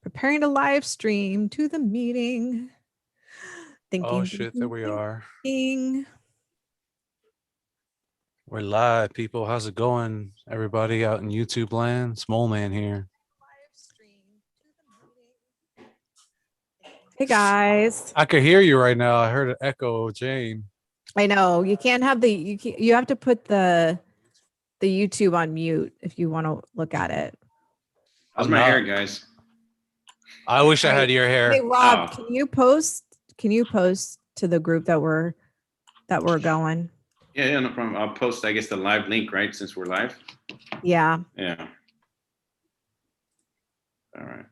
Preparing to live stream to the meeting. Oh shit, there we are. We're live, people. How's it going, everybody out in YouTube land? Small man here. Hey guys. I could hear you right now. I heard an echo, Jane. I know you can't have you have to put the YouTube on mute if you want to look at it. How's my hair, guys? I wish I had your hair. Hey Rob, can you post to the group that we're going? Yeah, no problem. I'll post, I guess, the live link, right? Since we're live. Yeah. Yeah. All right.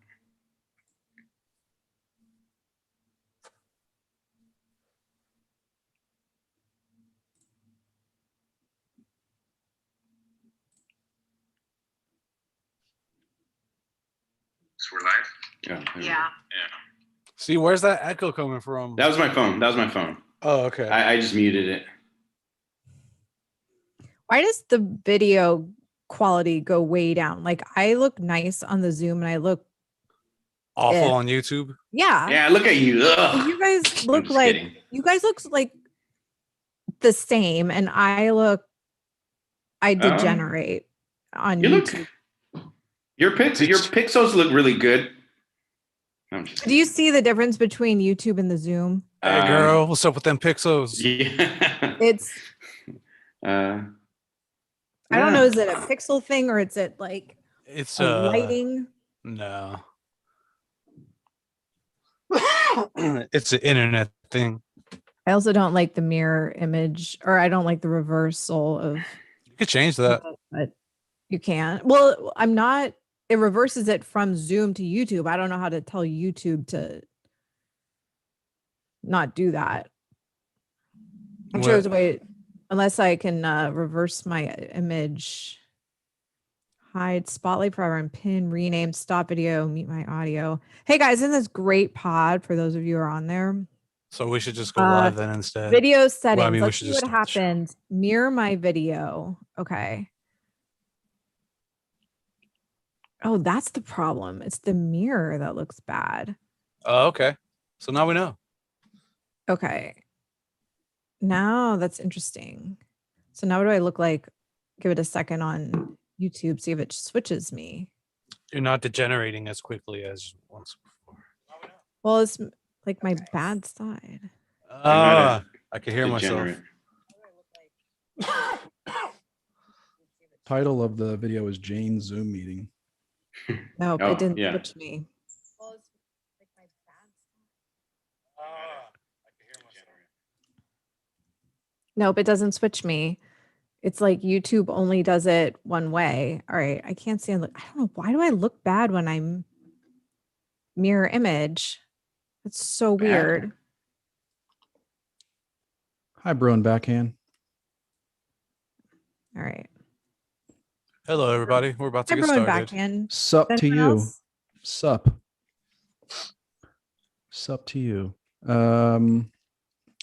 So we're live? Yeah. See, where's that echo coming from? That was my phone. Oh, okay. I just muted it. Why does the video quality go way down? Like I look nice on the Zoom and I look awful on YouTube. Yeah. Yeah, look at you. Ugh. You guys look like kidding. You guys look like the same, and I degenerate on YouTube. Your pixels look really good. Do you see the difference between YouTube and the Zoom? Hey girl, what's up with them pixels? Yeah. It's I don't know, is it a pixel thing or is it like it's a lighting? No. It's an internet thing. I also don't like the mirror image, or I don't like the reversal of. You could change that. But you can't. Well, it reverses it from Zoom to YouTube. I don't know how to tell YouTube to not do that. I'm sure there's a way, unless I can reverse my image, hide, spotlight forever, and pin, rename, stop video, mute my audio. Hey guys, isn't this great pod for those of you who are on there? So we should just go live then instead. Video settings. Well, I mean, let's see what happens. Mirror my video. Okay. Oh, that's the problem. It's the mirror that looks bad. Oh, okay. So now we know. Okay. Now that's interesting. So now what do I look like? Give it a second on YouTube, see if it switches me. You're not degenerating as quickly as once before. Well, it's like my bad side. I can hear myself. Title of the video is Jane's Zoom meeting. No, it didn't switch me. Well, it's like my bad side. I can hear myself. Nope, it doesn't switch me. It's like YouTube only does it one way. All right, I can't see. I don't know. Why do I look bad when I'm mirror image? It's so weird. Hi, bro and backhand. All right. Hello, everybody. We're about to get started. Backhand. Sup to you. Sup. Sup to you.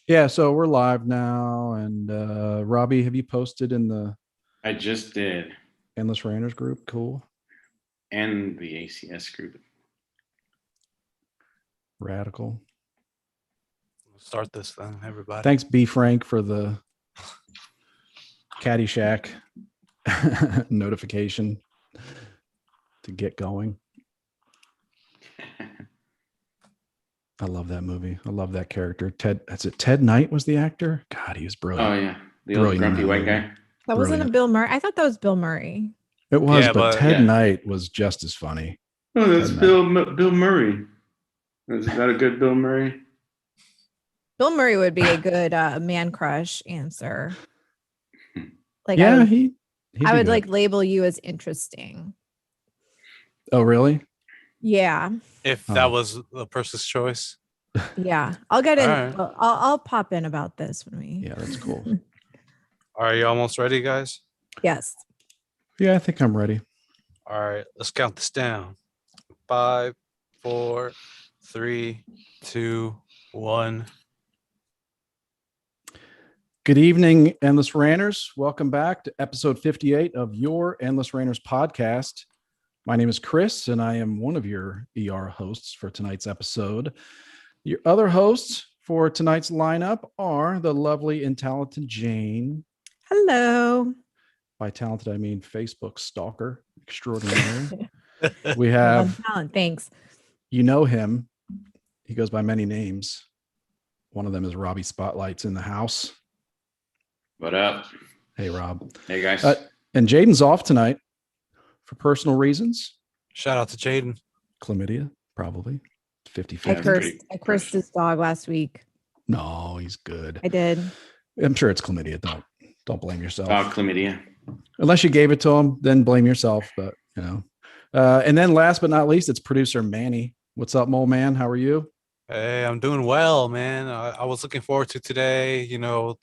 Yeah, so we're live now. And Robbie, have you posted in the I just did. Endless Ranters group? Cool. And the ACS group. Radical. Let's start this then, everybody. Thanks, B. Frank, for the Caddyshack notification to get going. I love that movie. I love that character. Ted Knight was the actor? God, he was brilliant. Oh, yeah. The old grumpy white guy. That wasn't a Bill Murray. I thought that was Bill Murray. It was, but Ted Knight was just as funny. Oh, that's Bill Murray. Is that a good Bill Murray? Bill Murray would be a good man crush answer. Like, yeah, I would like label you as interesting. Oh, really? Yeah. If that was the person's choice. Yeah. I'll get in. Right. I'll pop in about this when we. Yeah, that's cool. Are you almost ready, guys? Yes. Yeah, I think I'm ready. All right, let's count this down. 5, 4, 3, 2, 1. Good evening, Endless Ranters. Welcome back to episode 58 of your Endless Ranters podcast. My name is Chris, and I am one of your ER hosts for tonight's episode. Your other hosts for tonight's lineup are the lovely and talented Jane. Hello. By talented, I mean Facebook stalker extraordinary. We I love have, talent. Thanks. you know him. He goes by many names. One of them is Robbie Spotlight's in the house. What up? Hey, Rob. Hey, guys. And Jaden's off tonight for personal reasons. Shout out to Jaden. Chlamydia, probably. 50 I pretty cursed his dog last week. No, he's good. I did. I'm sure it's chlamydia. Don't blame yourself. Chlamydia. Unless you gave it to him, then blame yourself. But you know. And then last but not least, it's producer Manny. What's up, Mole Man? How are you? Hey, I'm doing well, man. I was looking forward to today,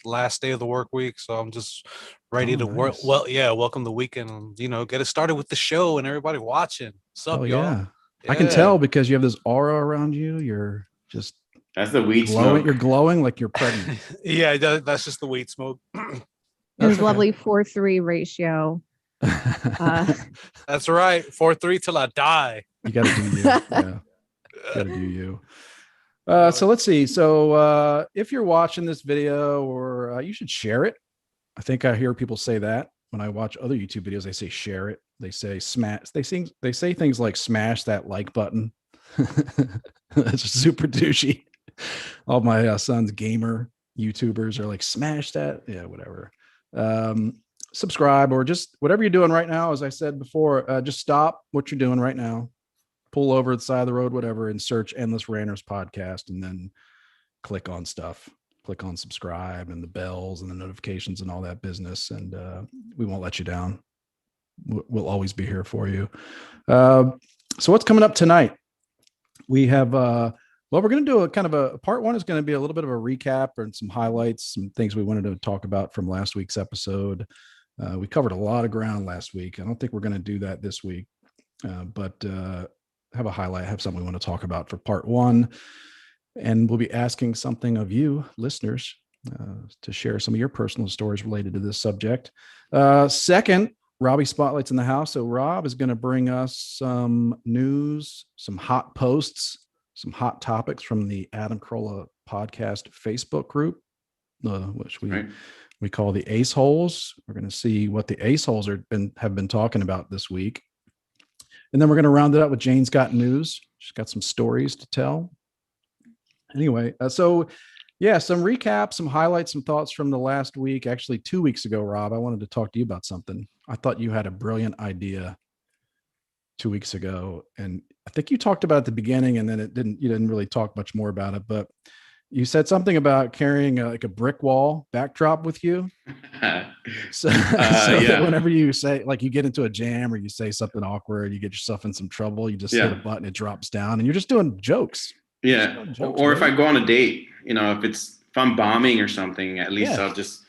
last day of the work week. So I'm just ready to work. Nice. Well, yeah, welcome the weekend and, get it started with the show and everybody watching. What's up, y'all? Yeah. I can tell because you have this aura around you. You're just That's the weed glowing. smoke. You're glowing like you're pregnant. Yeah, that's just the weed smoke. His okay. lovely 4:3 ratio. That's right. 4-3 till I die. You got to do you. Yeah. Got to do you. So let's see. So if you're watching this video, or you should share it. I think I hear people say that when I watch other YouTube videos. They say share it. They say smash. They say things like smash that like button. That's super douchey. All my son's gamer YouTubers are like smash that. Yeah, whatever. Subscribe or just whatever you're doing right now. As I said before, just stop what you're doing right now. Pull over the side of the road, whatever, and search Endless Ranters podcast, and then click on stuff. Click on subscribe and the bells and the notifications and all that business, and we won't let you down. We'll always be here for you. So what's coming up tonight? We have, we're going to do a kind of a part one is going to be a little bit of a recap and some highlights, some things we wanted to talk about from last week's episode. We covered a lot of ground last week. I don't think we're going to do that this week, but have a highlight, have something we want to talk about for part one. And we'll be asking something of you listeners to share some of your personal stories related to this subject. Second, Robbie Spotlight's in the house. So Rob is going to bring us some news, some hot posts, some hot topics from the Adam Carolla podcast Facebook group, which we call the Ace Holes. We're going to see what the Ace Holes have been talking about this week. And then we're going to round it up with Jane's Got News. She's got some stories to tell. Anyway, some recap, some highlights, some thoughts from the last week. Actually, 2 weeks ago, Rob, I wanted to talk to you about something. I thought you had a brilliant idea 2 weeks ago. And I think you talked about it at the beginning, and then you didn't really talk much more about it. But you said something about carrying like a brick wall backdrop with you. So that whenever you say, like, you get into a jam or you say something awkward, you get yourself in some trouble, you just hit a button, it drops down, and you're just doing jokes. Yeah. Or if I go on a date, if I'm bombing or something, at least I'll just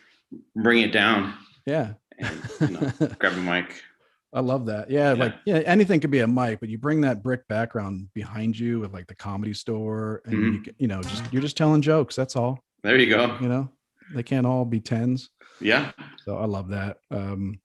bring it down. Yeah. And, grab a mic. I love that. Yeah. Anything could be a mic, but you bring that brick background behind you with like the Comedy Store, and you're just telling jokes. That's all. There you go. They can't all be tens. Yeah. So I love that. And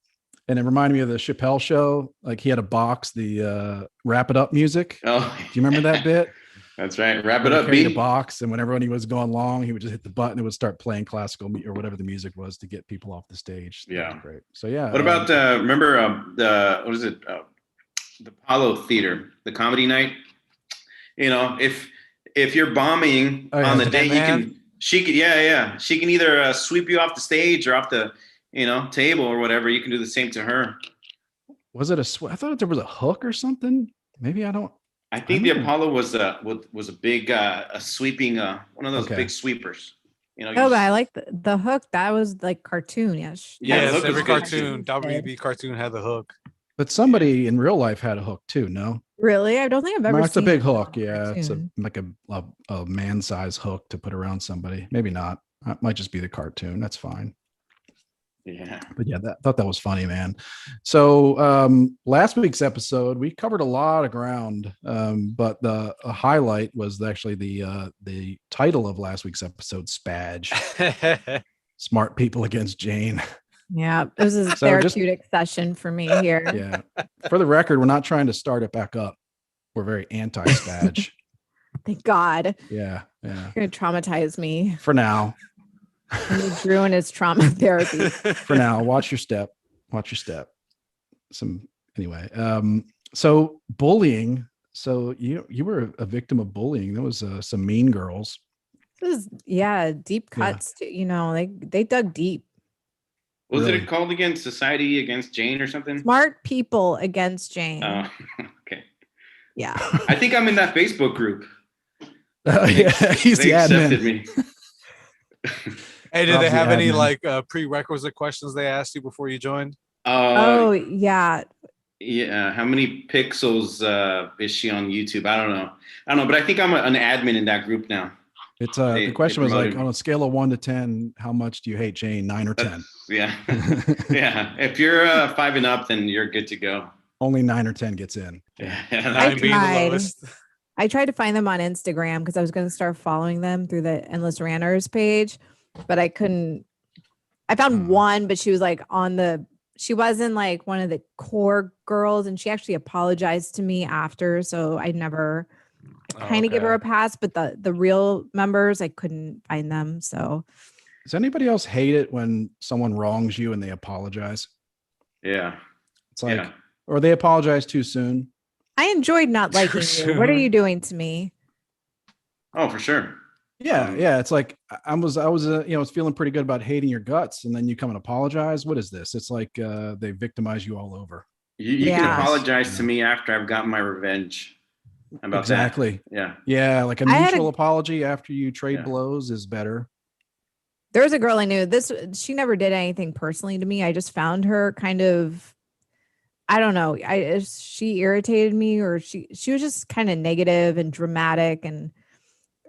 it reminded me of the Chappelle show. Like he had a box, the Wrap It Up music. Oh, do you remember that bit? That's right. Wrap it up, B. A box, and whenever he was going long, he would just hit the button. It would start playing classical or whatever the music was to get people off the stage. Yeah, great. So yeah. What about remember what is it? The Apollo Theater, the comedy night. If you're bombing on the day, she can either sweep you off the stage or off the table or whatever. You can do the same to her. Was it I thought there was a hook or something. Maybe I don't. I think the Apollo was a big a sweeping one of those big sweepers. But I like the hook. That was like cartoonish. Yes, every cartoon, WB cartoon had the hook. But somebody in real life had a hook too. No, really, I don't think I've ever. It's a big hook. Yeah, it's like a man-size hook to put around somebody. Maybe not. It might just be the cartoon. That's fine. Yeah. But yeah, I thought that was funny, man. So last week's episode, we covered a lot of ground, but the highlight was actually the title of last week's episode, Spadge. Smart People Against Jane. Yeah, it was a So just- therapeutic session for me here. Yeah. For the record, we're not trying to start it back up. We're very anti-spag. Thank God. Yeah. You're gonna traumatize me. For now. I need Drew and his trauma therapy. For now, watch your step. Anyway. So bullying. So you were a victim of bullying. There was some mean girls. This is deep cuts. They dug deep. What was Really? it called again? Society Against Jane or something? Smart people against Jane. Oh, okay. Yeah. I think I'm in that Facebook group. Yeah, he's They the accepted admin. me. Hey, did Rob's they the have any admin. like prerequisite questions they asked you before you joined? Oh yeah. Yeah. How many pixels is she on YouTube? I don't know, but I think I'm an admin in that group now. It's They the question was like, promoted me. on a scale of 1 to 10, how much do you hate Jane? 9 or 10? Yeah. Yeah. If you're 5 and up, then you're good to go. Only 9 or 10 gets in. Yeah. 9 being the tried. lowest. I tried to find them on Instagram because I was going to start following them through the Endless Ranters page, but I couldn't. I found one, but she was like she wasn't like one of the core girls, and she actually apologized to me after. So I never kind of give her a pass, but the real members, I couldn't find them. So Does anybody else hate it when someone wrongs you and they apologize? Yeah. It's like, Yeah. or they apologize too soon. I enjoyed not liking you. What are soon. you doing to me? Oh, for sure. Yeah. It's like I was feeling pretty good about hating your guts, and then you come and apologize. What is this? It's like they victimize you all over. You can Yeah. apologize to me after I've gotten my revenge. How about Exactly. that? Yeah. Yeah, like a I had neutral apology after you trade Yeah. blows is better. There was a girl I knew. She never did anything personally to me. I just found her kind of, I don't know. She irritated me, or she was just kind of negative and dramatic, and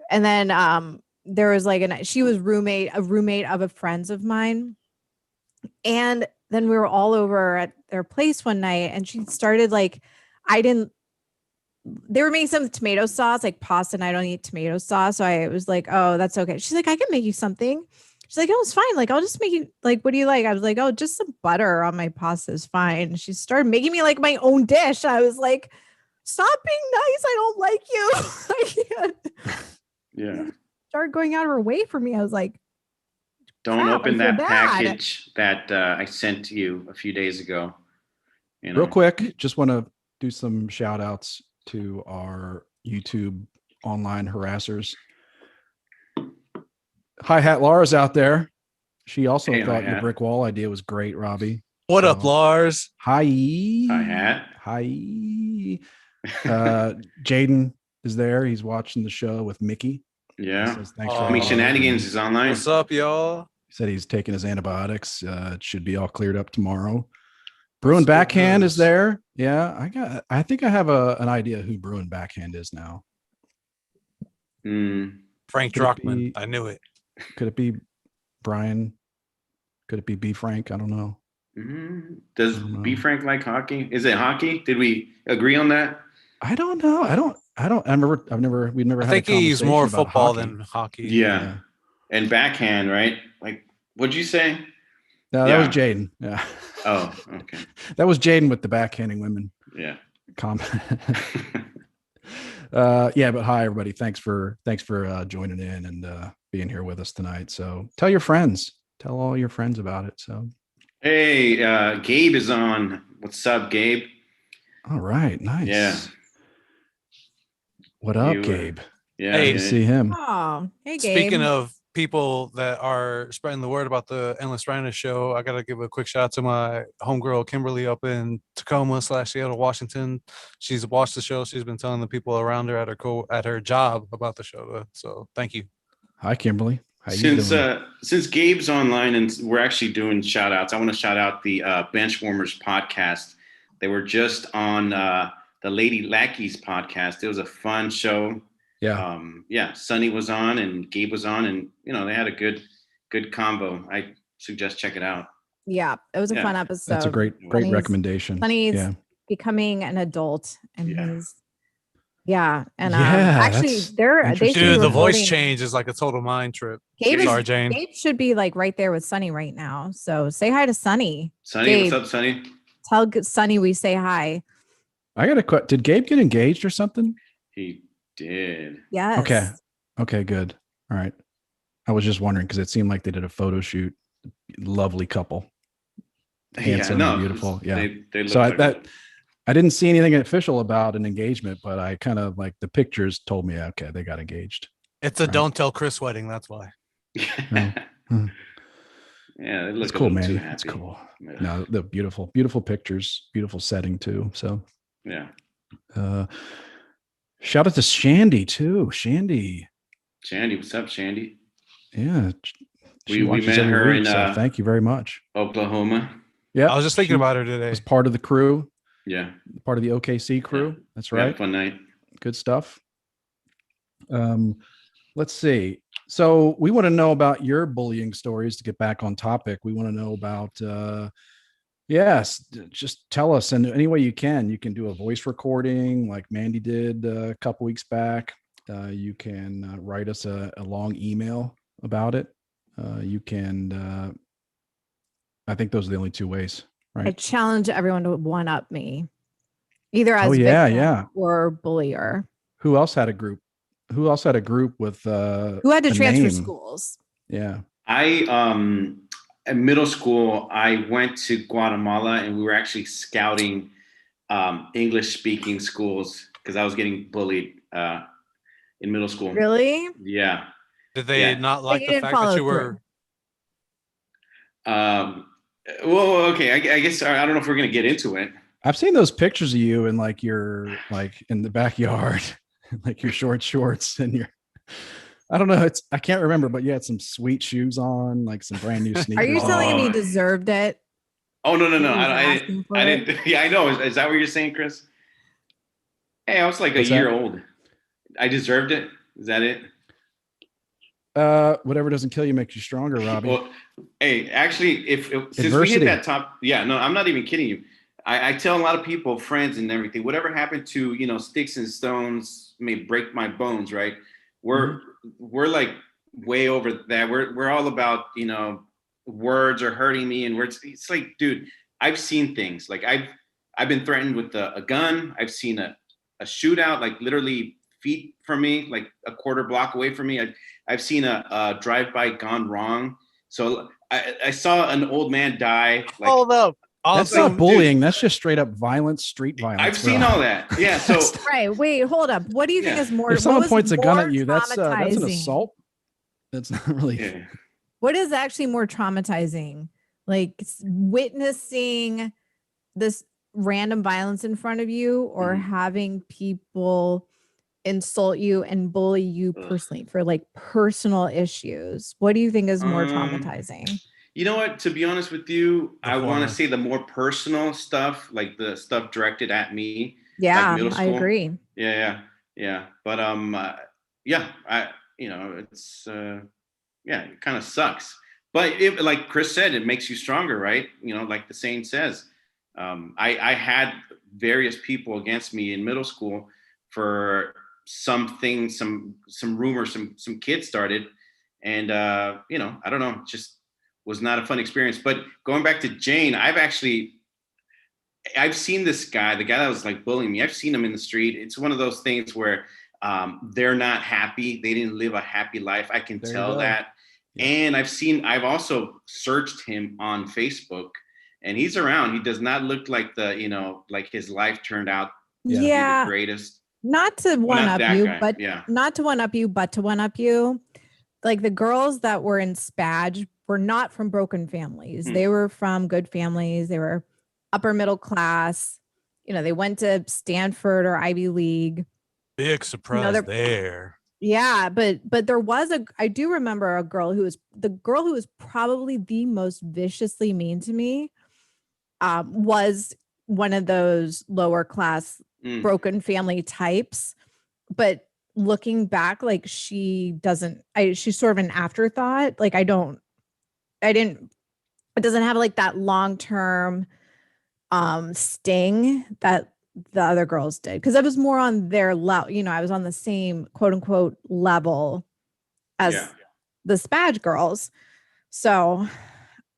then there was like she was a roommate of a friends of mine, and then we were all over at their place one night, and she started like, they were making some tomato sauce, like pasta, and I don't eat tomato sauce. So I was like, oh, that's okay. She's like, I can make you something. She's like, oh, it's fine. Like, I'll just make you, like, what do you like? I was like, oh, just some butter on my pasta is fine. She started making me like my own dish. I was like, stop being nice. I don't like you. I can't. Yeah. Started going out of her way for me. I was like, Don't crap, I open feel that bad. package that I sent to you a few days ago. You know? Real quick, just want to do some shout outs to our YouTube online harassers. Hi Hat Laura's out there. She also Hey, thought your Hi-Hat. brick wall idea was great, Robbie. What up, So- Lars? Hi. Hi-Hat. Hi. Jaden is there. He's watching the show with Mickey. He Yeah. says, thanks Oh, for I mean, all the Shenanigans love." is online. What's up, y'all? He said he's taking his antibiotics. It should be all cleared up tomorrow. Bruin That's good Backhand is news. there. Yeah, I think I have an idea who Bruin Backhand is now. Frank Could it Druckmann. be- I knew it. Could it be Brian? Could it be B Frank? I don't know. Does I don't know. B Frank like hockey? Is it hockey? Did we agree on that? I don't know. We've never I had think a he's conversation more about football hockey. than hockey. Yeah. And backhand, right? Like, what'd you say? No, that was Yeah. Jaden. Yeah. Oh, okay. That was Jaden with the backhanding women Yeah. comment. Yeah, but hi everybody. Thanks for joining in and being here with us tonight. So tell your friends, tell all your friends about it. So Hey, Gabe is on. What's up, Gabe? all right, nice. Yeah. What up, You, Gabe? Yeah. Hey, Good to see him. oh, hey, Gabe. Speaking of people that are spreading the word about the Endless Rhino show, I gotta give a quick shout out to my homegirl Kimberly up in Tacoma / Seattle, Washington. She's watched the show. She's been telling the people around her at her job about the show. So thank you. Hi, Kimberly. How you Since doing? since Gabe's online and we're actually doing shout outs, I want to shout out the Benchwarmers podcast. They were just on the Lady Lackeys podcast. It was a fun show. Yeah. Sonny was on and Gabe was on, and they had a good combo. I suggest check it out. Yeah, it was a Yeah. fun episode. That's a great Sonny's- recommendation. Sonny's Yeah. becoming an adult, and Yeah. he's Yeah, and Yeah, actually, that's they should be Dude, the voice recording. change is like a total mind trip. Gabe, Sorry, Jane. Gabe should be like right there with Sunny right now. So say hi to Sunny. Sonny, Gabe, what's up, Sonny? tell Sunny we say hi. I got a did Gabe get engaged or something? He did. Yes. Okay, good. All right. I was just wondering because it seemed like they did a photo shoot. Lovely couple. Handsome, beautiful. Yeah. They look So like I didn't see anything official about an engagement, but I kind of like the pictures told me, okay, they got engaged. It's a Right. don't tell Chris wedding. That's why. No. Hmm. Yeah, they look It's cool, a little too man. happy. It's cool. Yeah. No, the beautiful pictures, beautiful setting too. So Yeah. Shout out to Shandy too. Shandy. What's up, Shandy? Yeah. She We watches met every her week, in so thank you very much. Oklahoma. Yeah. I was just thinking about her today. Was part of the crew, Yeah. part of the OKC crew. Yeah. That's We had a right. fun night. Good stuff. Let's see. So we want to know about your bullying stories to get back on topic. We want to know about yes, just tell us in any way you can. You can do a voice recording like Mandy did a couple weeks back. You can write us a long email about it. You can I think those are the only two ways, I right? challenge everyone to one up me, either as yeah. or bullier. Who else had a group? Who else had a group with who had to a transfer name? schools? Yeah. In middle school, I went to Guatemala and we were actually scouting English speaking schools because I was getting bullied in middle school. Really? Yeah. Did they not like you the didn't fact that follow you were? Well, okay. I guess I don't know if we're gonna get into it. I've seen those pictures of you in like your like in the backyard, like your short shorts and your I don't know. I can't remember, but you had some sweet shoes on, like some brand new sneakers. Are you telling him he Oh. deserved it? Oh no. He was I asking for didn't. Yeah, I know. Is that what you're saying, Chris? Hey, I was like What's a year that? old. I deserved it. Is that it? Whatever doesn't kill you makes you stronger, Robbie. Well, hey, actually, if since we Adversity. hit that top, yeah, no, I'm not even kidding you. I tell a lot of people, friends, and everything. Whatever happened to sticks and stones may break my bones, right? We're like way over that. We're all about words are hurting me, and words. It's like, dude, I've seen things. Like I've been threatened with a gun. I've seen a shootout, like literally feet from me, like a quarter block away from me. I've seen a drive-by gone wrong. So I saw an old man die. Like, Hold up. That's Also, not bullying. That's just straight up violence, street violence. I've seen all that. Yeah. So Right. Wait, hold up. What do you think Yeah. is more? if someone what was points a gun more at you, that's an traumatizing? assault. That's not really. yeah. What is actually more traumatizing? Like witnessing this random violence in front of you, or Mhm. having people insult you and bully you personally for like personal issues? What do you think is more traumatizing? You know what? To be honest with you, The I want former. to say the more personal stuff, like the stuff directed at me. Yeah, middle I school. agree. Yeah. But yeah, it's yeah, it kind of sucks. But like Chris said, it makes you stronger, right? Like the saying says. I had various people against me in middle school for something, some rumor, some kids started, and I don't know, just was not a fun experience. But going back to Jane, I've seen this guy, the guy that was like bullying me. I've seen him in the street. It's one of those things where they're not happy. They didn't live a happy life. I can tell that. Yeah. And I've also searched him on Facebook, and he's around. He does not look like like his life turned out to be the greatest. Not to one up you, guy. but not to one up you, but to one up you. Like the girls that were in Spag were not from broken families. They were from good families. They were upper middle class. They went to Stanford or Ivy League. Big surprise there. Yeah, but there was I do remember a girl who was probably the most viciously mean to me. Was one of those lower class broken family types, but looking back, like she's sort of an afterthought. Like it doesn't have like that long-term sting that the other girls did, because I was more on their level. I was on the same quote unquote level as the Spag girls. So,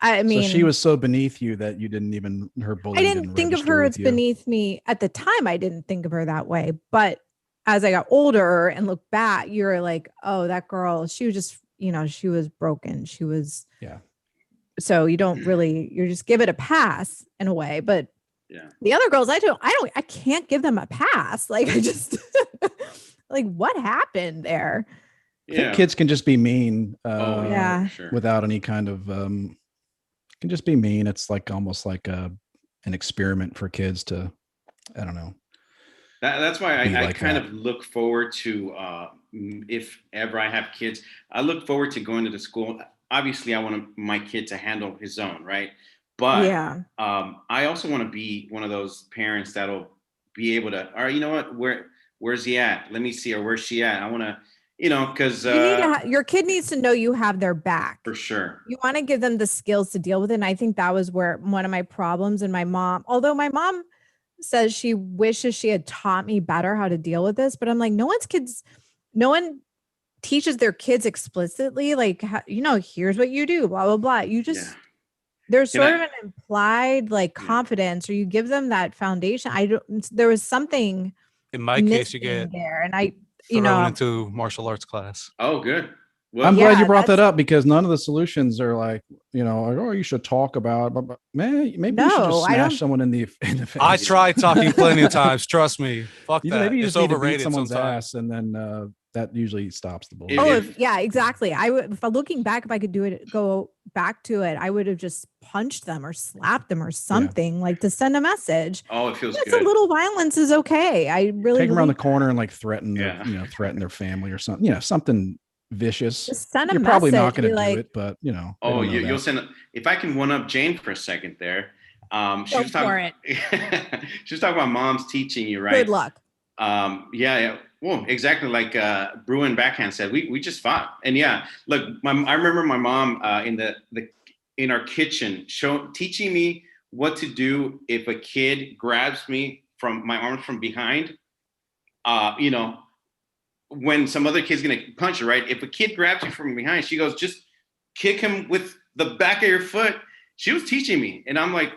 I mean, so she was so beneath you that you didn't even, her bullying I didn't think of her as beneath me at the time. I didn't think of her that way. But as I got older and look back, you're like, oh, that girl, she was just, she was broken. She was, so you don't really, you just give it a pass in a way. But the other girls, I can't give them a pass. Like, I just, like, what happened there? Kids can just be mean. Sure. Without any kind of, can just be mean. It's like almost like an experiment for kids to, I don't know. That's why I kind of look forward to, if ever I have kids, I look forward to going to the school. Obviously, I want my kid to handle his own, right? But I also want to be one of those parents that'll be able to, all right, you know what, where's he at? Let me see, or where's she at? I want to, because you need to your kid needs to know you have their back. For sure. You want to give them the skills to deal with it. And I think that was where one of my problems, and my mom, although my mom says she wishes she had taught me better how to deal with this, but I'm like, no one teaches their kids explicitly, like, here's what you do, blah, blah, blah. You just, there's sort of an implied like confidence, or you give them that foundation. There was something in my case, you get there, and I, thrown into martial arts class. Oh, good. Well, I'm glad you brought that up, because none of the solutions are like, oh, you should talk about, but man, maybe you should just smash someone in the face. I tried talking plenty of times. Trust me. Fuck that. Maybe you it's just need overrated to beat someone's sometimes. ass, and then that usually stops the bullying. Exactly. I would, if looking back, if I could go back to it, I would have just punched them or slapped them or something, like to send a message. Oh, it feels good. A little violence is okay. I really take them around the corner and like threaten their family or something, something vicious. Just send a You're message, probably not going to do it, but Oh, you'll send. If I can one up Jane for a second there. She was talking about moms teaching you, right? Good luck. Well, exactly like Bruin Backhand said, we just fought. And look, I remember my mom in our kitchen teaching me what to do if a kid grabs me from my arms from behind. When some other kid's gonna punch you, right? If a kid grabs you from behind, she goes, just kick him with the back of your foot. She was teaching me, and I'm like,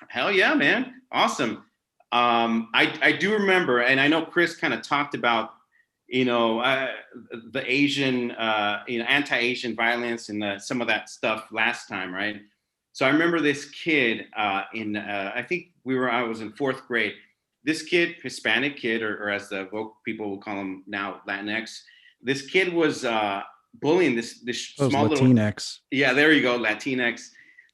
hell yeah, man, awesome. I do remember, and I know Chris kind of talked about, the Asian, anti-Asian violence and some of that stuff last time, right? So I remember this kid I think I was in 4th grade. This kid, Hispanic kid, or as the woke people will call him now, Latinx. This kid was bullying this small little Latinx. Yeah, there you go, Latinx.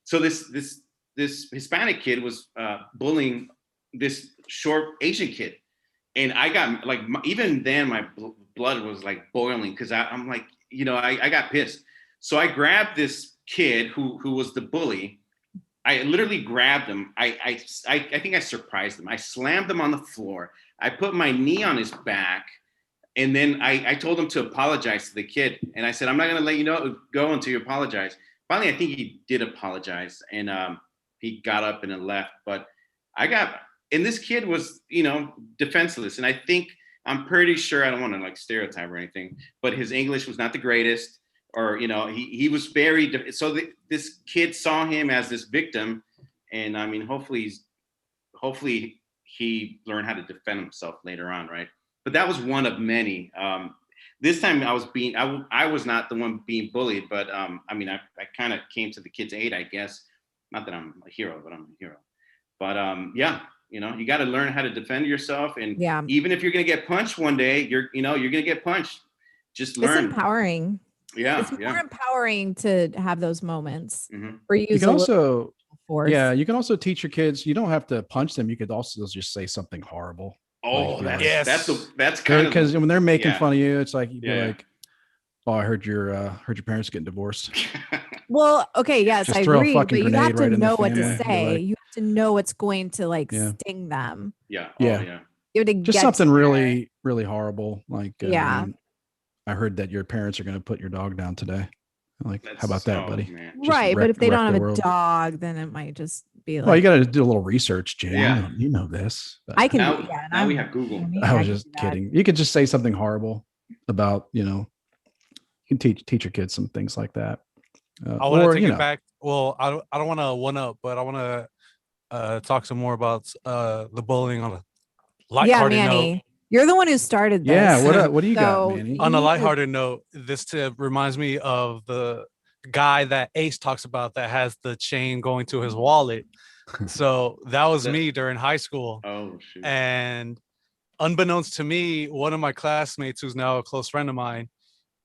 So this Hispanic kid was bullying this short Asian kid, and I got like, even then my blood was like boiling, because I'm like, I got pissed. So I grabbed this kid who was the bully. I literally grabbed him. I think I surprised him. I slammed him on the floor. I put my knee on his back, and then I told him to apologize to the kid. And I said, I'm not going to let you go until you apologize. Finally, I think he did apologize, and he got up and then left. But and this kid was, defenseless. And I'm pretty sure, I don't want to like stereotype or anything, but his English was not the greatest. Or, he was very, so this kid saw him as this victim. And I mean, hopefully he learned how to defend himself later on, right? But that was one of many. This time I was not the one being bullied, but I kind of came to the kid's aid, I guess. Not that I'm a hero, but I'm a hero. But you got to learn how to defend yourself. And even if you're going to get punched one day, you're going to get punched. Just learn. It's empowering. Yeah, it's more empowering to have those moments where you can also force. You can also teach your kids. You don't have to punch them. You could also just say something horrible. Oh, that's kind of, because when they're making fun of you, it's like you'd be like, "Oh, I heard your parents getting divorced." Well, okay, yes, just I throw agree, a fucking but you have grenade to know what to family. say. You have to know what's going to like sting them. Yeah, You have to just get something really, really horrible. Like, I heard that your parents are going to put your dog down today. Like, how about that, buddy? Man. Just Right, but if they wreck don't have the a world. dog, then it might just be like. Well, you got to do a little research, Jane. Yeah. You know this. But I can. Now- yeah, and now we I'm- have Google. me, I was can just do that. kidding. You could just say something horrible about, you can teach your kids some things like that. I want or, to take it back. Well, I don't want to one up, but I want to talk some more about the bullying on a Yeah, lighthearted note. Manny, you're the one who started this. Yeah. What do you got, So Manny? On you a need to- lighthearted note, this reminds me of the guy that Ace talks about that has the chain going to his wallet. So that was me during high school. Oh shoot. And unbeknownst to me, one of my classmates, who's now a close friend of mine,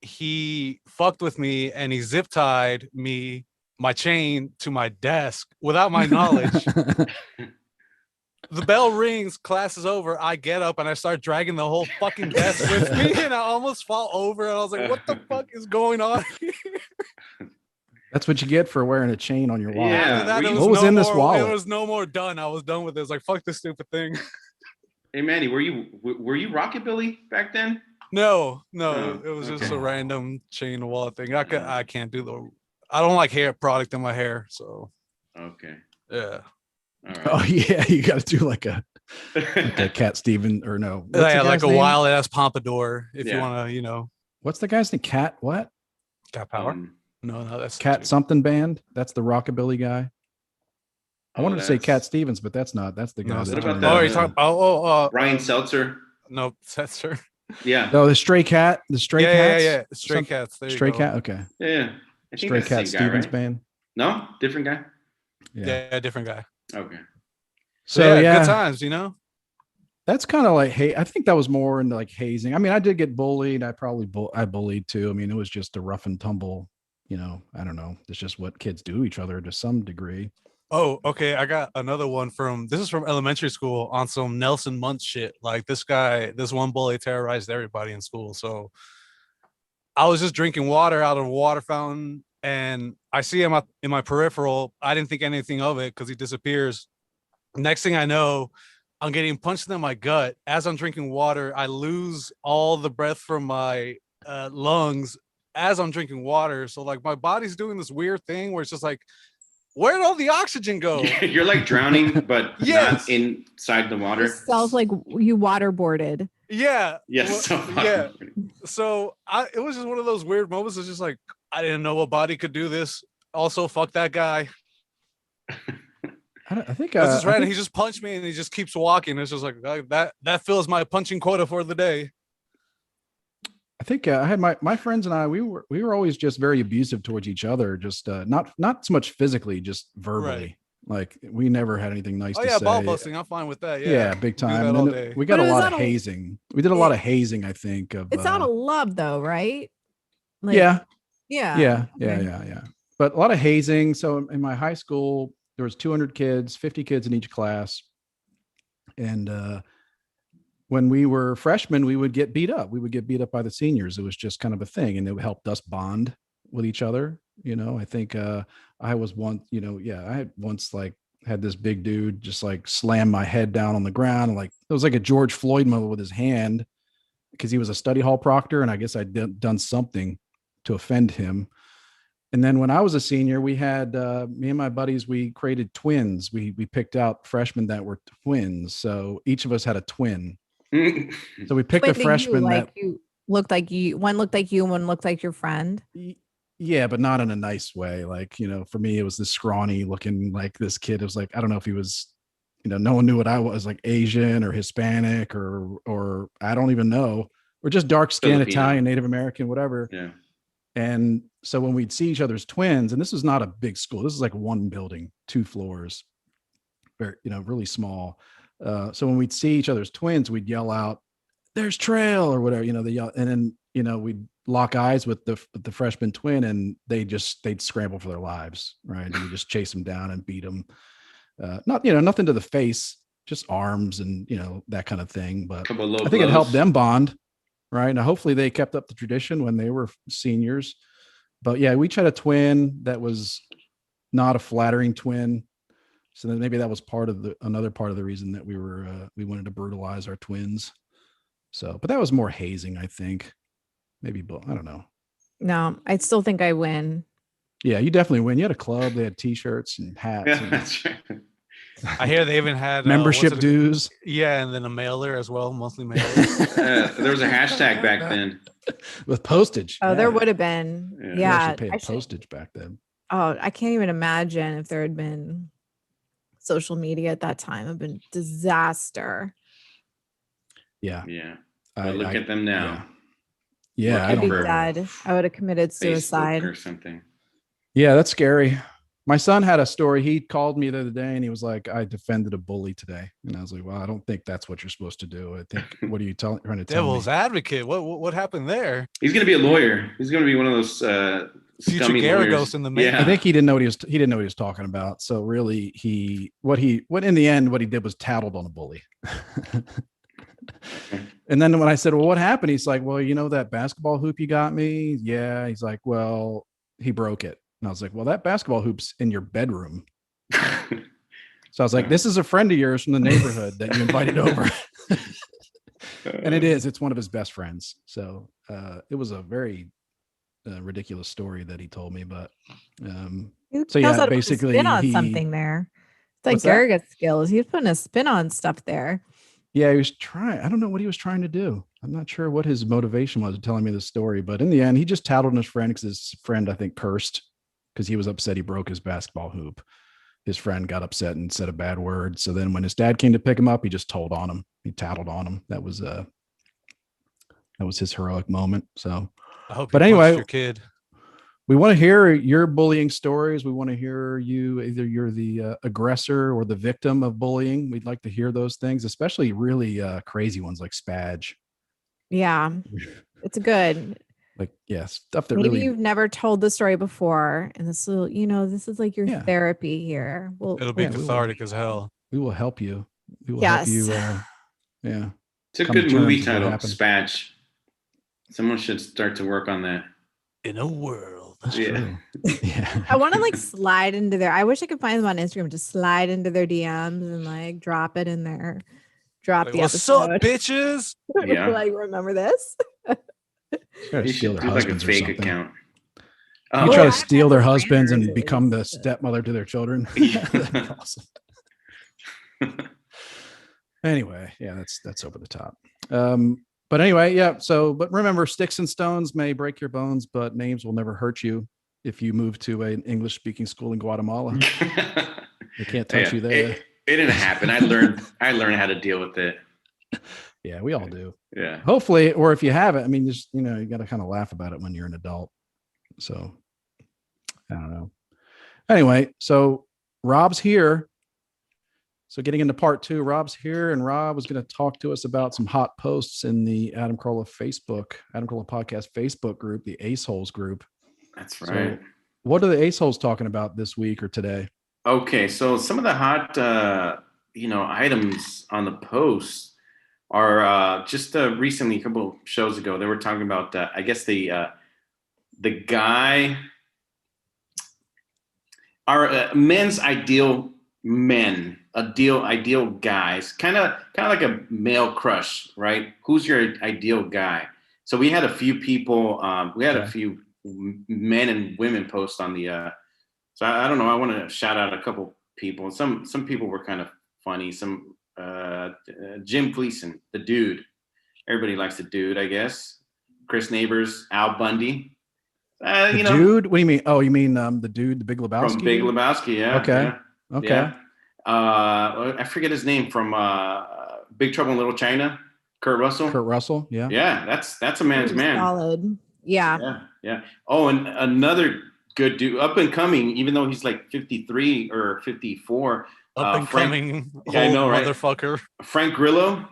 he fucked with me and he zip tied my chain to my desk without my knowledge. The bell rings, class is over. I get up and I start dragging the whole fucking desk with me, and I almost fall over. And I was like, "What the fuck is going on here?" That's what you get for wearing a chain on your wallet. Yeah. After that, What it was no in this more- wallet? It was no more done. I was done with it. It was like, fuck this stupid thing. Hey Manny, were you rockabilly back then? No, Oh, it was just okay. a random chain wallet thing. I can't do I don't like hair product in my hair, so Okay. yeah. All Oh right. yeah, you got to do like a Cat Steven or no? What's the Yeah, like guy's a name? wild ass pompadour. If you Yeah. want to, What's the guy's name? Cat what? got power. Um, No, that's Cat something band? That's the rockabilly guy. I wanted to say Cat that's Stevens, but that's not. That's the guy. No, that What about turned that? Oh, into- you're talking. Oh, Brian Seltzer. no, that's her. Yeah. No, the Stray Cat. The Stray Cats. Yeah. Stray Some- Cats. There you Stray go. Cat. Okay. Yeah. I think Stray that's the Cat same guy, Stevens right? band. No, different guy. Yeah, different guy. Okay. So yeah, good times. that's kind of like, hey, I think that was more into like hazing. I mean, I did get bullied. I probably I bullied too. I mean, it was just a rough and tumble. I don't know. It's just what kids do to each other to some degree. Oh, okay. I got another one this is from elementary school on some Nelson Muntz shit. Like this one bully terrorized everybody in school. So I was just drinking water out of a water fountain and I see him in my peripheral. I didn't think anything of it because he disappears. Next thing I know, I'm getting punched in my gut. As I'm drinking water, I lose all the breath from my lungs as I'm drinking water. So like my body's doing this weird thing where it's just like, where did all the oxygen go? You're like drowning, but Yes. not inside the water. It sounds like you waterboarded. Yeah. Yes. Yeah. So it was just one of those weird moments. It's just like, I didn't know a body could do this. Also, fuck that guy. I think That's just I random. think- He just punched me and he just keeps walking. It's just like that fills my punching quota for the day. I think I had my friends and I, we were always just very abusive towards each other. Just not so much physically, just verbally. Like we never had anything nice Oh to yeah, say. ball busting. I'm fine with that. Yeah, Yeah, big Do time. that And all then day. we got But a it was lot out of of- hazing. We did a lot of hazing, I think. Of It's out of love, though, right? Like, yeah. yeah. Yeah. But a lot of hazing. So in my high school, there was 200 kids, 50 kids in each class. And when we were freshmen, we would get beat up. We would get beat up by the seniors. It was just kind of a thing. And it helped us bond with each other. I think I was once, I had once like had this big dude just like slam my head down on the ground. And like, it was like a George Floyd moment with his hand because he was a study hall proctor. And I guess I'd done something to offend him. And then when I was a senior, we had me and my buddies, we created twins. We picked out freshmen that were twins. So each of us had a twin. So we picked a Wait, freshman that you looked like you. One looked like you, and one looked like your friend. yeah, but not in a nice way. Like, for me, it was this scrawny looking like this kid. It was like, I don't know if he was, no one knew what I was, like Asian or Hispanic or I don't even know, or just dark skinned Filipino. Italian, Native American, whatever. Yeah. And so when we'd see each other's twins, and this is not a big school, this is like one building, 2 floors, very, really small. So when we'd see each other's twins, we'd yell out, "There's Trail," or whatever, they yell, and then, we'd lock eyes with the freshman twin, and they'd scramble for their lives. Right. And we just chase them down and beat them. Not, nothing to the face, just arms and, that kind of thing. But Couple low I think it blows. helped them bond. Right. Now, hopefully they kept up the tradition when they were seniors. But yeah, we each had a twin that was not a flattering twin. So then maybe that was another part of the reason that we wanted to brutalize our twins. So, but that was more hazing, I think. Maybe, I don't know. No, I still think I win. Yeah, you definitely win. You had a club. They had T-shirts and hats. Yeah, And that's right. I hear they even had membership dues. Yeah, and then a mailer as well, monthly mailer. There was a hashtag back then. With postage. Oh, there would have been. Yeah. You Yeah. actually paid postage back then. Oh, I can't even imagine if there had been social media at that time. It would have been disaster. Yeah. Yeah. But look at them now. Yeah, I'd be for dead. I would have committed suicide Facebook or something. Yeah, that's scary. My son had a story. He called me the other day and he was like, I defended a bully today. And I was like, well, I don't think that's what you're supposed to do. I think, what are you trying to tell me? Devil's advocate. What happened there? He's going to be a lawyer. He's going to be one of those Future scummy lawyers. Garagos in the making. I think he didn't know he didn't know what he was talking about. So really what in the end, what he did was tattled on a bully. And then when I said, well, what happened? He's like, well, you know, that basketball hoop you got me. Yeah. He's like, well, he broke it. And I was like, well, that basketball hoop's in your bedroom. So I was like, this is a friend of yours from the neighborhood that you invited over. And it's one of his best friends. So it was a very ridiculous story that he told me, but so yeah, basically spin on something there. It's like Garrigus skills. He's putting a spin on stuff there. Yeah, he was trying. I don't know what he was trying to do. I'm not sure what his motivation was telling me this story, but in the end, he just tattled on his friend because his friend, I think, cursed because he was upset he broke his basketball hoop. His friend got upset and said a bad word. So then when his dad came to pick him up, he just told on him. He tattled on him. That was his heroic moment. So, I hope. But anyway, your kid. We want to hear your bullying stories. We want to hear you, either you're the aggressor or the victim of bullying. We'd like to hear those things, especially really crazy ones like Spage. Yeah, it's good. Like, yeah, stuff that maybe really you've never told the story before, and this will, this is like your therapy here. It'll be cathartic as hell. We will help you. We will help you. Yeah, it's a good movie title, Spage. Someone should start to work on that. In a world. That's true. Yeah. I want to slide into I wish I could find them on Instagram, just slide into their DMs and drop it in there. Drop the episode. What's up, bitches? Yeah. Remember this? You should do like a fake account. You try to steal their husbands and become the stepmother to their children. That'd be awesome. Anyway, yeah, that's over the top. But anyway, yeah. So, but remember, sticks and stones may break your bones, but names will never hurt you. If you move to an English-speaking school in Guatemala, they can't touch you there. It didn't happen. I learned how to deal with it. Yeah, we all do. Yeah. Hopefully, or if you have it, I mean, just you got to kind of laugh about it when you're an adult. So, I don't know. Anyway, so Rob's here. So getting into part 2, Rob's here, and Rob was going to talk to us about some hot posts in the Adam Carolla Podcast Facebook group, the Ace Holes group. That's right. So what are the Ace Holes talking about this week or today? Okay, so some of the hot, items on the posts are just recently, a couple of shows ago, they were talking about, I guess the guy, our men's ideal men. Ideal guys, kind of like a male crush, right? Who's your ideal guy? So we had a few people, a few men and women post on the, so I don't know. I want to shout out a couple people. Some people were kind of funny. Some, Jim Gleason, the dude, everybody likes the dude, I guess. Chris Neighbors, Al Bundy. Dude, what do you mean? Oh, you mean the dude, the Big Lebowski? From Big Lebowski, yeah. Okay. Yeah, okay. Yeah. I forget his name from Big Trouble in Little China. Kurt Russell. Yeah. Yeah, that's a man's man. Solid. Yeah. Yeah. Oh, and another good dude, up and coming, even though he's like 53 or 54. Up and coming. Yeah, I know, right? Motherfucker. Frank Grillo.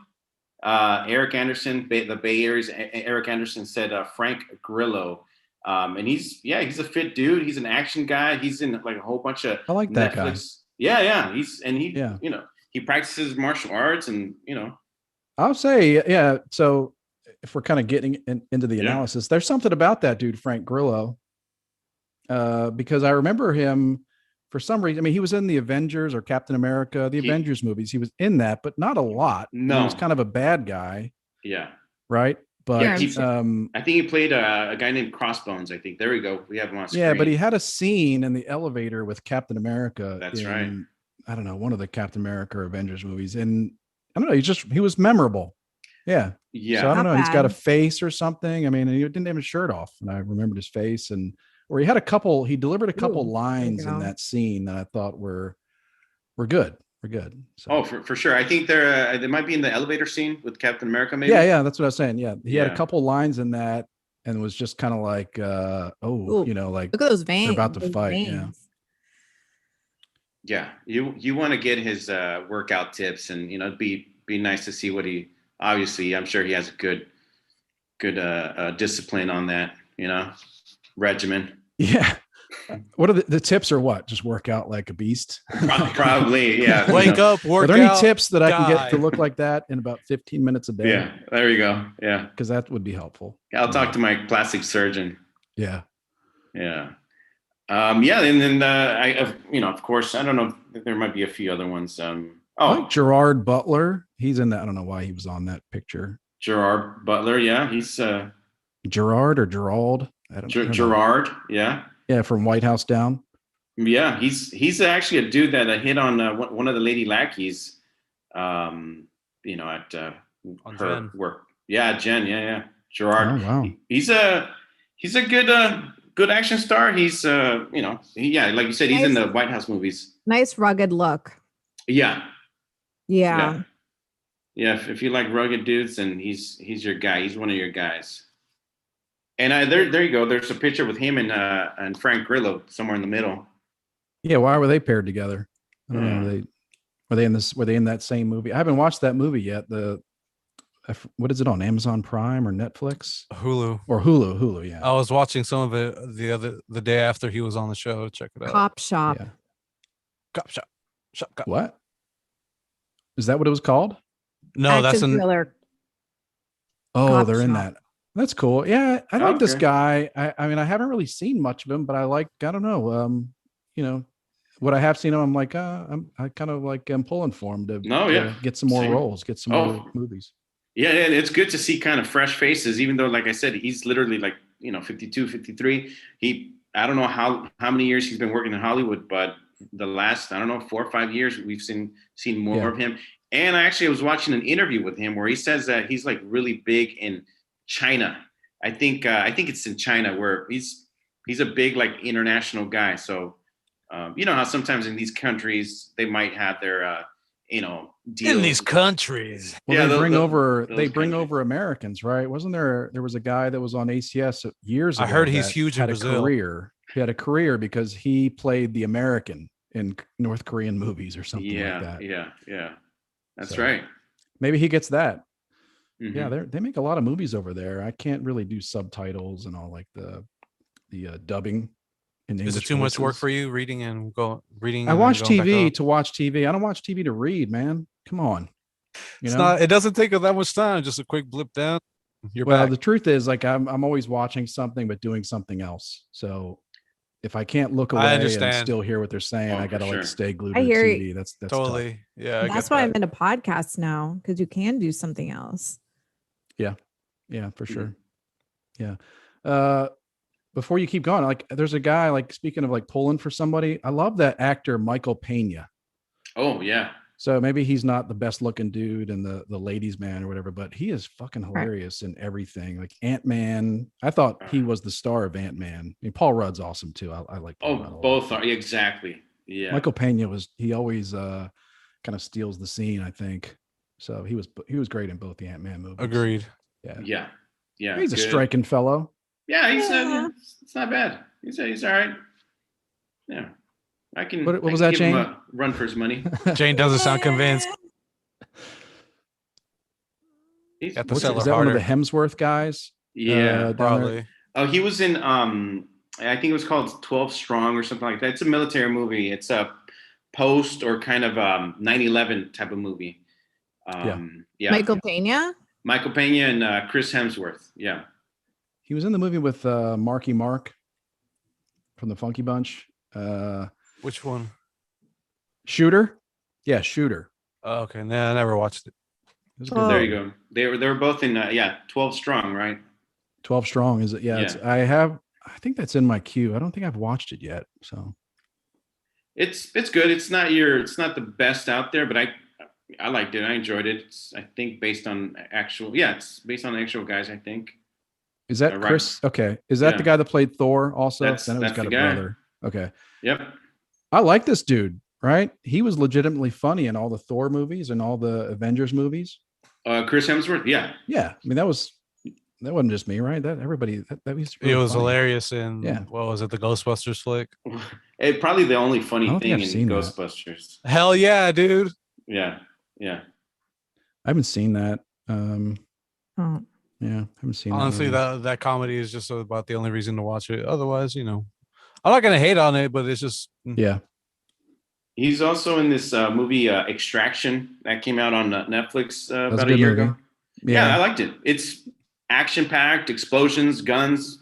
Eric Anderson, the Bay Area's Eric Anderson said Frank Grillo. And he's a fit dude. He's an action guy. He's in like a whole bunch of I like that guy. Yeah. He practices martial arts and, I'll say, yeah. So if we're kind of getting into the analysis, there's something about that dude, Frank Grillo, because I remember him for some reason. I mean, he was in the Avengers or Captain America, Avengers movies. He was in that, but not a lot. No. He was kind of a bad guy. Yeah. Right. But Yeah, I think he played a guy named Crossbones. I think there we go. We have him on screen. yeah, but he had a scene in the elevator with Captain America. That's right. I don't know, one of the Captain America or Avengers movies, and I don't know. He was memorable. Yeah. Yeah. So I don't Not know. He's got a bad. face or something. I mean, he didn't have his shirt off, and I remembered his face, or he had a couple. He delivered a couple Ooh, lines there you in go. that scene that I thought were good. We're good. So. Oh, for sure. I think they might be in the elevator scene with Captain America. Maybe. Yeah, that's what I was saying. Yeah, he had a Yeah. couple lines in that, and was just kind of like, Ooh, like Look at those veins. they're about to those fight. veins. Yeah. You want to get his workout tips, and it'd be nice to see what he. Obviously, I'm sure he has a good discipline on that. Regimen. Yeah. What are the tips? Or what? Just work out like a beast. Probably, yeah. Wake up, work Are there any out, tips that I can get to die. look like that in about 15 minutes a day? Yeah, there you go. Yeah, Because that would be helpful. I'll talk to my plastic surgeon. Yeah. Yeah. Yeah, and then of course, I don't know. There might be a few other ones. I like Gerard Butler. He's in that. I don't know why he was on that picture. Gerard Butler. Yeah, he's Gerard or Gerald. I don't know. Gerard. Yeah. Yeah, from White House Down. Yeah, he's actually a dude that hit on one of the lady lackeys. At On her Jen. work. Yeah, Jen. Yeah. Gerard. Oh, wow. He's a good action star. He's like you said, he's in the White House movies. Nice rugged look. Yeah. Yeah. Yeah, if you like rugged dudes, then he's your guy. He's one of your guys. And there you go. There's a picture with him and Frank Grillo somewhere in the middle. Yeah, why were they paired together? I don't know. Were they in that same movie? I haven't watched that movie yet. What is it on Amazon Prime or Netflix? Hulu. Or Hulu, yeah. I was watching some of it the day after he was on the show. Check it out. Cop shop. Yeah. Cop shop. Cop. What? Is that what it was called? No, that's Action thriller. Oh, Cop they're in shop. that. That's cool. Yeah, I like this Okay. guy. I mean, I haven't really seen much of him, but I don't know. What I have seen him, I'm like, I'm pulling for him to get some more Same. roles, get some more movies. Yeah, and it's good to see kind of fresh faces, even though, like I said, he's literally 52, 53. I don't know how many years he's been working in Hollywood, but the last, I don't know, 4 or 5 years, we've seen more of him. And I was watching an interview with him where he says that he's like really big in China. I think it's in China where he's a big international guy. So you know how sometimes in these countries they might have their deals. In these countries. Well, Yeah, they bring over Americans, right? Wasn't there was a guy that was on ACS years ago? I heard he's that huge in had a Brazil. career. He had a career because he played the American in North Korean movies or something like that. Yeah. That's So, right. Maybe he gets that. Mhm. Yeah, they make a lot of movies over there. I can't really do subtitles and all like the dubbing in English. Is it too much work voices. for you reading? I watch TV to watch TV. I don't watch TV to read, man. Come on. It doesn't take that much time. Just a quick blip down. You're back. The truth is, I'm always watching something but doing something else. So if I can't look away and still hear what they're saying, I gotta stay glued I to the hear TV. That's totally. tough. Yeah. That's why I'm into podcasts now, because you can do something else. Yeah, for sure. Yeah. Before you keep going, there's a guy speaking of pulling for somebody. I love that actor Michael Pena. Oh yeah. So maybe he's not the best looking dude in the ladies man or whatever, but he is fucking hilarious in everything. Like Ant-Man. I thought he was the star of Ant-Man. I mean, Paul Rudd's awesome too. I like Paul Rudd a lot. Both are exactly. Yeah. Michael Pena he always kind of steals the scene, I think. So he was great in both the Ant-Man movies. Agreed. Yeah. He's a striking fellow. Yeah, it's not bad. He's all right. Yeah. I can. What was that, give Jane? him a run for his money. Jane doesn't sound convinced. He's, Got the Is seller that one of harder. the Hemsworth guys? yeah. down there? Probably. Oh, he was in. I think it was called 12 Strong or something like that. It's a military movie. It's a post or kind of 9/11 type of movie. Yeah. Michael Pena. Michael Pena and Chris Hemsworth. Yeah. He was in the movie with Marky Mark from the Funky Bunch. Which one? Shooter? Yeah, Shooter. Oh, okay. Nah, I never watched it. It was a Oh. good There movie. you go. They were both in 12 Strong, right? 12 Strong is it? Yeah, Yeah. It's, I think that's in my queue. I don't think I've watched it yet. So It's good. It's not the best out there, but I liked it. I enjoyed it. It's, I think based on it's based on actual guys, I think. is that Right. Chris? Okay. Is that the Yeah. guy that played Thor also? That's Then it was got the a guy. brother. Okay. Yep. I like this dude, right? He was legitimately funny in all the Thor movies and all the Avengers movies. Chris Hemsworth. Yeah. Yeah. I mean, that wasn't just me, right? That everybody that was It really was funny. hilarious in Yeah. what was it, the Ghostbusters flick? It's probably the only I funny don't think thing I've in seen that. Ghostbusters. Hell yeah, dude. Yeah. I haven't seen that. Oh. Yeah, I haven't seen Honestly, that. that comedy is just about the only reason to watch it. Otherwise, I'm not gonna hate on it, but it's just Yeah. He's also in this movie Extraction that came out on Netflix That's about a good a year movie. ago. Yeah, I liked it. It's action packed, explosions, guns.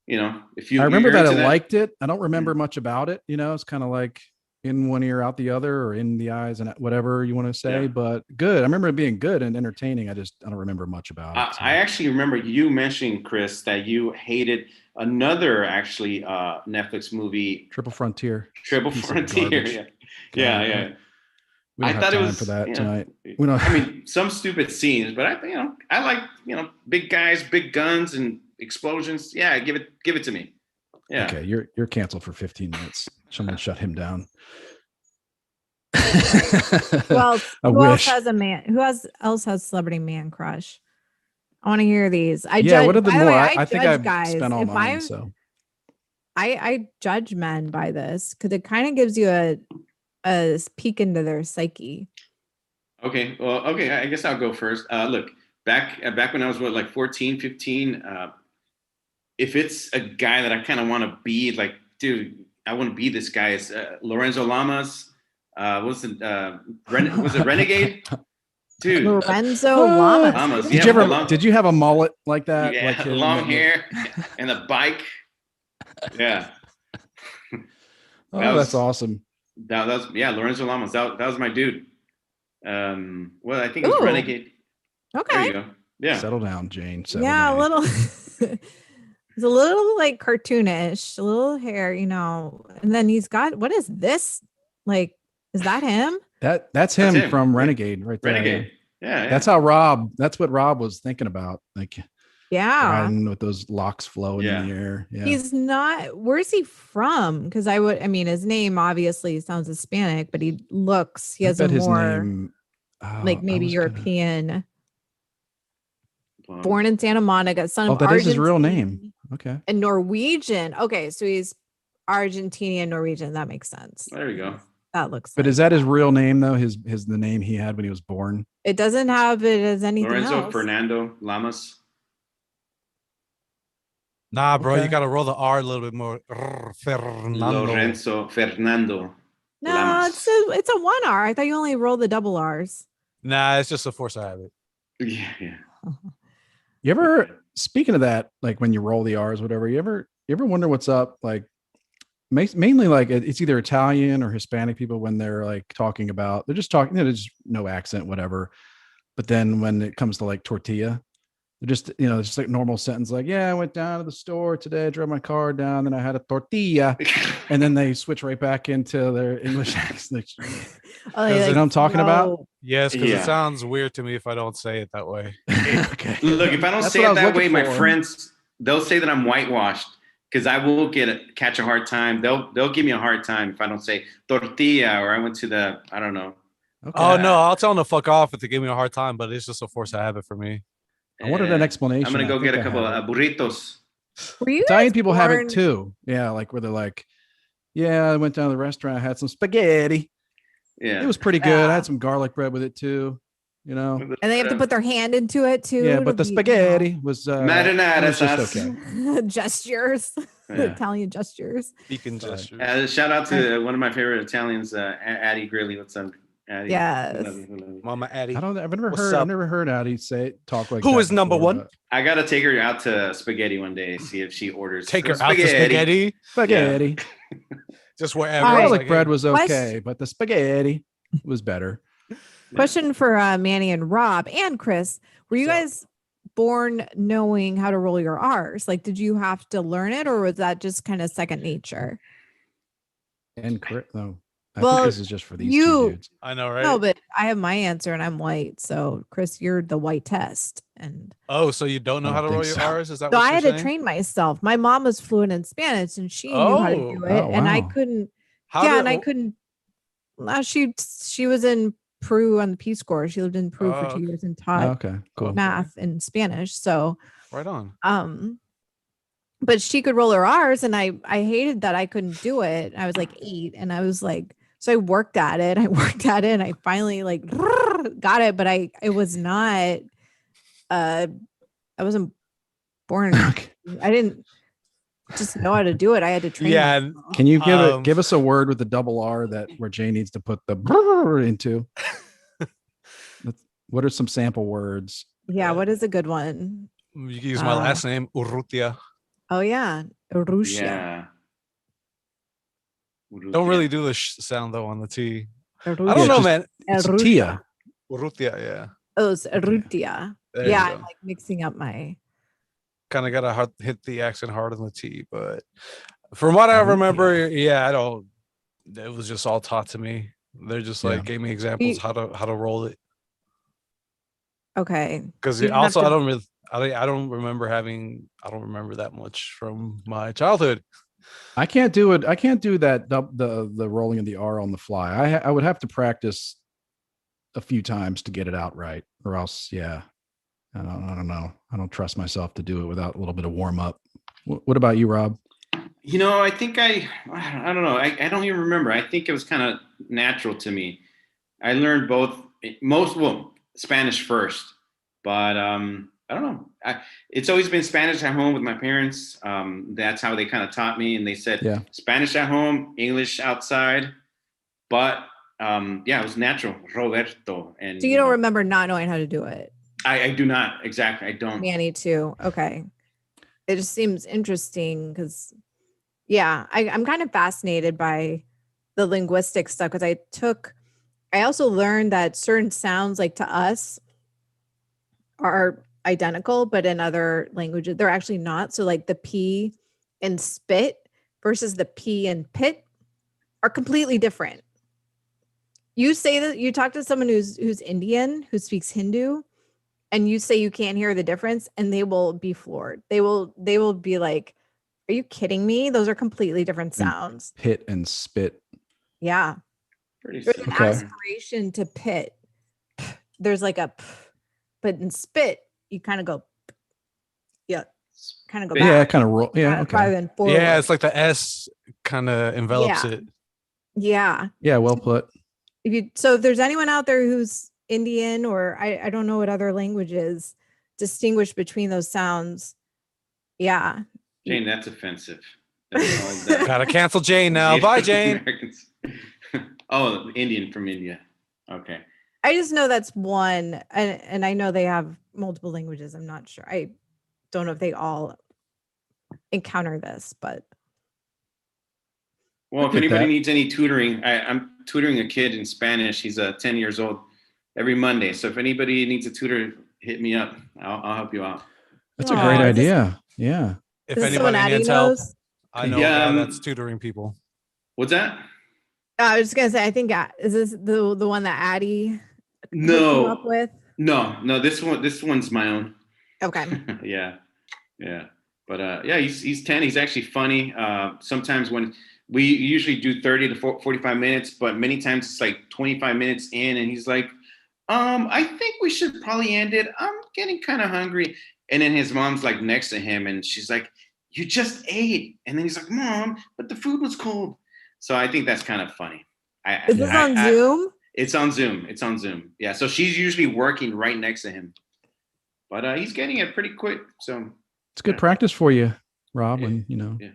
If you I remember you're that I into liked it. I don't remember much about it. It's kind of like in one ear, out the other, or in the eyes, and whatever you want to say. Yeah. But good. I remember it being good and entertaining. I don't remember much about it. So. I actually remember you mentioning, Chris, that you hated another actually Netflix movie, Triple Frontier. Triple Piece of Frontier. garbage. Yeah. We don't I have thought it time was for that yeah. tonight. We don't. I mean, some stupid scenes, but I like big guys, big guns, and explosions. Yeah, give it to me. Yeah. Okay, you're canceled for 15 minutes. Someone shut him down. Well, I who wish. else has celebrity man crush? I want to hear these. What are the by the more? way, I think judge I've guys. spent all If mine. So I judge men by this because it kind of gives you a peek into their psyche. Okay. Well, okay. I guess I'll go first. Look, back when I was 14, 15, if it's a guy that I kind of want to be like, dude, I want to be this guy. It's Lorenzo Lamas. Was it Renegade? Dude, Lorenzo Lamas. Lamas. did Yeah, you have a mullet like that? Yeah, like him? long hair and a bike. Yeah. That's awesome. That was Lorenzo Lamas. That was my dude. Well, I think it was Ooh. Renegade. Okay. There you go. Yeah. Settle down, Jane. Settle Yeah, down. a little. It's a little like cartoonish, a little hair, and then he's got, what is this? Like, is that him? That's him from Renegade right there. Renegade. Yeah. That's what Rob was thinking about. Like, riding with those locks flowing in the air. Yeah. He's not, where's he from? Because his name obviously sounds Hispanic, but he has a more like maybe European. Born in Santa Monica, son of that is his real name. Okay. And Norwegian. Okay, so he's Argentinian Norwegian. That makes sense. There you go. That looks. But is that his real name though? The name he had when he was born. It doesn't have it as anything Lorenzo else. Fernando Lamas. Nah, bro, you gotta roll the R a little bit more. Fernando. Lorenzo Fernando. No, Lamas. it's a 1 R. I thought you only roll the double R's. Nah, it's just a force of habit. Yeah. You ever, speaking of that, like when you roll the R's, whatever, you ever wonder what's up? Like mainly like it's either Italian or Hispanic people when they're like talking about, they're just talking, there's no accent, whatever. But then when it comes to like tortilla, they're just, it's just like normal sentence. Like, yeah, I went down to the store today, drove my car down, then I had a tortilla. And then they switch right back into their English accent. You know what I'm talking about? Yes, because it sounds weird to me if I don't say it that way. Okay. Look, if I don't say it that way, my friends, they'll say that I'm whitewashed because I will catch a hard time. They'll give me a hard time if I don't say tortilla or I went to I don't know. Okay. Oh, no, I'll tell them to fuck off if they give me a hard time, but it's just a force of habit for me. I wanted an explanation. I'm going to go get a couple of burritos. Italian people have it too. Yeah, like where they're like, yeah, I went down to the restaurant, I had some spaghetti. Yeah. It was pretty good. I had some garlic bread with it too, And they have to put their hand into it too. Yeah, but the spaghetti was marinara sauce. Okay. Gestures. Italian gestures. Speaking gestures. Shout out to one of my favorite Italians, Addie Grilly. What's up? Addie. Yes. Mama Addie. I've never heard Addie talk like Who that is number before, one? I gotta take her out to spaghetti one day, see if she orders. Take her out to spaghetti. Spaghetti. Just wherever. Garlic bread was okay, but the spaghetti was better. Question for Manny and Rob and Chris. Were you guys born knowing how to roll your R's? Like, did you have to learn it, or was that just kind of second nature? And Chris, no, I Well, think this is just for these two you- dudes. I know, right? No, but I have my answer and I'm white. So Chris, you're the white test. And Oh, so you don't know I how to don't roll think your so. R's? Is that so what I you're had saying? to train myself. My mom was fluent in Spanish and she knew how to do it. Oh, And I wow. couldn't. How yeah, did- and I couldn't. She was in Peru on the Peace Corps. She lived in Peru for 2 okay. years and taught Okay, cool. math and Spanish. So Right on. but she could roll her R's and I hated that I couldn't do it. I was like 8 and I was like, so I worked at it. And I finally like got it, but it was not I wasn't born. Okay. I didn't just know how to do it. I had to train. Yeah. myself. Can you give us a word with the double R that where Jay needs to put the brrr into? What are some sample words? Yeah, what is a good one? You can use my last name, Urrutia. Oh yeah, Russia. Yeah. Don't really do the sound though on the T. I Urrutia. don't know, just- man. It's Urrutia. Tia. Urrutia, yeah. Oh, it's Urrutia. There Yeah, you I'm go. like mixing up my. Kind of gotta hit the accent hard on the T, but from what I Urrutia. remember, yeah, I don't. It was just all taught to me. They're just like Yeah. gave me examples how to roll it. Okay. Because You have also to- I don't remember that much from my childhood. I can't do it. I can't do that. The rolling of the R on the fly. I would have to practice a few times to get it out right, or else, yeah. I don't know. I don't trust myself to do it without a little bit of warm up. What about you, Rob? You know, I think I don't know. I don't even remember. I think it was kind of natural to me. I learned Spanish first, but I don't know. It's always been Spanish at home with my parents. That's how they kind of taught me, and they said Spanish at home, English outside. But it was natural, Roberto. And So you don't remember not knowing how to do it? I do not exactly. I don't. Manny too. Okay. It just seems interesting because, yeah, I'm kind of fascinated by the linguistic stuff because I also learned that certain sounds, like to us, are identical, but in other languages, they're actually not. So like the P in spit versus the P in pit are completely different. You say that you talk to someone who's Indian, who speaks Hindu, and you say you can't hear the difference, and they will be floored. They will be like, "Are you kidding me? Those are completely different sounds." Pit and spit. Yeah. Pretty There's an simple. aspiration to pit. There's like a, but in spit, you kind of go, kind of go back. Yeah, kind of roll. Yeah, rather okay. than forward. Yeah, it's like the S kind of envelops Yeah. it. Yeah. Yeah, well put. So if there's anyone out there who's Indian or I don't know what other languages distinguish between those sounds. Yeah. Jane, that's offensive. That's all Gotta cancel Jane now. Bye, Jane. Americans. Oh, Indian from India. Okay. I just know that's one, and I know they have multiple languages. I'm not sure. I don't know if they all encounter this, but Well, if anybody needs any tutoring, I'm tutoring a kid in Spanish. He's 10 years old every Monday. So if anybody needs a tutor, hit me up. I'll help you out. That's a great idea. Yeah. If this is anybody someone needs Addie help, knows. I know a guy that's tutoring people. What's that? I was just gonna say, I think is this the one that Addie hooked you up with? No. This one's my own. Okay. yeah. But he's 10. He's actually funny. Sometimes when we usually do 30 to 45 minutes, but many times it's like 25 minutes in, and he's like, I think we should probably end it. I'm getting kind of hungry. And then his mom's like next to him, and she's like, you just ate. And then he's like, Mom, but the food was cold. So I think that's kind of funny. Is this on Zoom? It's on Zoom. Yeah. So she's usually working right next to him, but he's getting it pretty quick. So it's good practice for you, Rob. When Yeah.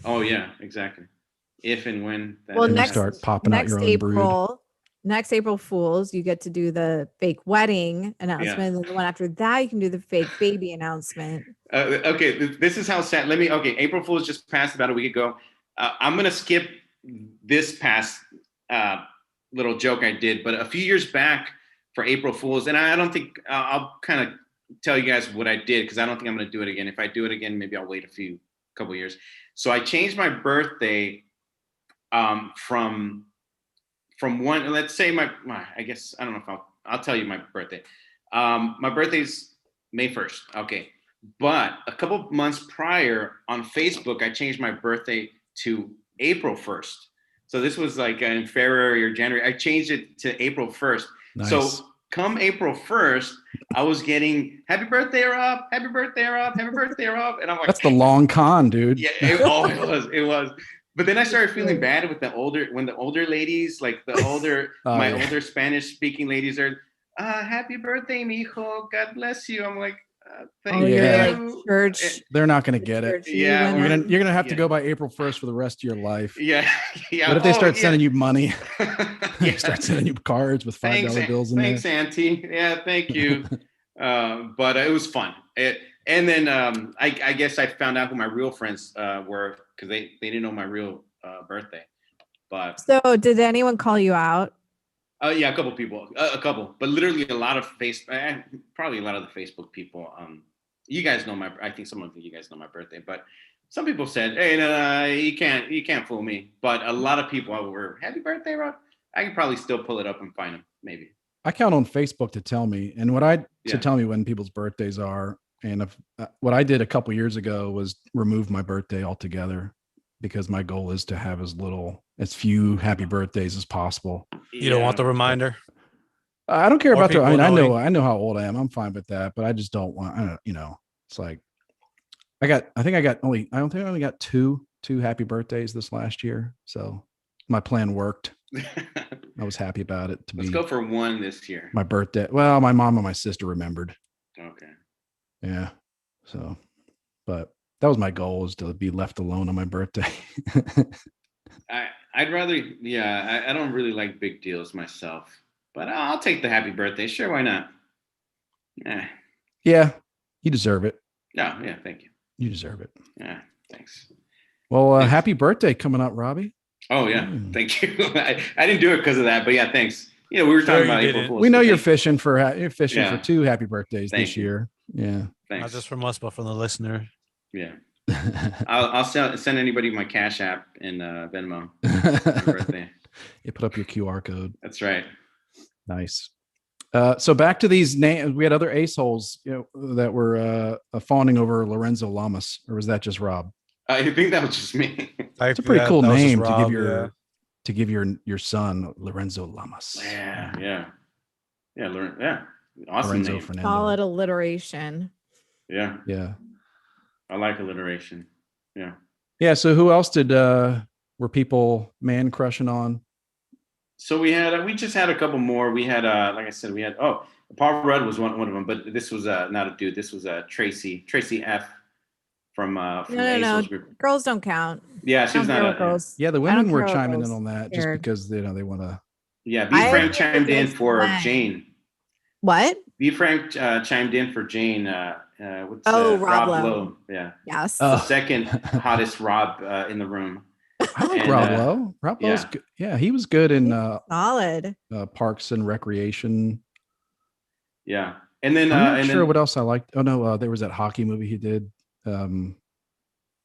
Oh yeah, exactly. If and when. Next start popping out your own brood. Next April Fools, you get to do the fake wedding announcement. And then the one after that, you can do the fake baby announcement. Okay, this is how sad. April Fools just passed about a week ago. I'm gonna skip this past little joke I did, but a few years back, for April Fools, and I don't think I'll kind of tell you guys what I did because I don't think I'm going to do it again. If I do it again, maybe I'll wait a couple years. So I changed my birthday from one. Let's say I guess I don't know if I'll tell you my birthday. My birthday's May 1st. Okay. But a couple months prior on Facebook, I changed my birthday to April 1st. So this was like in February or January. I changed it to April 1st. Nice. So come April 1st, I was getting happy birthday, Rob, happy birthday, Rob, happy birthday, Rob. And I'm like, that's the long con, dude. Yeah, it was. But then I started feeling bad with the older ladies, like the older, older Spanish speaking ladies are, happy birthday, mijo. God bless you. I'm like, thank you. Like church. They're not going to get it. Yeah. You're going to have to go by April 1st for the rest of your life. Yeah. What if they start sending you money? They start sending you cards with $5 bills in there. Thanks, Auntie. Yeah, thank you. But it was fun. And then I guess I found out who my real friends were because they didn't know my real birthday. But so did anyone call you out? Yeah, a couple people, but literally a lot of probably a lot of the Facebook people. You guys know I think some of you guys know my birthday, but some people said, "Hey, no, you can't fool me." But a lot of people were, "Happy birthday, Rob." I can probably still pull it up and find them, maybe. I count on Facebook to tell me, and to tell me when people's birthdays are. And what I did a couple years ago was remove my birthday altogether, because my goal is to have as few happy birthdays as possible. You don't want the reminder? I don't care about I know how old I am. I'm fine with that, but I just don't want, it's like, I think I only got two happy birthdays this last year. So my plan worked. I was happy about it. Let's go for one this year. My birthday. Well, my mom and my sister remembered. Okay. Yeah. So, but that was my goal, is to be left alone on my birthday. I'd rather, I don't really like big deals myself, but I'll take the happy birthday. Sure, why not? Yeah, you deserve it. Yeah, thank you. You deserve it. Yeah, thanks. Well, happy birthday coming up, Robbie. Oh, yeah, thank you. I didn't do it because of that, but yeah, thanks. We were talking about April Fools. We know you're fishing for for 2 happy birthdays this year. Yeah, thanks. Not just from us, but from the listener. Yeah. I'll send anybody my Cash App and Venmo for birthday. You put up your QR code. That's right. Nice. So back to these names. We had other ace holes, that were fawning over Lorenzo Lamas, or was that just Rob? I think that was just me. It's a pretty cool name to give your son, Lorenzo Lamas. Yeah. Awesome Lorenzo name. Fernando. Solid alliteration. Yeah. I like alliteration. Yeah. Yeah. So who else were people man crushing on? So we just had a couple more. We had, like I said, Paul Rudd was one of them, but this was not a dude. This was Tracy F from no. Group. Girls don't count. Yeah, she was not girls. Yeah, the women were chiming in on that just because they want to. Yeah, B. Frank chimed in for Jane. What? B. Frank chimed in for Jane. Rob Lowe. Yeah. Yes. The second hottest Rob in the room. I like Rob Lowe. Rob Lowe's good. Yeah, he was good in solid Parks and Recreation. Yeah, and then I'm not sure what else I liked. Oh no, there was that hockey movie he did. Oh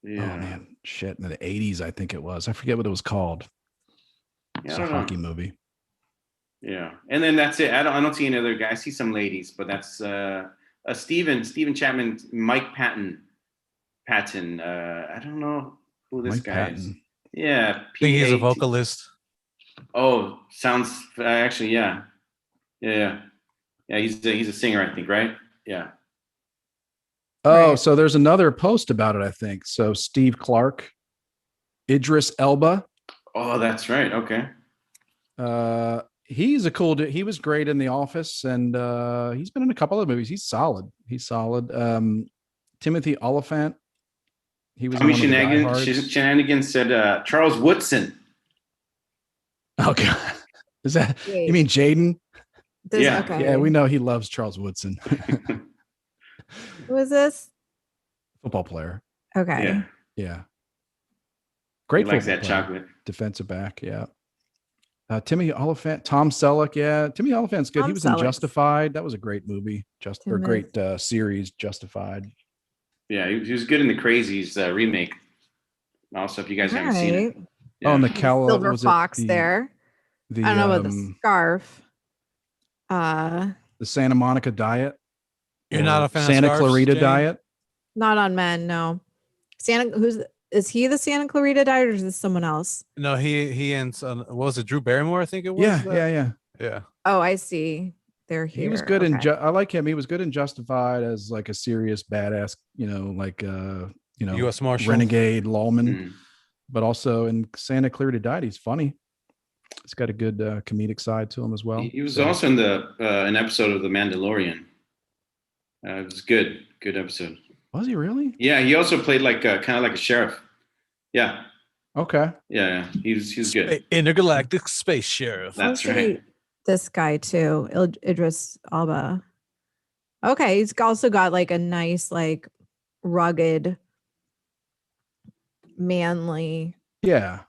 man, shit! In the '80s, I think it was. I forget what it was called. It's a hockey movie. Yeah, and then that's it. I don't see any other guys. I see some ladies, but that's Steven Chapman, Mike Patton. I don't know who this guy is. Yeah, I think he's a vocalist. Oh, sounds actually, yeah. He's a singer, I think, right? Yeah. Oh, right. So there's another post about it, I think. So Steve Clark, Idris Elba. Oh, that's right. Okay. He's a cool dude. He was great in The Office, and he's been in a couple of movies. He's solid. Timothy Oliphant. He was Shenanigans said Charles Woodson. Oh God. Is that you mean Jaden? Yeah. Okay. Yeah, we know he loves Charles Woodson. Who is this? Football player. Okay. Yeah. Great. He likes that chocolate. Defensive back. Yeah. Timmy Oliphant, Tom Selleck. Yeah, Timmy Oliphant's good. He Tom was in Selleck's- Justified. That was a great movie. Or Timmy- great series, Justified. Yeah, he was good in the Crazies remake. Also, if you guys haven't seen it. Right. Yeah. Oh, and the Cal Silver was Fox it there. the I don't know about the scarf. the Santa Monica diet. You're not or a fan of Santa scarves, Clarita Jane? diet. Not on men, no. Is he the Santa Clarita diet or is this someone else? No, he and what was it, Drew Barrymore? I think it was. Yeah. Oh, I see. They're here. He was good in. Okay. I like him. He was good in Justified as like a serious badass. U.S. Marshal, renegade lawman. Mhm. But also in Santa Clarita Diet, he's funny. He's got a good comedic side to him as well. He was also in an episode of The Mandalorian. It was good episode. Was he really? Yeah, he also played like kind of like a sheriff. Yeah, Okay. yeah, he was good. Intergalactic Space Sheriff. That's Let's see right. This guy too, Idris Alba. Okay, he's also got like a nice, like rugged, manly. Yeah.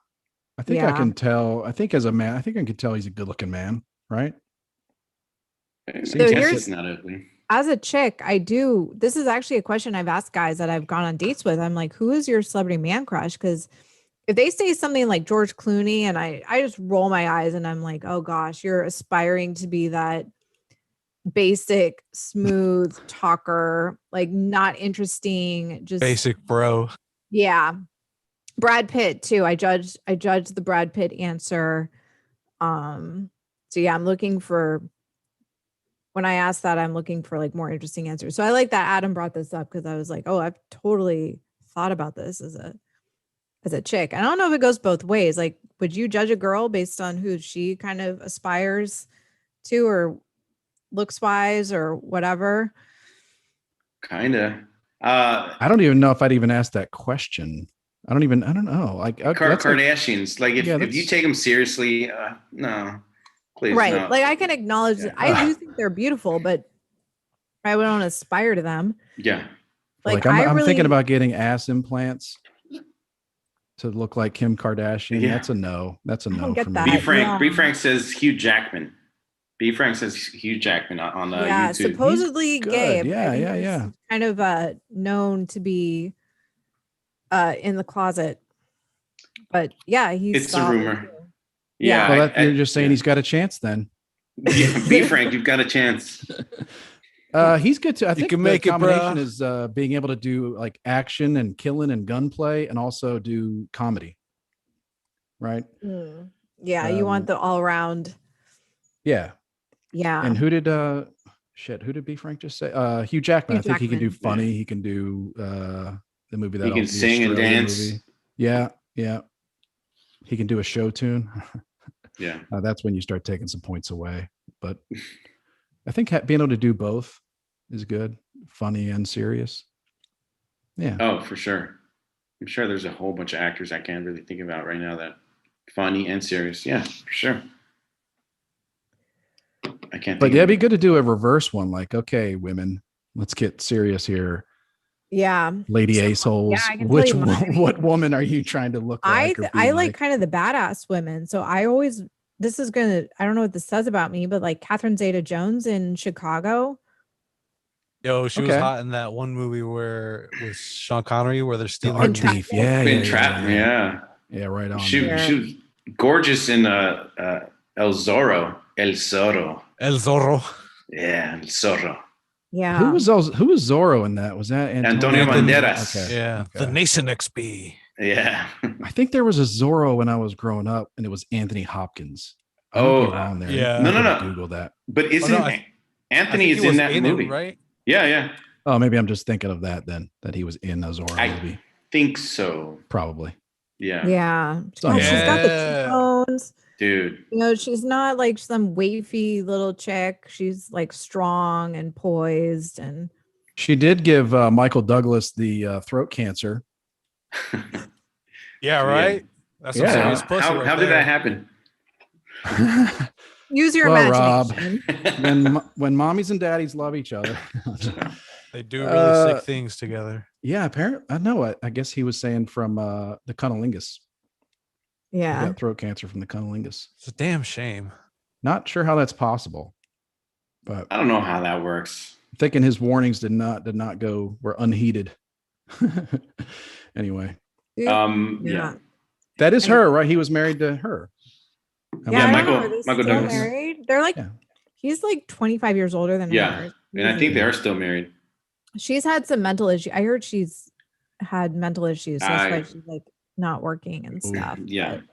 I think I Yeah. can tell. I think as a man, I think I can tell he's a good looking man, right? So here's- he's not ugly. As a chick, I do. This is actually a question I've asked guys that I've gone on dates with. I'm like, who is your celebrity man crush? Because if they say something like George Clooney, and I just roll my eyes and I'm like, oh gosh, you're aspiring to be that basic, smooth talker, like not interesting, just Basic bro. yeah. Brad Pitt too. I judged the Brad Pitt answer. So yeah, I'm looking for, when I asked that, I'm looking for like more interesting answers. So I like that Adam brought this up because I was like, oh, I've totally thought about this as a chick. I don't know if it goes both ways. Like, would you judge a girl based on who she kind of aspires to or looks wise or whatever? Kinda. I don't even know if I'd even ask that question. I don't know. Like Kardashians. Like if you that's- take them seriously, no, please. Right. No. Like I can acknowledge that I do think they're beautiful, but I don't aspire to them. Yeah. like I'm thinking about getting ass implants to look like Kim Kardashian. Yeah. That's a no. That's a I don't no get for that. me. B Frank. yeah. B Frank says Hugh Jackman. B Frank says Hugh Jackman on yeah, YouTube. supposedly He's gay. good. but Yeah, I think yeah, he's yeah. Kind of known to be in the closet. But yeah, he's It's a rumor. Yeah. Well, you're just saying he's got a chance then. B Frank, you've got a chance. He's good too. I think can the make it, combination bruh. is being able to do like action and killing and gunplay and also do comedy. Right? Mm. Yeah, you want Um, the all around. Yeah. Yeah. And who did B Frank just say? Hugh Jackman. Hugh I think he can do Jackman. funny. He can do the movie that He can the sing and Australian dance. movie. Yeah. He can do a show tune. Yeah. That's when you start taking some points away. But I think being able to do both is good, funny and serious. Yeah. Oh, for sure. I'm sure there's a whole bunch of actors I can't really think about right now that funny and serious. Yeah, for sure. I can't. But think yeah, of it'd be it. good to do a reverse one. Like, okay, women, let's get serious here. Yeah. Lady So, Aceholes. yeah, I can tell you mine. What woman are you trying to look like? or be I like kind of the badass women. So I always, I don't know what this says about me, but like Catherine Zeta-Jones in Chicago. Yo, she was Okay. hot in that one movie where with Sean Connery where they're The stealing art Entrapment. thief. Yeah. Entrapment, yeah. Yeah, right on. She there. was gorgeous in El Zorro. El Zorro. El Zorro. Yeah, El Zorro. Yeah. Who was Zorro in that? Was that Antonio Banderas. Okay. Yeah, okay. the Nation XP. Yeah. I think there was a Zorro when I was growing up, and it was Anthony Hopkins. I might Oh, be wrong there. yeah. No, no, no. Google that. But isn't no, I Anthony think is he was in that movie? it, right? Yeah, yeah. Oh, maybe I'm just thinking of that then. That he was in a Zorro I- movie. Think so. Probably. Yeah. Yeah. Oh, She's got the yeah. cheekbones. Dude. You know, she's not like some wavy little chick. She's like strong and poised and She did give Michael Douglas the throat cancer. Yeah, right. That's Yeah. some serious pussy How right did there. that happen? use your Well, Rob, imagination. when mommies and daddies love each other. They do really sick Uh, things together. Yeah, apparently. I know. I guess he was saying from the cunnilingus. He Yeah. got throat cancer from the cunnilingus. It's a damn shame. Not sure how that's possible, but I don't know how that works. I'm thinking his warnings did not were unheeded. Anyway, Yeah. that is her, right? He was married to her. Yeah, Yeah, I don't know. Michael- Are they Michael still Douglas. married? They're like, Yeah. he's like 25 years older than Yeah. her. And I think they are still married. She's had some mental issues. I heard she's had mental issues. So that's why I- she's like not working and stuff. Yeah. but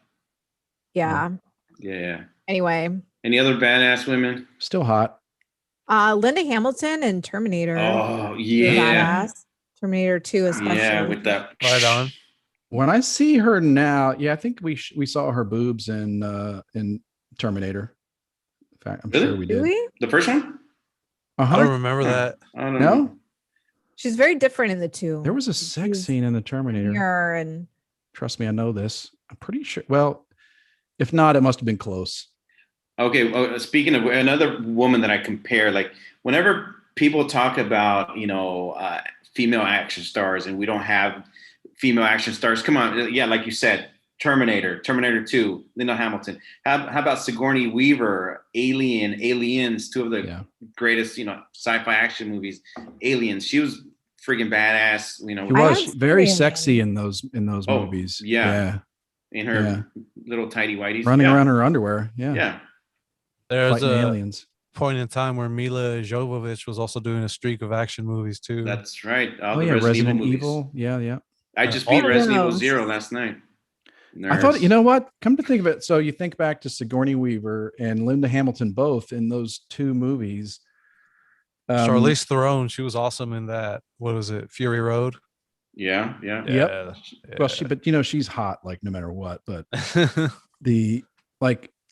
yeah. Yeah. Anyway, Any other badass women? Still hot. Linda Hamilton and Terminator. Oh, were yeah. badass. Terminator 2 especially. Yeah, with that. Right on. When I see her now, yeah, I think we saw her boobs in Terminator. In fact, I'm Really? sure we Do did. we? The first one? I don't remember that. I don't know. No, She's very different in the two. there was a sex She's scene in the Terminator. junior and Trust me, I know this. I'm pretty sure. Well, if not, it must have been close. Okay. Well, speaking of another woman that I compare, like whenever people talk about, female action stars and we don't have female action stars, come on. Yeah. Like you said, Terminator 2, Linda Hamilton. How about Sigourney Weaver, Aliens, two of the greatest, sci-fi action movies, Aliens. She was freaking badass, She I was haven't very seen sexy in those Oh, movies. yeah. in her Yeah. little tidy whities. Running Yeah. around in her underwear. Yeah. Yeah. There's Fighting a aliens. point in time where Mila Jovovich was also doing a streak of action movies too. That's right. All Oh the yeah, Resident movies. Evil. Yeah, yeah. I just all beat the- Resident Evil Oh. 0 last night. I thought, Nerds. you know what? Come to think of it, so you think back to Sigourney Weaver and Linda Hamilton both in those two movies. Charlize Theron, she was awesome in that. What was it? Fury Road. Yeah, yeah. Yep. Yeah. Well, she's hot, like no matter what. But the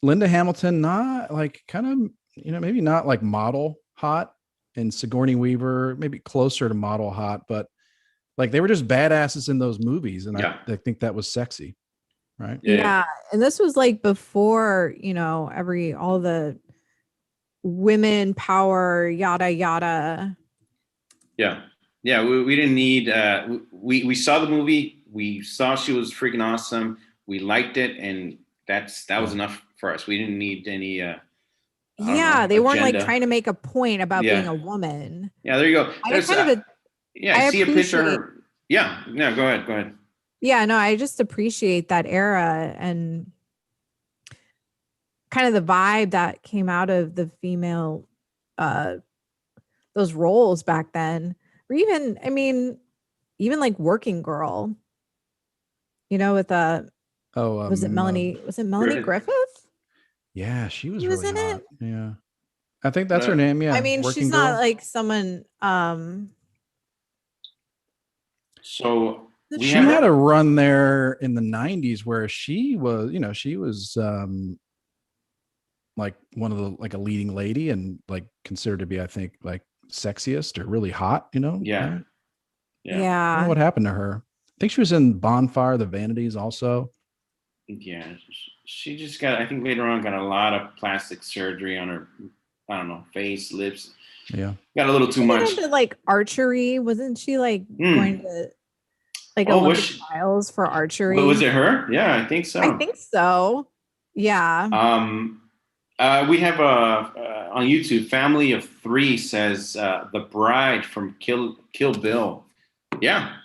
Linda Hamilton, not like kind of, maybe not like model hot, and Sigourney Weaver, maybe closer to model hot, but like they were just badasses in those movies. And Yeah. I think that was sexy. Right. yeah. And this was like before, all the women power, yada yada. Yeah. Yeah. We didn't need we saw the movie, we saw she was freaking awesome. We liked it, and that was enough for us. We didn't need any Yeah, they weren't like agenda. trying to make a point about Yeah. being a woman. Yeah, there you go. I There's, kind of I see a picture of appreciate- her. Yeah. No, go ahead. Yeah, no, I just appreciate that era and kind of the vibe that came out of the female those roles back then. Or even like Working Girl. With was it Melanie Griffith? Griffith? Yeah, she was She was really in hot. it? Yeah. I think that's her name. Yeah. I mean, Working she's not Girl. like someone So we She have had a run there in the 90s where she was, like one of the, like a leading lady and like considered to be, I think, like sexiest or really hot, Yeah. right? Yeah. I don't yeah. know what happened to her. I think she was in Bonfire, The Vanities also. Yeah, she just got, I think later on got a lot of plastic surgery on her, I don't know, face, lips. Yeah. Got a little too She got much. into like archery. Wasn't she like going to like Oh, was Olympic she- trials for archery? What was it, her? Yeah, I think so. I think so. Yeah. We have on YouTube, Family of Three says the bride from Kill Bill. Yeah.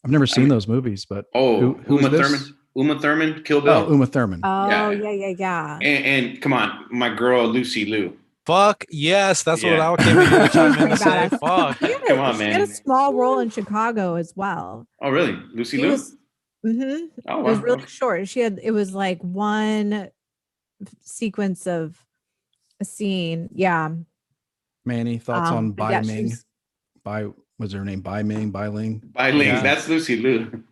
I've never seen those movies, but Oh, who is Uma this? Thurman. Uma Thurman, Kill Bill. Oh, Uma Thurman. Oh, yeah. yeah. And come on, my girl Lucy Liu. Fuck yes, that's Yeah. what I came in here trying Pretty to say. badass. Fuck. She had Come on, She had man. a small role in Chicago as well. Oh, really? Lucy She Liu? was. Mhm. Oh, It wow. was really short. It was like one sequence of a scene. Yeah. Manny, thoughts on but Bai yeah, Ming? she's- Was her name Bai Ming? Bai Ling? By Ling, Yeah. that's Lucy Liu.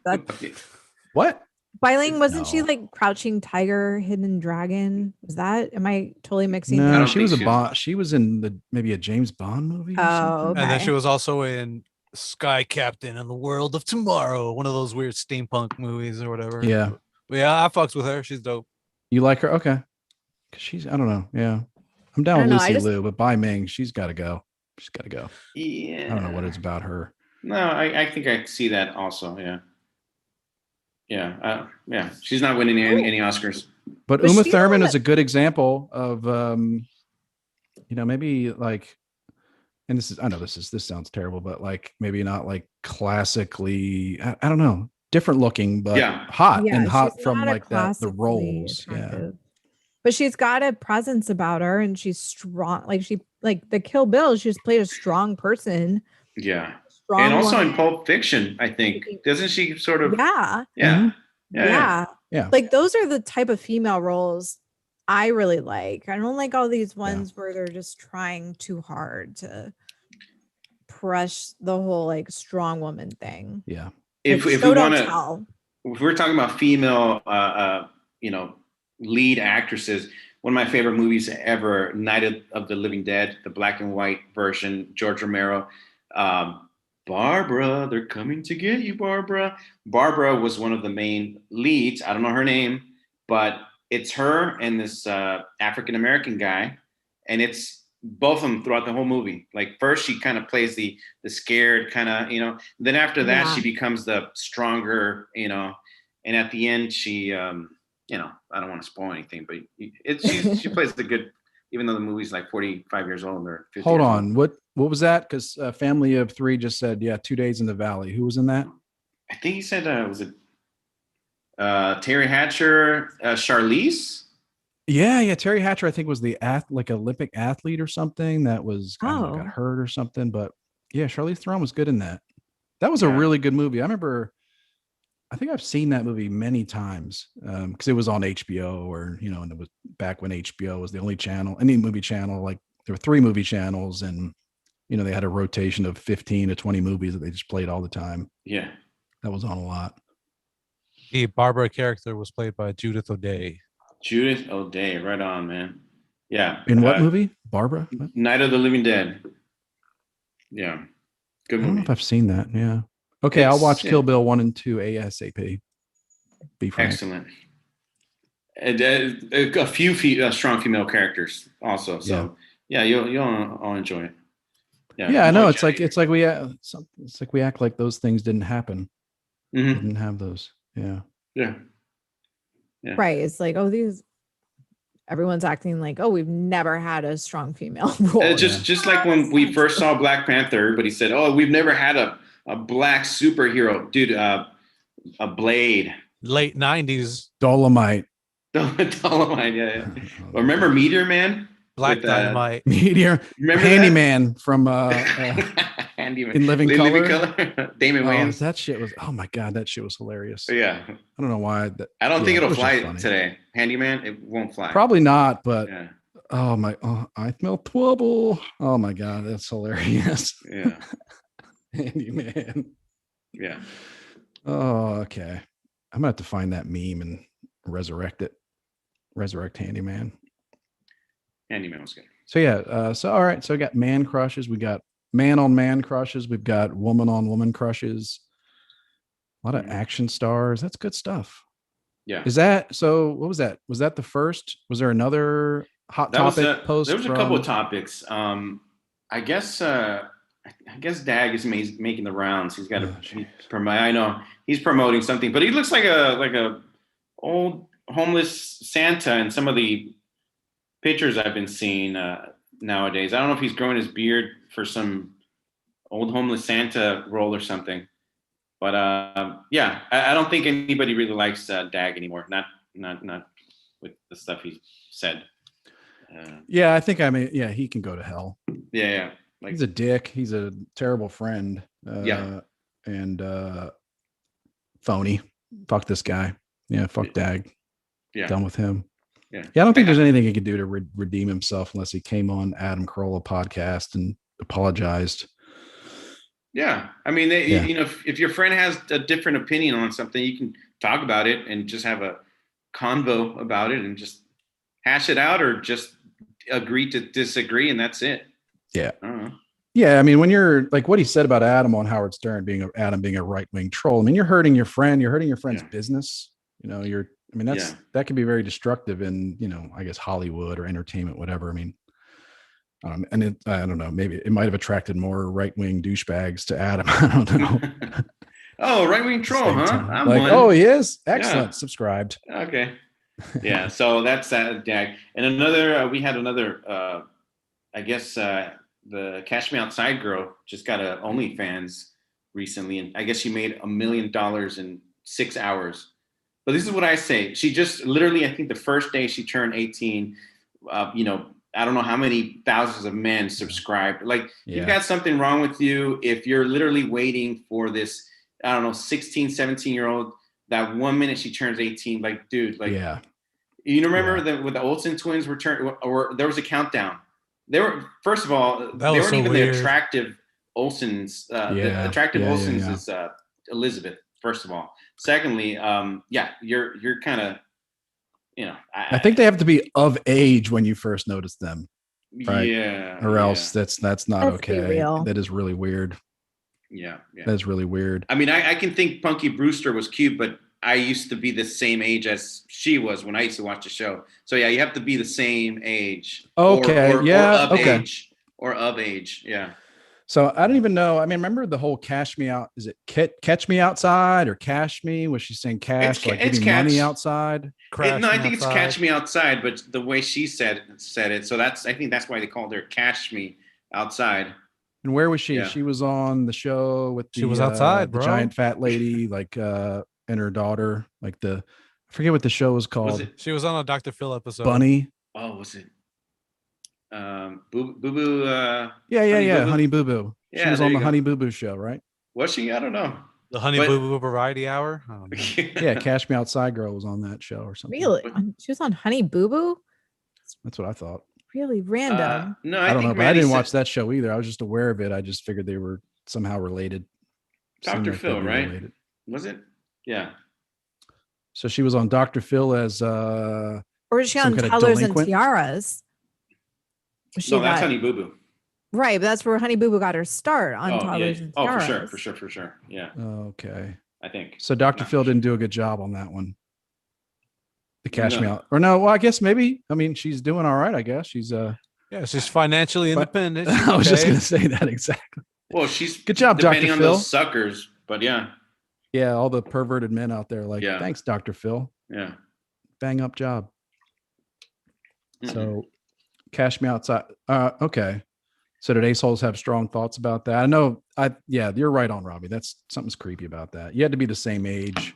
What? Bailing, wasn't she No. like Crouching Tiger, Hidden Dragon? Was that? Am I totally mixing? I No, don't she was think a she Bond. She was in maybe a James Bond movie. Or Oh, something. And then Okay. she was also in Sky Captain and the World of Tomorrow, one of those weird steampunk movies or whatever. Yeah. But yeah, I fucks with her. She's dope. You like her? Okay. 'Cause she's, I don't know. Yeah. I'm down I with don't know, I Lucy just- Liu, but Bai Ming, she's got to go. She's got to go. Yeah. I don't know what it's about her. No, I think I see that also. Yeah. Yeah. She's not winning any Oscars. But Was Uma she Thurman on is a good example of, maybe like, and I know this sounds terrible, but like maybe not like classically, I don't know, different looking, but Yeah. hot Yeah, and hot she's from not a like that, the classically roles. Yeah. attractive. But she's got a presence about her and she's strong. Like the Kill Bill, she's played a strong person, Yeah. And strong also in woman. Pulp Fiction, I think. Doesn't she sort of Yeah. Yeah. Mhm. Yeah. Yeah. Like those are the type of female roles I really like. I don't like all these ones where they're just trying too hard to press the whole like strong woman thing. Yeah. If Like, we show want don't to tell. if we're talking about female lead actresses, one of my favorite movies ever, Night of the Living Dead, the black and white version, George Romero. Barbara, they're coming to get you, Barbara. Barbara was one of the main leads. I don't know her name, but it's her and this African American guy, and it's both of them throughout the whole movie. Like first, she kind of plays the scared kind of, Then after that, she becomes the stronger, And at the end, she, I don't want to spoil anything, but she plays the good. Even though the movie's like 45 years old or 50 Hold years on. old. What was that? Because Family of Three just said, 2 Days in the Valley. Who was in that? I think he said, was it Terry Hatcher, Charlize? Yeah. Terry Hatcher, I think, was the like Olympic athlete or something that was got hurt or something. But yeah, Charlize Theron was good in that. That was a really good movie. I think I've seen that movie many times because it was on HBO and it was back when HBO was the only channel, any movie channel. Like there were 3 movie channels and, they had a rotation of 15 to 20 movies that they just played all the time. Yeah. That was on a lot. The Barbara character was played by Judith O'Dea. Judith O'Dea, right on, man. Yeah. In what movie? Barbara? What? Night of the Living Dead. Yeah. Good movie. I don't know if I've seen that. Yeah. Okay, I'll watch Kill Bill 1 and 2 ASAP. Be frank. Excellent. And a few strong female characters also. So you'll all enjoy it. Yeah, I know. It's like we act like those things didn't happen. Mm-hmm. Didn't have those. Yeah. Right. It's like, everyone's acting like, we've never had a strong female role. Just like when we first saw Black Panther, everybody said, we've never had a black superhero. Dude, a Blade. Late 90s. Dolomite, yeah. Remember Meteor Man? Black Dynamite. Meteor. Remember Handyman from Handyman. In Living Color. Damon Wayans. That shit was, oh my God, that shit was hilarious. Yeah. I don't know why. I don't think it'll fly today. Handyman, it won't fly. Probably not, but I smell trouble. Oh my God, that's hilarious. Yeah. Handyman. Yeah. Oh, okay. I'm gonna have to find that meme and resurrect it. Resurrect Handyman. Handyman was good. So all right. So we got man crushes. We got man on man crushes. We've got woman on woman crushes. A lot of action stars. That's good stuff. Yeah. Is that so? What was that? Was that the first? Was there another hot topic post? There was a couple of topics. I guess Dag is making the rounds. He's got I know he's promoting something, but he looks like a old homeless Santa in some of the pictures I've been seeing nowadays. I don't know if he's growing his beard for some old homeless Santa role or something, but I don't think anybody really likes Dag anymore. Not with the stuff he said. I think he can go to hell. Yeah. Like, he's a dick. He's a terrible friend. And phony. Fuck this guy. Yeah, fuck Dag. Yeah. Done with him. Yeah. I don't think there's anything he could do to redeem himself unless he came on Adam Carolla podcast and apologized. Yeah. I mean, if your friend has a different opinion on something, you can talk about it and just have a convo about it and just hash it out or just agree to disagree. And that's it. Yeah. Yeah. I mean, when you're like what he said about Adam on Howard Stern being a right-wing troll, I mean, you're hurting your friend, you're hurting your friend's business. That can be very destructive in, I guess Hollywood or entertainment, whatever. I mean, I don't know, maybe it might have attracted more right-wing douchebags to Adam. I don't know. Oh, right wing troll, Same huh? time. I'm Like, one. oh, he is excellent. Yeah. Subscribed. Okay. Yeah. So that's Dag. And another, we had another. I guess the Cash Me Outside girl just got a OnlyFans recently, and I guess she made $1 million in 6 hours. But this is what I say: she just literally, I think the first day she turned 18, I don't know how many thousands of men subscribed. Like, you've got something wrong with you if you're literally waiting for this, I don't know, 16, 17-year-old. That 1 minute she turns 18, like, dude, like, you remember that with the Olsen twins or there was a countdown. They were, first of all, they weren't so even weird. the attractive Olsens. The attractive Olsens is Elizabeth. First of all, secondly, you're kind of, I think they have to be of age when you first notice them, right? Yeah, or else that's not Let's be okay. real. That is really weird. Yeah, that's really weird. I mean, I can think Punky Brewster was cute, but I used to be the same age as she was when I used to watch the show. So yeah, you have to be the same age. Okay. Age. Or of age. Yeah. So I don't even know. I mean, remember the whole cash me out? Is it catch me outside or cash me? Was she saying cash, like giving money outside? I think it's catch me outside, but the way she said it. So I think that's why they called her Cash Me Outside. And where was she? Yeah. She was on the show with she was outside, the giant fat lady, like and her daughter, like I forget what the show was called. She was on a Dr. Phil episode. Bunny. Oh, was it? Boo Boo. Yeah. Honey Boo Boo. Yeah, she was on the Honey Boo Boo show, right? Was she? I don't know. The Honey Boo Boo Variety Hour. I don't know. Yeah, Cash Me Outside girl was on that show or something. Really? She was on Honey Boo Boo? That's what I thought. Really random. No, I don't know, but I didn't watch that show either. I was just aware of it. I just figured they were somehow related. Dr. Phil, right? Related. Was it? Yeah. So she was on Dr. Phil as or was she on Toddlers and Tiaras? No, that's Honey Boo Boo. Right, but that's where Honey Boo Boo got her start on Toddlers and Tiaras. Oh, for sure. Yeah. Okay. I think. So Dr. Phil didn't do a good job on that one. The Cash Me Out. Or no, well, I guess maybe. I mean, she's doing all right, I guess. She's she's financially independent. I was just gonna say that exactly. Well, she's good job, Dr. Phil. On those suckers, but yeah. Yeah, all the perverted men out there, like, thanks, Dr. Phil. Yeah. Bang up job. Mm-hmm. So Cash Me Outside. Okay. So did Ace Holes have strong thoughts about that? I know. You're right on, Robbie. That's something's creepy about that. You had to be the same age.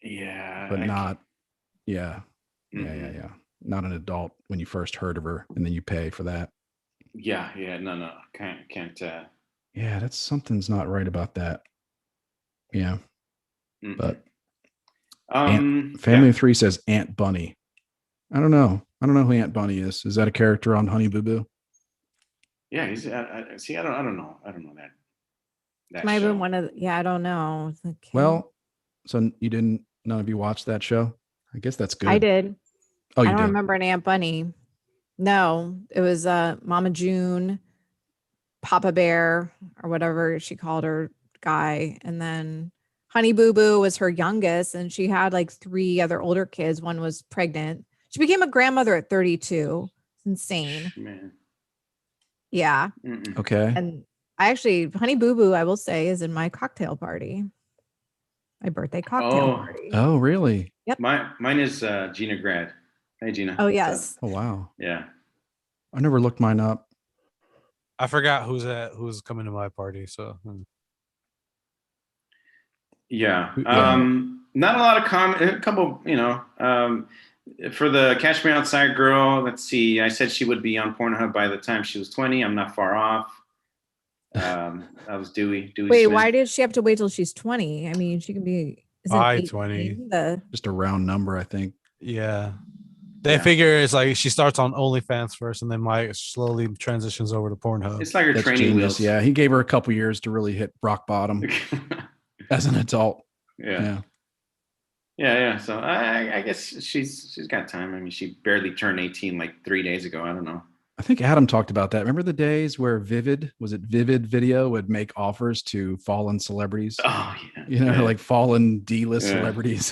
Yeah. But not. Yeah. Mm-hmm. Yeah. Not an adult when you first heard of her, and then you pay for that. Yeah. No. Can't. Yeah, that's something's not right about that. Yeah. Mm-hmm. But Family of Three says Aunt Bunny. I don't know who Aunt Bunny is. Is that a character on Honey Boo Boo? Yeah, he's. See, I don't know. I don't know that. Might have been one of. I don't know. Okay. Well, so none of you watched that show? I guess that's good. I did. Oh, you I don't did? remember an Aunt Bunny. No, it was Mama June, Papa Bear, or whatever she called her guy, and then Honey Boo Boo was her youngest, and she had like 3 other older kids. One was pregnant. She became a grandmother at 32. It's insane. Man. Yeah. Mm-mm. Okay. And Honey Boo Boo, I will say, is in my cocktail party. My birthday cocktail party. Oh, really? Yep. Mine is Gina Grad. Hey, Gina. Oh, yes. Oh, wow. Yeah. I never looked mine up. I forgot who's coming to my party. So. Yeah. Not a lot of a couple, for the Cash Me Outside girl, let's see. I said she would be on Pornhub by the time she was 20. I'm not far off. That was Dewey. Wait, Smith. why did she have to wait till she's 20? I mean, she can be 20. Just a round number, I think. Yeah. They figure it's like she starts on OnlyFans first and then might slowly transitions over to Pornhub. It's like her training wheels. Yeah, he gave her a couple years to really hit rock bottom as an adult. Yeah. So I guess she's got time. I mean, she barely turned 18 like 3 days ago. I don't know. I think Adam talked about that. Remember the days where Vivid Video would make offers to fallen celebrities? Oh, yeah. Like fallen D-list celebrities.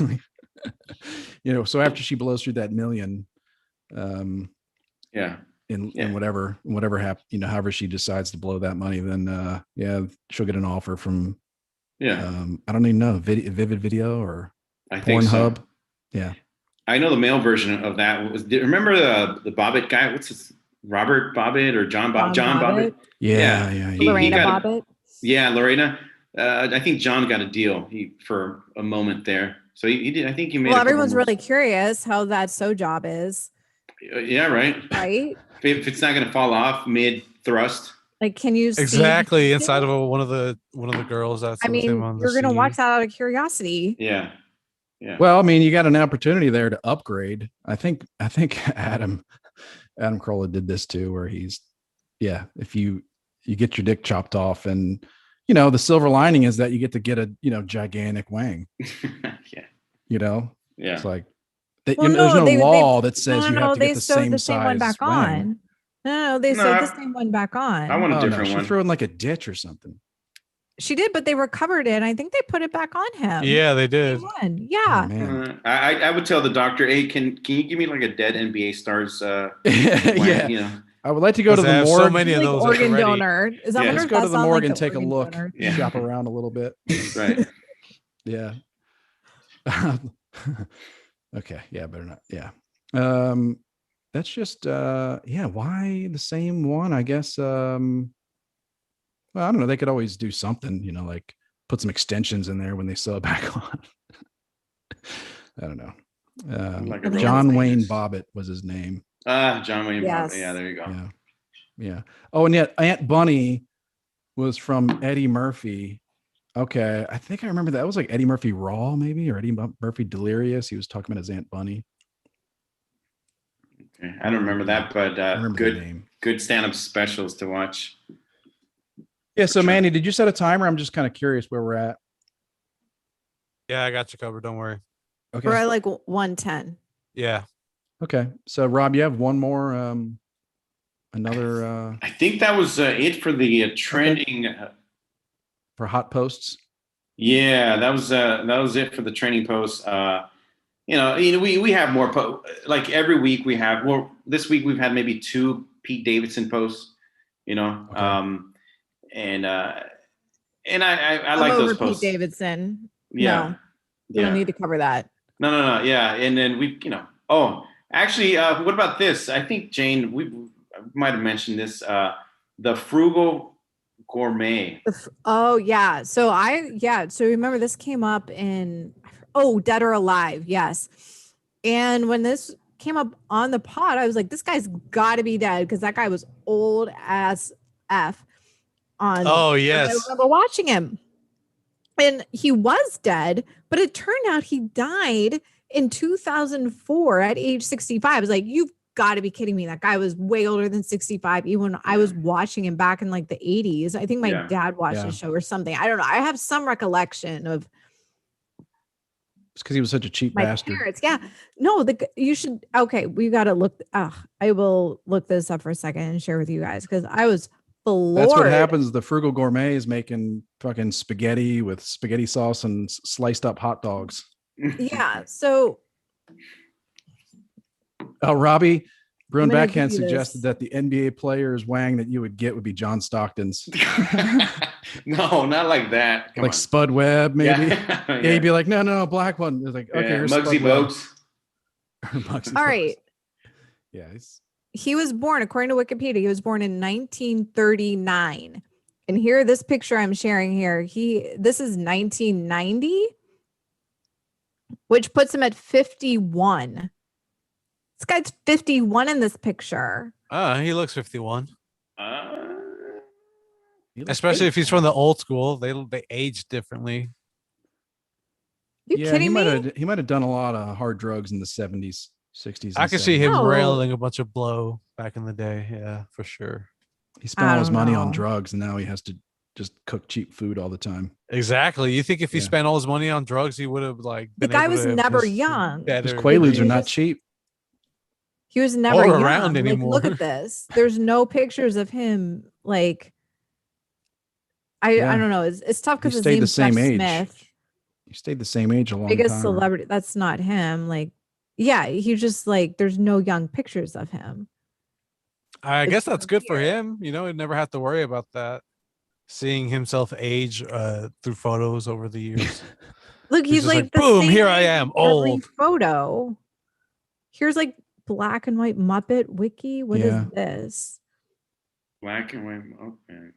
So after she blows through that $1 million, in whatever happens, however she decides to blow that money, then she'll get an offer from Yeah. I don't even know, Vivid Video or I think so. Pornhub. Yeah. I know the male version of that was. Remember the Bobbitt guy? What's his Robert Bobbitt or John Bobbitt? Yeah. He Lorena got Bobbitt. Yeah, Lorena. I think John got a deal for a moment there. So he did. I think he made. Well, a couple everyone's more. really curious how that sew job is. Yeah, right. Right. If it's not going to fall off mid thrust. Like, can you exactly see inside of one of the girls that's I with him mean, on the you're gonna scene. watch that out of curiosity. Yeah. Yeah. Well, I mean, you got an opportunity there to upgrade. I think Adam Carolla did this too, where if you get your dick chopped off, and the silver lining is that you get to get a gigantic wang. Yeah. It's like there's Well, no they- law that says you have to they get the sewed same the same size one back wang. on. No, they No, sewed the same one back on. I want a Oh no, different she one. threw in like a ditch or something. She did, but they recovered it. I think they put it back on him. Yeah, they did. Same one. Yeah. Oh, man. I would tell the doctor, hey, can you give me like a dead NBA stars? Yeah. I would like to go to Because the they have morgue. so many of Like those organ already. donor. Is that Yeah. what Let's it- go that to the sounds morgue like and the take a organ look. donor. Yeah. Shop around a little bit. Right. Yeah. Okay. Yeah, better not. Yeah. That's just why the same one? I guess well, I don't know. They could always do something, like put some extensions in there when they sew it back on. I don't know. Like a John robot. Wayne Bobbitt was his name. John Wayne. Yes. Yeah, there you go. Yeah. Yeah. Oh, and yet Aunt Bunny was from Eddie Murphy. Okay. I think I remember that. It was like Eddie Murphy Raw, maybe, or Eddie Murphy Delirious. He was talking about his Aunt Bunny. Okay. I don't remember that, but I remember the good name. good stand-up specials to watch. Yeah. So Sure. Manny, did you set a timer? I'm just kind of curious where we're at. Yeah, I got you covered. Don't worry. Okay. We're at like 110. Yeah. Okay. So Rob, you have one more, another I think that was it for the trending. for hot posts. Yeah, that was it for the training posts. We have more like every week we have. Well, this week we've had maybe 2 Pete Davidson posts. Okay. And I I'm like over those posts. Pete Davidson. Yeah, No, we don't need to cover that. No. Yeah, and then we, Oh, actually, what about this? I think Jane, we might have mentioned this. The Frugal Gourmet. Oh yeah. So remember this came up in Dead or Alive. Yes. And when this came up on the pod, I was like, this guy's got to be dead because that guy was old as F on. Oh, yes. I remember watching him. And he was dead, but it turned out he died in 2004 at age 65. I was like, you've got to be kidding me. That guy was way older than 65. Even when I was watching him back in like the 80s. I think my dad watched the show or something. I don't know. I have some recollection of It's because he was such a cheap my bastard. parents. Yeah. No, you should. Okay. We got to look. I will look this up for a second and share with you guys because I was floored. That's what happens. The Frugal Gourmet is making fucking spaghetti with spaghetti sauce and sliced up hot dogs. Yeah. So. Oh, Robbie, Bruin gonna Backhand give you suggested this. that the NBA player's wang that you would get would be John Stockton's. No, not like that. Come Like on. Spud Webb, maybe. Yeah. Yeah, you'd be like, no, black one. It's like, okay, here's Muggsy Spud Webb. Bogues. Muggsy All Bogues. right. Yeah. He was born, according to Wikipedia, he was born in 1939. And here, this picture I'm sharing here, this is 1990, which puts him at 51. This guy's 51 in this picture. He looks 51. He looks Especially great. if he's from the old school. They age differently. You kidding me? He might have done a lot of hard drugs in the 70s, 60s. I can see him No. railing a bunch of blow back in the day. Yeah, for sure. He spent I all his don't money on know. drugs, and now he has to just cook cheap food all the time. Exactly. You think if he Yeah. spent all his money on drugs, he would have like The been guy able was to have never just young. better Those Quaaludes are breathe. not cheap. He was never Or young. around Like, look anymore. at this. There's no pictures of him. Like, I Yeah. don't know. It's tough because He his stayed the name's same Jeff age. Smith. He stayed the same age a long Biggest time. celebrity. That's not him. Like, yeah, he's just like, there's no young pictures of him. I It's guess that's so good for weird. him. He'd never have to worry about that. seeing himself age through photos over the years. Look, he's just like, the boom, same here I age am, in every old. photo. Here's like black and white Muppet Wiki. What is this? Black and white. Okay.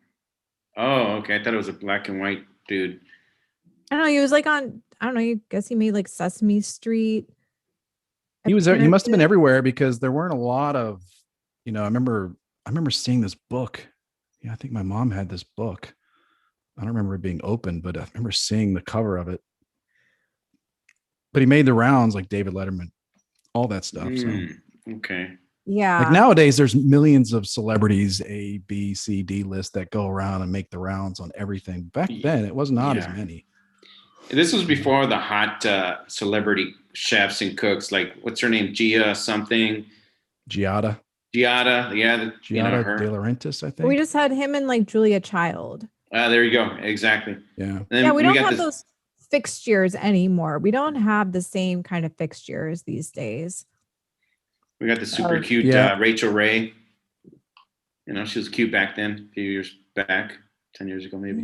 Oh, okay. I thought it was a black and white dude. I don't know. He was like on, I don't know. I guess he made like Sesame Street. He was there. He must have been everywhere because there weren't a lot of, I remember seeing this book. Yeah, I think my mom had this book. I don't remember it being open, but I remember seeing the cover of it. But he made the rounds like David Letterman, all that stuff. So okay. Yeah. Like nowadays, there's millions of celebrities, A, B, C, D list that go around and make the rounds on everything. Back then, it was not as many. This was before the hot celebrity chefs and cooks, like what's her name, Gia something. Giada, yeah. Giada De Laurentiis, I think. We just had him and like Julia Child. There you go. Exactly. Yeah. Yeah, we don't have those fixtures anymore. We don't have the same kind of fixtures these days. We got the super cute Rachel Ray. She was cute back then, a few years back, 10 years ago, maybe.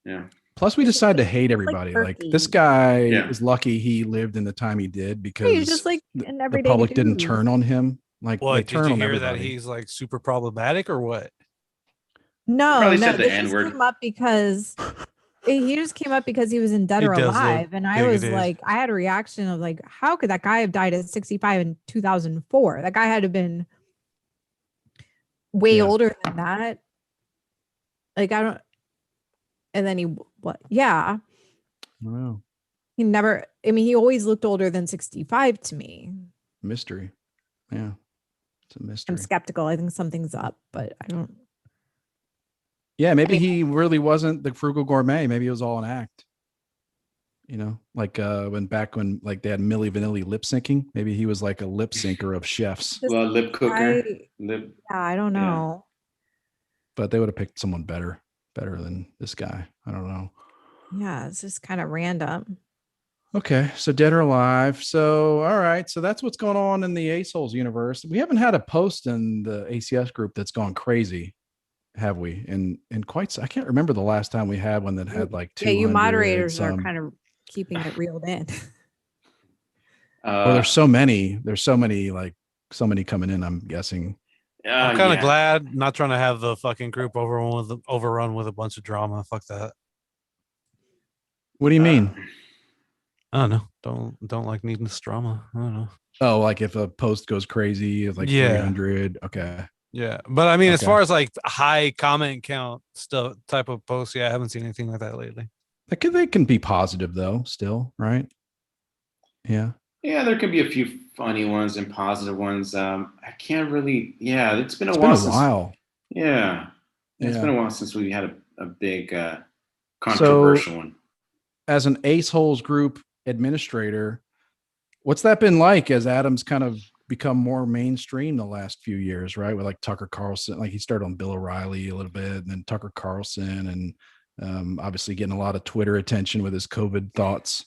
Yeah. Plus, we decided to hate everybody. Like this guy is lucky he lived in the time he did because he's just like an everyday the public dude. didn't turn on him. Like, what, they turn did you on hear everybody. that he's like super problematic or what? No, said the this N-word. just came up because he just came up because he was in Dead or Alive, and I was like, I had a reaction of like, how could that guy have died at 65 in 2004? That guy had to have been way older than that. Like, I don't. And then he what? Yeah. Wow. He never. I mean, he always looked older than 65 to me. Mystery. Yeah, it's a mystery. I'm skeptical. I think something's up, but I don't. Yeah, maybe he really wasn't the frugal gourmet. Maybe it was all an act. Like when like they had Milli Vanilli lip syncing. Maybe he was like a lip syncer of chefs. Well, lip cooker. I don't know. But they would have picked someone better than this guy. I don't know. Yeah, it's just kind of random. Okay, so Dead or Alive. So all right, so that's what's going on in the Ace Holes universe. We haven't had a post in the ACS group that's gone crazy, have we? And I can't remember the last time we had one that had like 200. Yeah, you moderators are kind of keeping it reeled in. Well, there's so many. There's so many coming in. I'm guessing. I'm kind of glad, not trying to have the fucking group overrun with a bunch of drama. Fuck that. What do you mean? I don't know. Don't like needing this drama. I don't know. Oh, like if a post goes crazy, it's like 300. Okay. Yeah, but I mean, as far as like high comment count stuff type of posts, I haven't seen anything like that lately. They can be positive though, still, right? Yeah. Yeah, there could be a few funny ones and positive ones. I can't really. Yeah, it's been a while. Yeah, it's been a while since we had a big controversial one. As an Ace Holes group administrator, what's that been like as Adam's kind of become more mainstream the last few years, right? With like Tucker Carlson, like he started on Bill O'Reilly a little bit, and then Tucker Carlson, and obviously getting a lot of Twitter attention with his COVID thoughts.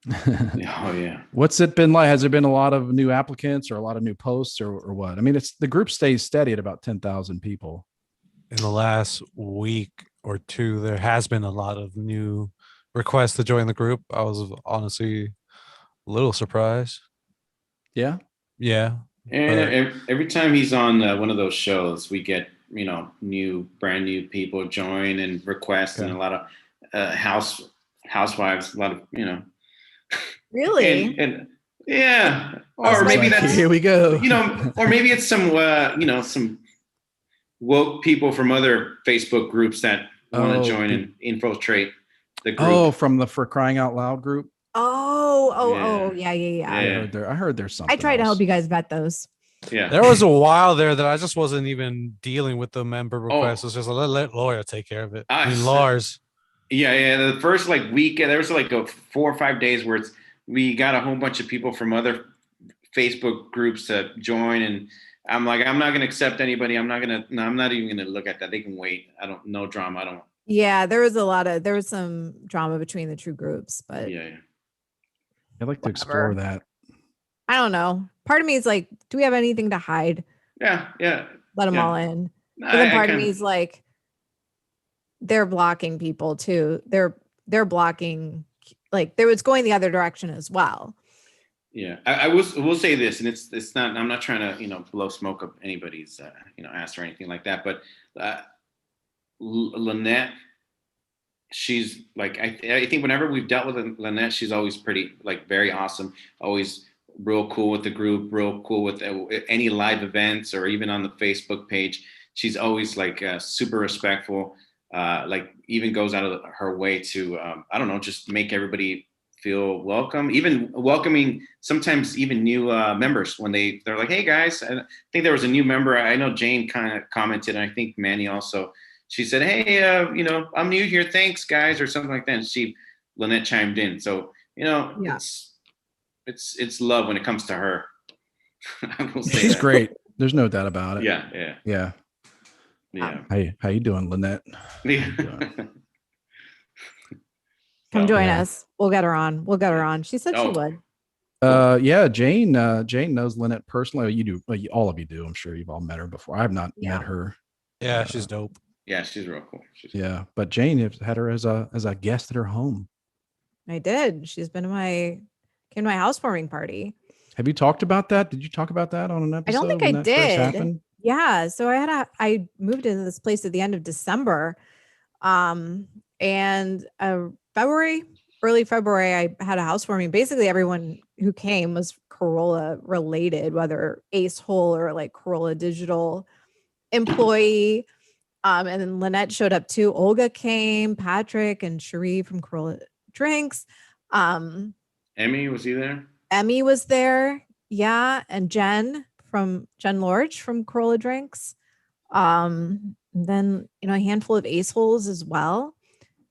Oh yeah. What's it been like? Has there been a lot of new applicants or a lot of new posts or what? I mean, the group stays steady at about 10,000 people. In the last week or two, there has been a lot of new requests to join the group. I was honestly a little surprised. Yeah. Yeah. And every time he's on one of those shows, we get, brand new people join and request, and a lot of housewives, a lot of, Really? and yeah. Or maybe that's, here we go. Or maybe it's some, some woke people from other Facebook groups that want to join and infiltrate the group. Oh, from the For Crying Out Loud group. Yeah. I heard there's something. I tried to help you guys vet those. Yeah. There was a while there that I just wasn't even dealing with the member requests. It's just let Laura take care of it. Lars. Yeah. The first week, there was 4 or 5 days where we got a whole bunch of people from other Facebook groups to join, and I'm like, I'm not going to accept anybody. I'm not even going to look at that. They can wait. No drama. Yeah, there was some drama between the two groups, but yeah. I'd like to explore that. I don't know. Part of me is like, do we have anything to hide? Yeah. Let them all in. But then part of me is like, they're blocking people too. They're blocking, like there was going the other direction as well. Yeah, I will say this, and it's not. I'm not trying to blow smoke up anybody's ass or anything like that. But Lynette, she's like I think whenever we've dealt with Lynette, she's always pretty like very awesome. Always real cool with the group, real cool with any live events or even on the Facebook page. She's always like super respectful. Like even goes out of her way to I don't know, just make everybody feel welcome, even welcoming sometimes even new members when they're like, hey guys. I think there was a new member. I know Jane kind of commented, and I think Manny also. She said, hey, I'm new here, thanks guys, or something like that. And Lynette chimed in. So yeah. It's love when it comes to her. She's great. There's no doubt about it. Yeah. Hey, how you doing, Lynette? Yeah. Come join us. We'll get her on. She said she would. Yeah, Jane knows Lynette personally. You do. All of you do. I'm sure you've all met her before. I have not met her. Yeah, she's dope. Yeah, she's real cool. But Jane had her as a guest at her home. I did. She's been came to my housewarming party. Have you talked about that? Did you talk about that on an episode? I don't think I did. Yeah. So I moved into this place at the end of December. And early February, I had a housewarming. Basically, everyone who came was Corolla related, whether Ace Hole or like Corolla Digital employee. And then Lynette showed up too. Olga came, Patrick and Cherie from Corolla Drinks. Emmy, was he there? Emmy was there. Yeah. And Jen Lorch from Corolla Drinks. And then, a handful of Ace Holes as well.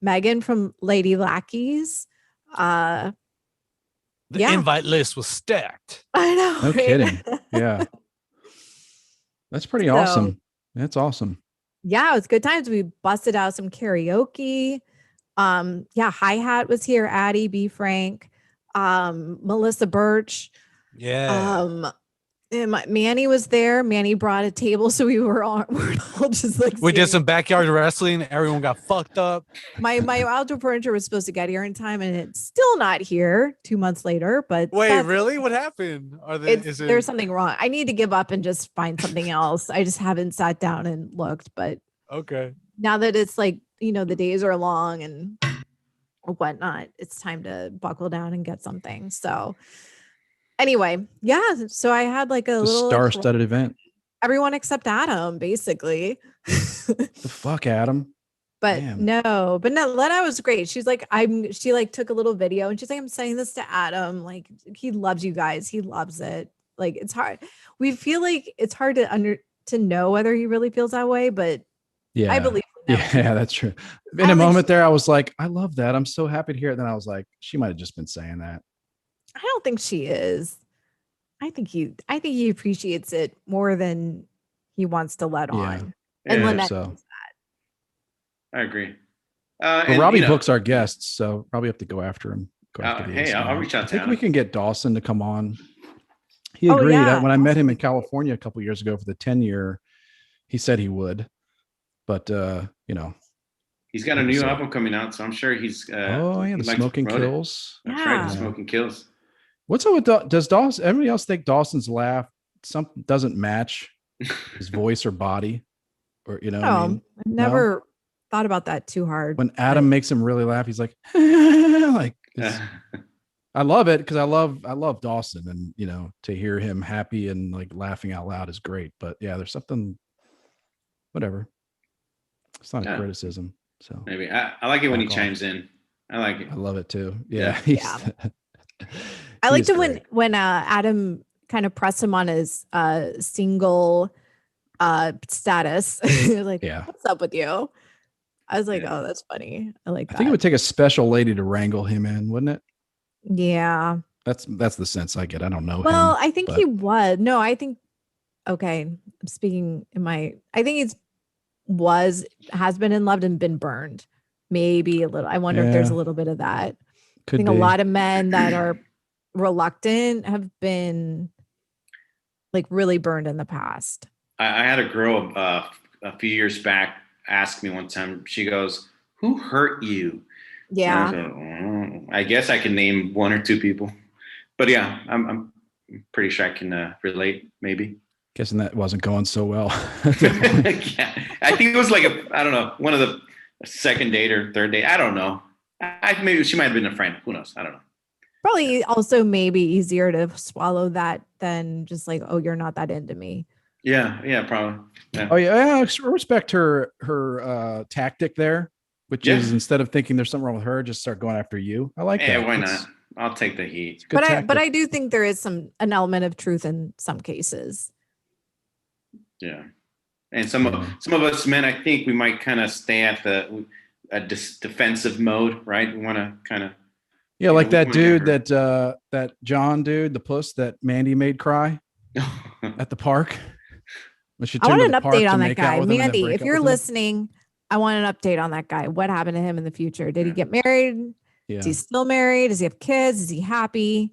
Megan from Lady Lackeys. The invite list was stacked. I know. No kidding. Yeah. That's pretty awesome. That's awesome. Yeah, it was good times. We busted out some karaoke. Hi-Hat was here. Addie B. Frank, Melissa Birch. Yeah. And Manny was there. Manny brought a table, so we're all just like we did some backyard wrestling. Everyone got fucked up. My outdoor furniture was supposed to get here in time, and it's still not here 2 months later. But wait, really? What happened? There's something wrong. I need to give up and just find something else. I just haven't sat down and looked. But okay, now that it's like the days are long and whatnot, it's time to buckle down and get something. So. Anyway, yeah. So I had like a little star-studded event. Everyone except Adam, basically. The fuck, Adam. But no, Lena was great. She's like, she like took a little video and she's like, I'm saying this to Adam. Like, he loves you guys. He loves it. Like, it's hard. We feel like it's hard to know whether he really feels that way, but yeah, I believe. Yeah, that's true. In a moment there, I was like, I love that. I'm so happy to hear it. Then I was like, she might have just been saying that. I don't think she is. I think he appreciates it more than he wants to let on. And Lynette knows that. I agree. Robbie books our guests, so probably have to go after him. Hey, I'll reach out to him. I think we can get Dawson to come on. He agreed. When I met him in California a couple years ago for the 10-year, he said he would. But he's got a new album coming out, so I'm sure he's. The Smoking Kills. That's right, the Smoking Kills. What's up with does Dawson? Everybody else think Dawson's laugh doesn't match his voice or body, or I never thought about that too hard. When Adam makes him really laugh, he's like, like. I love it because I love Dawson, and to hear him happy and like laughing out loud is great. But yeah, there's something. Whatever. It's not a criticism. So maybe I like it when he chimes in. I like it. I love it too. Yeah. I liked it when Adam kind of pressed him on his single status. Like, what's up with you? I was like, oh, that's funny. I like that. I think it would take a special lady to wrangle him in, wouldn't it? Yeah. That's the sense I get. I don't know. Well, I think he would. No, I think. Okay, I'm speaking I think has been in love and been burned. Maybe a little. I wonder if there's a little bit of that. I think a lot of men that are reluctant have been like really burned in the past. I had a girl a few years back asked me one time. She goes, "Who hurt you?" Yeah. I said, I guess I can name one or two people, but yeah, I'm pretty sure I can relate. Maybe. Guessing that wasn't going so well. Yeah, I think it was like I don't know, one of the second date or third date. I don't know. Maybe she might have been a friend. Who knows? I don't know. Probably also maybe easier to swallow that than just like, oh, you're not that into me. Yeah, probably. Yeah. Oh yeah, I respect her tactic there, which is instead of thinking there's something wrong with her, just start going after you. I like that. Why not? I'll take the heat. But I do think there is an element of truth in some cases. Yeah, and some of us men, I think we might kind of stay at the defensive mode, right? We want to kind of like that dude that John dude, the puss that Mandy made cry at the park. I want an update on that guy, Mandy. If you're listening, I want an update on that guy. What happened to him in the future? Did he get married? Yeah. Is he still married? Does he have kids? Is he happy?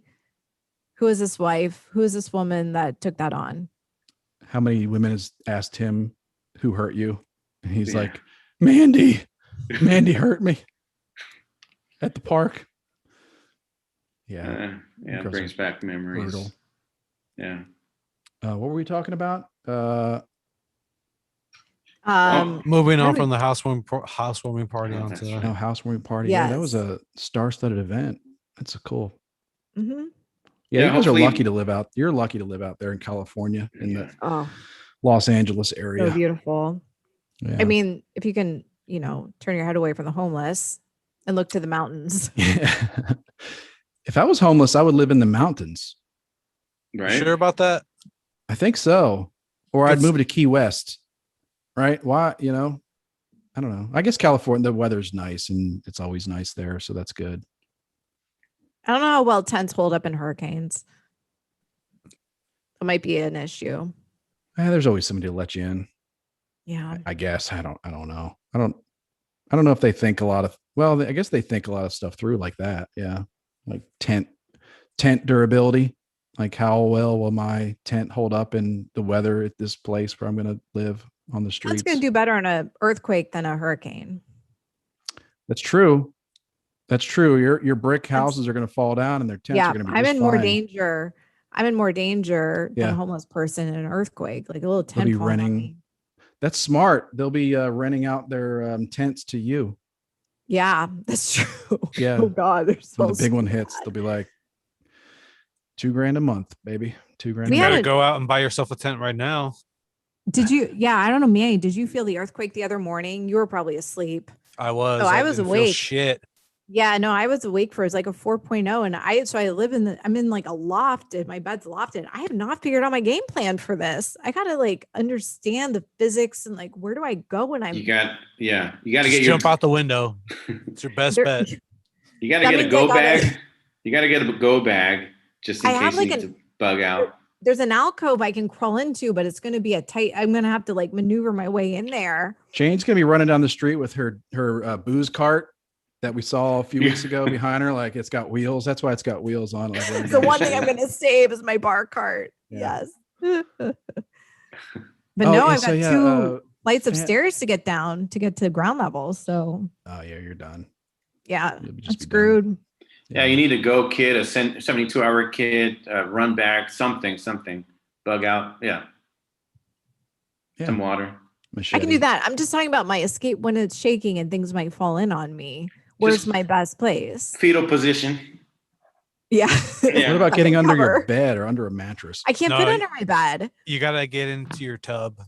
Who is this wife? Who is this woman that took that on? How many women has asked him, who hurt you? And he's like, Mandy hurt me at the park. Yeah. It brings back memories. Brutal. Yeah. What were we talking about? Moving on from the housewarming party onto housewarming party. Yes. Yeah, that was a star-studded event. That's a cool. Mm-hmm. Yeah, you guys are lucky to live out. You're lucky to live out there in California, in the Los Angeles area. So beautiful. Yeah. I mean, if you can, turn your head away from the homeless and look to the mountains. Yeah. If I was homeless, I would live in the mountains. Right? You sure about that? I think so. Or I'd move to Key West. Right? Why? I don't know. I guess California, the weather's nice and it's always nice there, so that's good. I don't know how well tents hold up in hurricanes. It might be an issue. There's always somebody to let you in. Yeah. I guess. I don't know. I don't know if they think a lot of, I guess they think a lot of stuff through like that. Yeah. Like tent durability. Like how well will my tent hold up in the weather at this place where I'm going to live on the streets? That's going to do better in an earthquake than a hurricane. That's true. Your brick houses are going to fall down and their tents are going to be I'm in fine. more danger than a homeless person in an earthquake. Like a little tent. They'll be renting. That's smart. They'll be renting out their tents to you. Yeah, that's true. Yeah. Oh God, they're so when the big one hits, they'll be like $2,000 a month, baby. $2,000. You gotta go out and buy yourself a tent right now. Did you? Yeah, I don't know, Manny. Did you feel the earthquake the other morning? You were probably asleep. I was. I was awake. Shit. Yeah, no, I was awake for it was like a 4.0. And I live I'm in like a loft and my bed's lofted. I have not figured out my game plan for this. I gotta like understand the physics and like where do I go when I'm you gotta jump out the window. It's your best bet. You gotta get a go bag. You gotta get a go bag just in case you need to bug out. There's an alcove I can crawl into, but it's gonna be I'm gonna have to like maneuver my way in there. Jane's gonna be running down the street with her booze cart that we saw a few weeks ago behind her, like it's got wheels. That's why it's got wheels on it. The one thing I'm going to save is my bar cart. Yeah. Yes. But I've got two flights of stairs to get down to get to ground level. So. Oh yeah, you're done. Yeah, I'm screwed. Yeah, you need a go kit, a 72-hour kit, run back, something, bug out. Yeah. Some water. Machete. I can do that. I'm just talking about my escape when it's shaking and things might fall in on me. Where's my best place? Fetal position. Yeah. What about getting under your bed or under a mattress? I can't fit under my bed. You gotta get into your tub.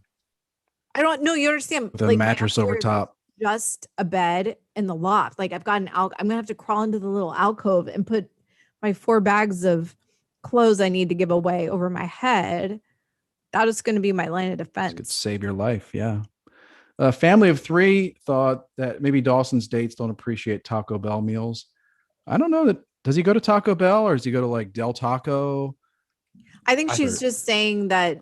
I don't know. You understand? With a mattress over top. Just a bed in the loft. Like I've got I'm gonna have to crawl into the little alcove and put my 4 bags of clothes I need to give away over my head. That is going to be my line of defense. Could save your life. Yeah. A family of 3 thought that maybe Dawson's dates don't appreciate Taco Bell meals. I don't know that. Does he go to Taco Bell or does he go to like Del Taco? I think she's just saying that,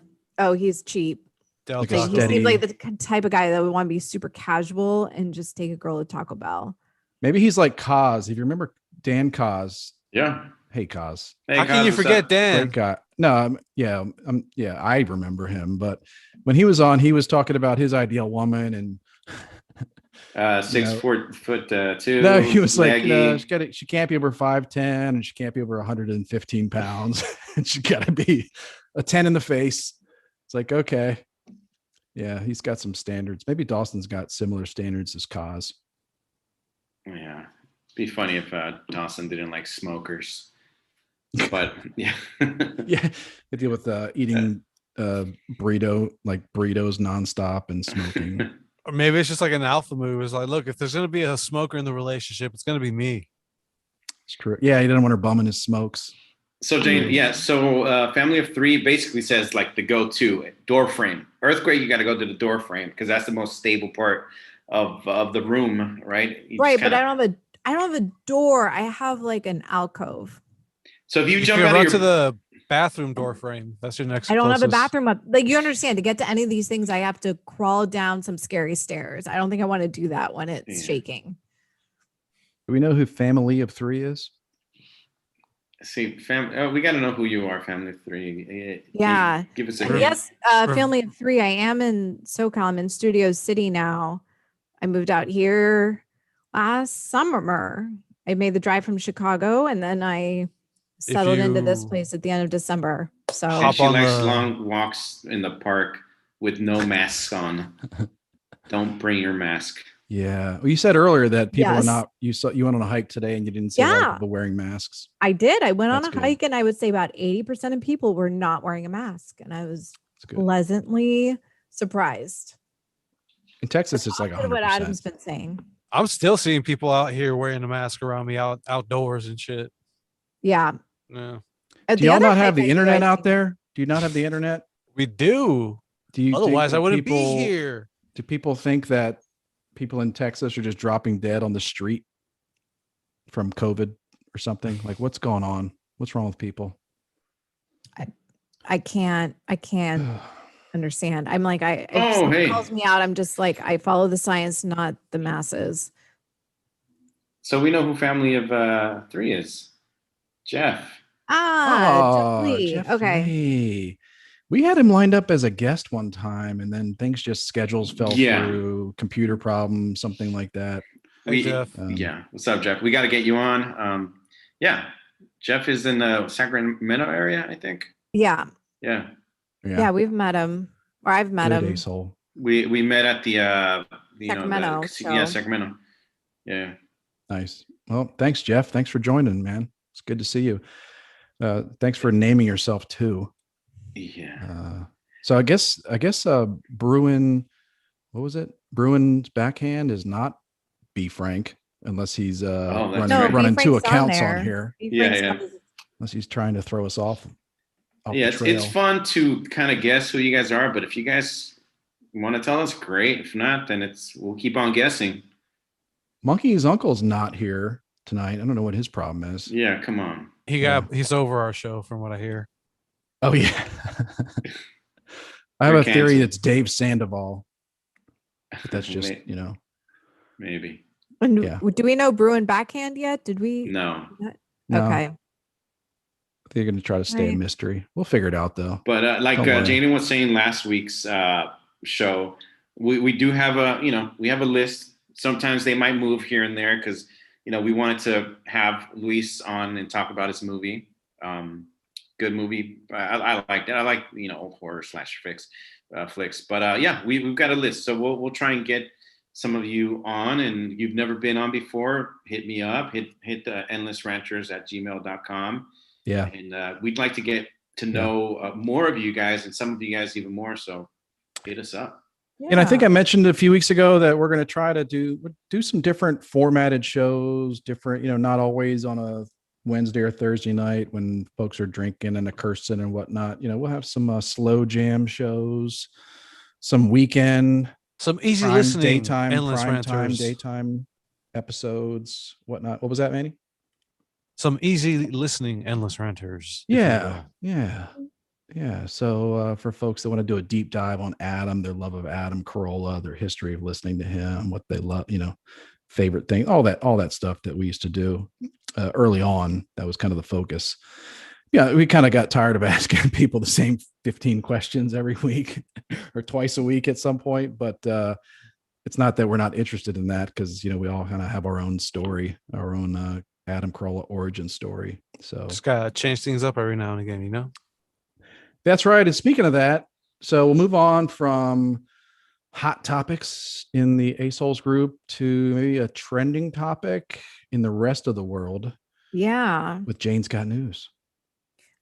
he's cheap. Del Taco. He seems like the type of guy that would want to be super casual and just take a girl to Taco Bell. Maybe he's like Kaz. If you remember Dan Kaz. Yeah. Hey, Kaz. How can you forget Dan? Great guy. No, I remember him. But when he was on, he was talking about his ideal woman and Six know, foot two. no, he was leggy. like, she can't be over 5'10" and she can't be over 115 pounds. And she got to be a 10 in the face. It's like, okay. Yeah, he's got some standards. Maybe Dawson's got similar standards as Kaz. Yeah. Be funny if Dawson didn't like smokers. But yeah. Yeah. They deal with eating burritos nonstop and smoking. Or maybe it's just like an alpha move. It's like, look, if there's gonna be a smoker in the relationship, it's gonna be me. It's true. Yeah, he didn't want her bumming his smokes. So Jane, yeah. So Family of Three basically says like the go-to door frame. Earthquake, you got to go to the door frame because that's the most stable part of the room, right? Right, but I don't have a door. I have like an alcove. So if you You jump can out run of to your the bathroom door frame. That's your next. I don't have a closest. bathroom up. Like, you understand, to get to any of these things, I have to crawl down some scary stairs. I don't think I want to do that when it's shaking. Do we know who Family of Three is? See, we got to know who you are, Family of Three. Yeah. Give us a Yes, Family of Three. I am in SoCal. I'm in Studio City now. I moved out here last summer. I made the drive from Chicago, and then I settled into this place at the end of December. So she likes long walks in the park with no masks on. Don't bring your mask. Yeah. Well, you said earlier that people Yes. are not. You went on a hike today and you didn't see a lot of people wearing masks. I did. I went That's on a good. hike, and I would say about 80% of people were not wearing a mask, and I was That's good. pleasantly surprised. In Texas, it's like Opposite of what 100%. Adam's been saying. I'm still seeing people out here wearing a mask around me outdoors and shit. Yeah. Yeah. Do y'all not have the internet out there? Do you not have the internet? We do. Do you? Otherwise, think I wouldn't people, be here. Do people think that people in Texas are just dropping dead on the street from COVID or something? Like, what's going on? What's wrong with people? I can't understand. I'm like, if Oh, someone hey. calls me out, I'm just like, I follow the science, not the masses. So we know who Family of Three is. Jeff. Jeff Lee. Jeff Okay. Lee. We had him lined up as a guest one time, and then things just schedules fell through, computer problems, something like that. Hey, Jeff. Yeah. What's up, Jeff? We got to get you on. Yeah. Jeff is in the Sacramento area, I think. Yeah. Yeah. Yeah, we've met him, or I've met him. Asshole. We met at the Sacramento. Sacramento. Yeah. Nice. Well, thanks, Jeff. Thanks for joining, man. It's good to see you. Thanks for naming yourself too. Yeah. So I guess Bruin, what was it? Bruin's backhand is not B Frank unless he's running two accounts on here. Yeah. Unless he's trying to throw us off. Yeah, it's fun to kind of guess who you guys are, but if you guys want to tell us, great. If not, then we'll keep on guessing. Monkey's uncle's not here tonight. I don't know what his problem is. Yeah, come on. He's over our show from what I hear. Oh yeah. I have a theory it's Dave Sandoval. But that's just, maybe. And do we know Bruin backhand yet? Did we? No. Okay. They're going to try to stay a mystery. We'll figure it out though. But like Janie was saying last week's show, we do have we have a list. Sometimes they might move here and there because, we wanted to have Luis on and talk about his movie. Good movie. I like that. I like, old horror / flicks. But we've got a list. So we'll try and get some of you on, and you've never been on before, hit me up, hit endlessranters@gmail.com. Yeah. And we'd like to get to know more of you guys, and some of you guys even more. So hit us up. Yeah. And I think I mentioned a few weeks ago that we're going to try to do some different formatted shows, different, not always on a Wednesday or Thursday night when folks are drinking and a cursing and whatnot. We'll have some slow jam shows, some weekend, some easy listening, daytime, endless prime time, ranters, daytime episodes, whatnot. What was that, Manny? Some easy listening, endless ranters. Yeah. So for folks that want to do a deep dive on Adam, their love of Adam Carolla, their history of listening to him, what they love, favorite thing, all that stuff that we used to do early on. That was kind of the focus. Yeah, we kind of got tired of asking people the same 15 questions every week or twice a week at some point. But it's not that we're not interested in that, because we all kind of have our own story, our own Adam Carolla origin story. So Just gotta change things up every now and again. that's right. And speaking of that, so we'll move on from hot topics in the ASOLs group to maybe a trending topic in the rest of the world. Yeah. With Jane's Got News.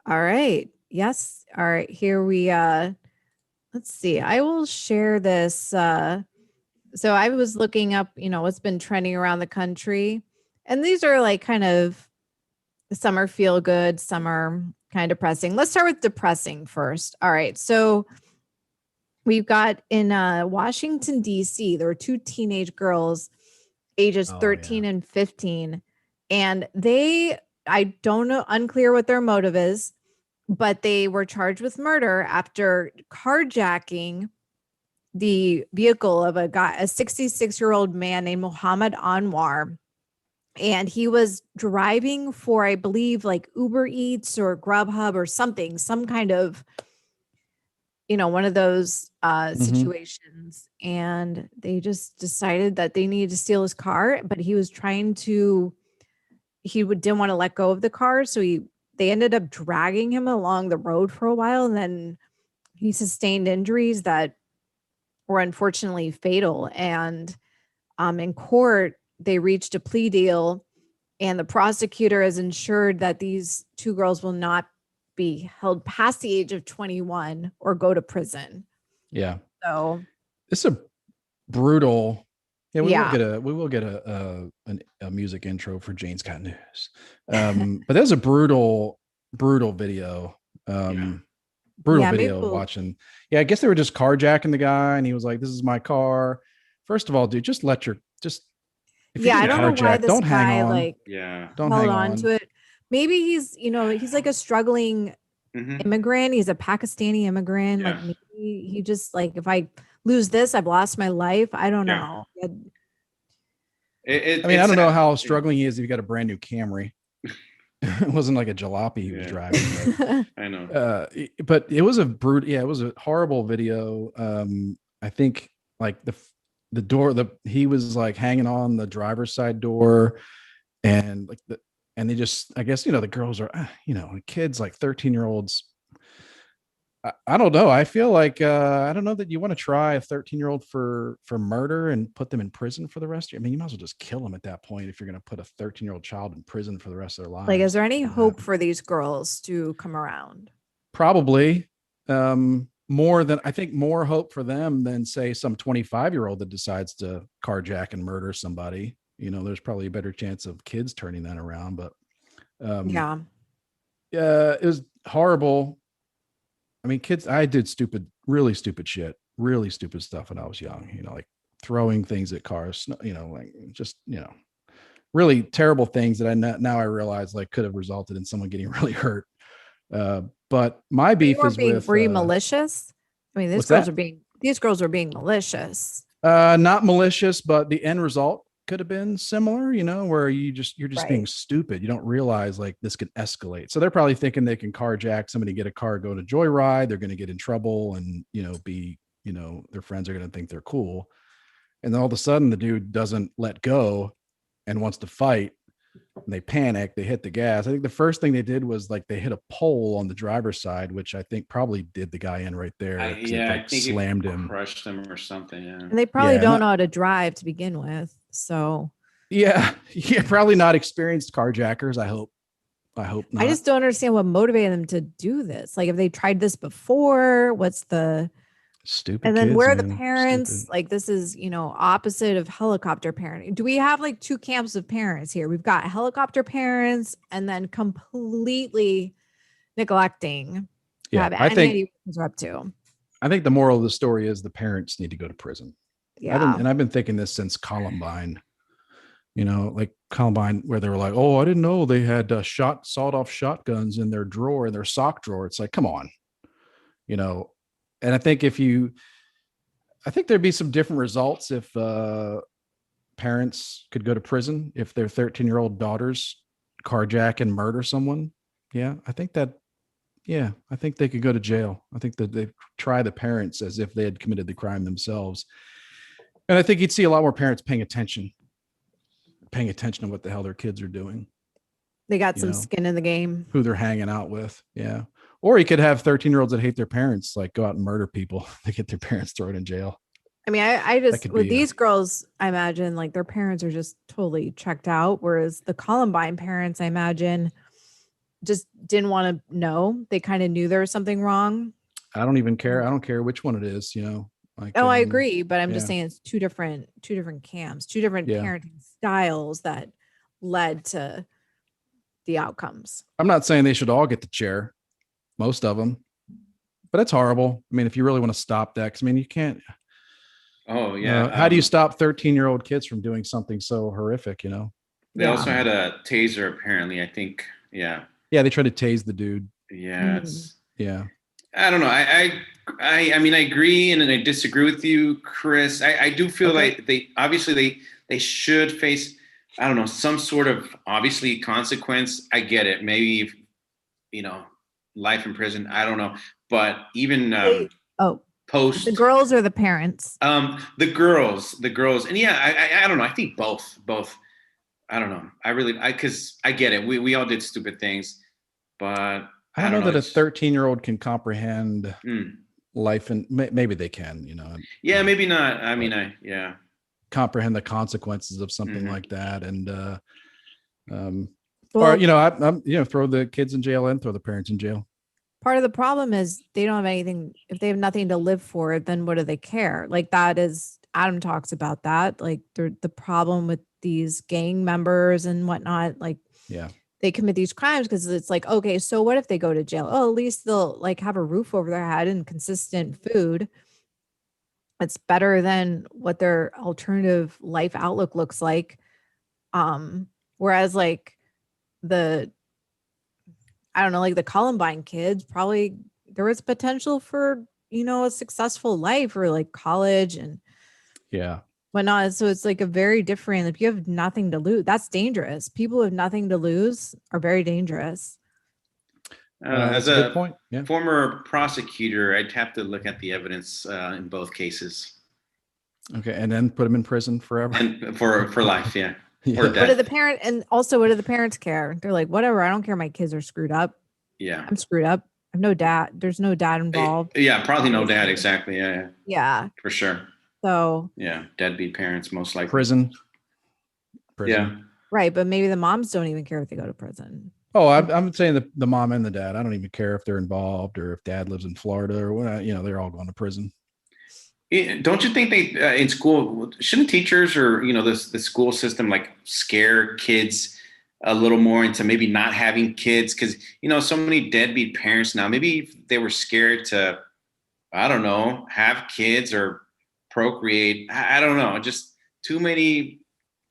All right. Yes. All right. Here we let's see. I will share this. So I was looking up, what's been trending around the country. And these are like kind of, some are feel good, some are kind of depressing. Let's start with depressing first. All right. So we've got in Washington, D.C., there were 2 teenage girls, ages 13 and 15. And I don't know, unclear what their motive is, but they were charged with murder after carjacking the vehicle of a 66-year-old man named Muhammad Anwar. And he was driving for, I believe, like Uber Eats or Grubhub or something, some kind of, one of those situations. And they just decided that they needed to steal his car, but he was didn't want to let go of the car. So they ended up dragging him along the road for a while. And then he sustained injuries that were unfortunately fatal. And in court, they reached a plea deal, and the prosecutor has ensured that these 2 girls will not be held past the age of 21 or go to prison. Yeah. So it's a brutal. Yeah, we will get a music intro for Jane's Got News. But there's a brutal video. Video watching. Yeah, I guess they were just carjacking the guy, and he was like, "This is my car." First of all, dude, just I don't know why this guy don't held on to it. Maybe he's like a struggling immigrant. He's a Pakistani immigrant. Like maybe he just like, if I lose this, I've lost my life. I don't know. I don't know how struggling he is if you got a brand new Camry. It wasn't like a jalopy he was driving. But, I know. But it was a it was a horrible video. I think like the door, he was like hanging on the driver's side door, and like and they just, I guess, the girls are, kids like 13-year-olds. I don't know. I feel like I don't know that you want to try a 13-year-old for murder and put them in prison for the rest of your. I mean, you might as well just kill them at that point if you're going to put a 13-year-old child in prison for the rest of their lives. Like, is there any hope for these girls to come around? Probably. More hope for them than, say, some 25-year-old that decides to carjack and murder somebody. There's probably a better chance of kids turning that around. But it was horrible. I mean, kids, I did really stupid stuff when I was young, like throwing things at cars, really terrible things that now I realize like could have resulted in someone getting really hurt. But my beef is with, were you malicious? I mean, these girls are being malicious. Not malicious, but the end result could have been similar, where you're just being stupid. You don't realize like this could escalate. So they're probably thinking they can carjack somebody, get a car, go to joyride. They're going to get in trouble and, their friends are going to think they're cool. And then all of a sudden the dude doesn't let go and wants to fight. And they panic, they hit the gas. I think the first thing they did was like they hit a pole on the driver's side, which I think probably did the guy in right there. I think slammed him, crushed him or something. Yeah. And they probably don't know how to drive to begin with. So probably not experienced carjackers. I hope not. I just don't understand what motivated them to do this. Like, if they tried this before, what's the stupid? And then kids, where are man. the parents? Stupid. Like, this is, opposite of helicopter parenting. Do we have like 2 camps of parents here? We've got helicopter parents and then completely neglecting. I think what they're up to. I think the moral of the story is the parents need to go to prison. Yeah. I've been thinking this since Columbine, like Columbine, where they were like, oh, I didn't know they had sawed-off shotguns in their sock drawer. It's like, come on, and I think there'd be some different results if parents could go to prison if their 13-year-old daughters carjack and murder someone. I think they could go to jail. I think that they try the parents as if they had committed the crime themselves. And I think you'd see a lot more parents paying attention to what the hell their kids are doing, They got You some know. skin in the game. who they're hanging out with. Yeah. Or you could have 13-year-olds that hate their parents, like go out and murder people. They get their parents thrown in jail. I mean, I just could with be a- these girls, I imagine like their parents are just totally checked out. Whereas the Columbine parents, I imagine, just didn't want to know. They kind of knew there was something wrong. I don't even care. I don't care which one it is, Like, Oh, I agree, but I'm just yeah. saying it's two different camps, two different Yeah. parenting styles that led to the outcomes. I'm not saying they should all get the chair, most of them, but it's horrible. I mean, if you really want to stop that, because I mean, you can't. Oh yeah. How do you stop 13-year-old kids from doing something so horrific? They also had a taser, apparently. I think. Yeah. Yeah, they tried to tase the dude. Yeah. It's. Yeah. I don't know. I mean, I agree and I disagree with you, Chris. I do feel like they should face, I don't know, some sort of obviously consequence. I get it. Maybe, life in prison. I don't know. But even post the girls or the parents? the girls. And yeah, I don't know. I think both. I don't know. Because I get it. We all did stupid things, but I don't know that a 13-year-old can comprehend life, and maybe they can, Yeah, maybe not. I mean, comprehend the consequences of something like that, and Well, or throw the kids in jail and throw the parents in jail. part of the problem is they don't have anything. If they have nothing to live for, then what do they care? Like that is Adam talks about that. Like the problem with these gang members and whatnot. Like they commit these crimes because it's like, okay, so what if they go to jail? Oh, at least they'll like have a roof over their head and consistent food. It's better than what their alternative life outlook looks like. Whereas like I don't know, like the Columbine kids, probably there was potential for, a successful life or like college and whatnot. So it's like a very different, if you have nothing to lose, that's dangerous. People who have nothing to lose are very dangerous. As a good point. Former prosecutor, I'd have to look at the evidence in both cases. Okay, and then put them in prison forever. And for life, yeah. Or death. What do the parent and also what do the parents care? They're like, whatever, I don't care. My kids are screwed up. Yeah, I'm screwed up. I have no dad. There's no dad involved. Yeah, probably no dad. Exactly. Yeah, for sure. So yeah, deadbeat parents most likely. Prison. Yeah. Right, but maybe the moms don't even care if they go to prison. Oh, I'm saying the mom and the dad. I don't even care if they're involved or if dad lives in Florida or what. They're all going to prison. Don't you think they in school shouldn't teachers or the school system like scare kids a little more into maybe not having kids? Because so many deadbeat parents now, maybe they were scared to, I don't know, have kids or procreate. I don't know, just too many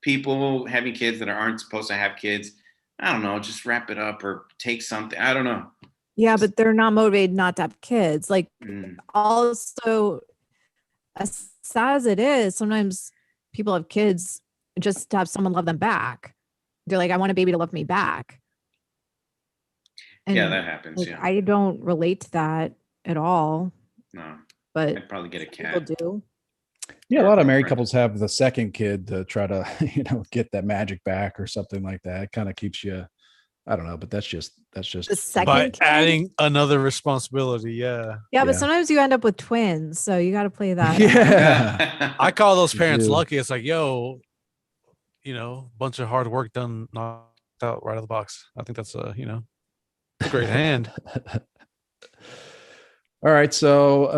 people having kids that aren't supposed to have kids. I don't know, just wrap it up or take something. I don't know. Yeah, but they're not motivated not to have kids. Like also, as sad as it is, sometimes people have kids just to have someone love them back. They're like, I want a baby to love me back. And yeah, that happens. like, Yeah, I don't relate to that at all. No, but I'd probably get a cat. people do. Yeah, a lot of married couples have the second kid to try to, get that magic back or something like that. It kind of keeps you, I don't know, but that's just The second by kid? adding another responsibility. Yeah. Yeah, but Yeah. sometimes you end up with twins, so you got to play that. out. Yeah. I call those You parents do. lucky. It's like, yo, bunch of hard work done, knocked out right out of the box. I think that's a great hand. All right. So,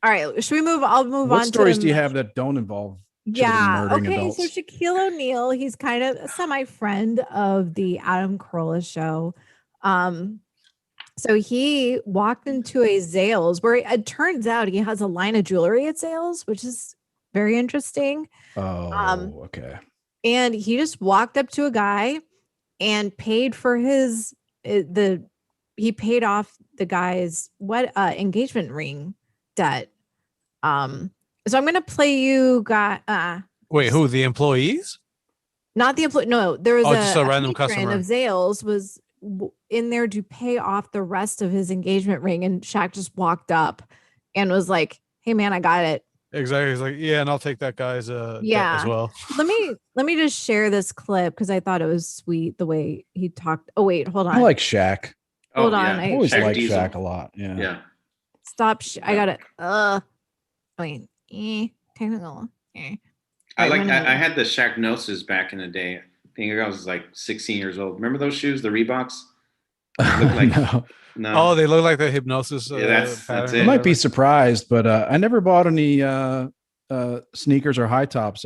All right, should we move? I'll move on. what stories to do you have that don't involve Yeah. murdering Okay. adults? So Shaquille O'Neal, he's kind of a semi-friend of the Adam Carolla show. So he walked into a Zales where it turns out he has a line of jewelry at Zales, which is very interesting. Oh, okay. And he just walked up to a guy and paid for he paid off the guy's engagement ring debt. So I'm going to play you Wait, who? The employees? not the employee. No, there was just a random patron customer. of Zales was in there to pay off the rest of his engagement ring. And Shaq just walked up and was like, hey man, I got it. Exactly. He's like, yeah, and I'll take that guy's debt Yeah. as well. Let me just share this clip because I thought it was sweet the way he talked. Oh wait, hold on. I like Shaq. Hold Oh, on. yeah. I always Shaq liked Diesel. Shaq a lot. Yeah. Yeah. Stop. I Yeah. got it. Wait. Technical. I Right, had the Shaq Gnosis back in the day. I think I was like 16 years old. Remember those shoes, the Reeboks? Look like No. no. Oh, they look like the hypnosis. Yeah, that's pattern it. I or might be whatever. surprised, but I never bought any sneakers or high tops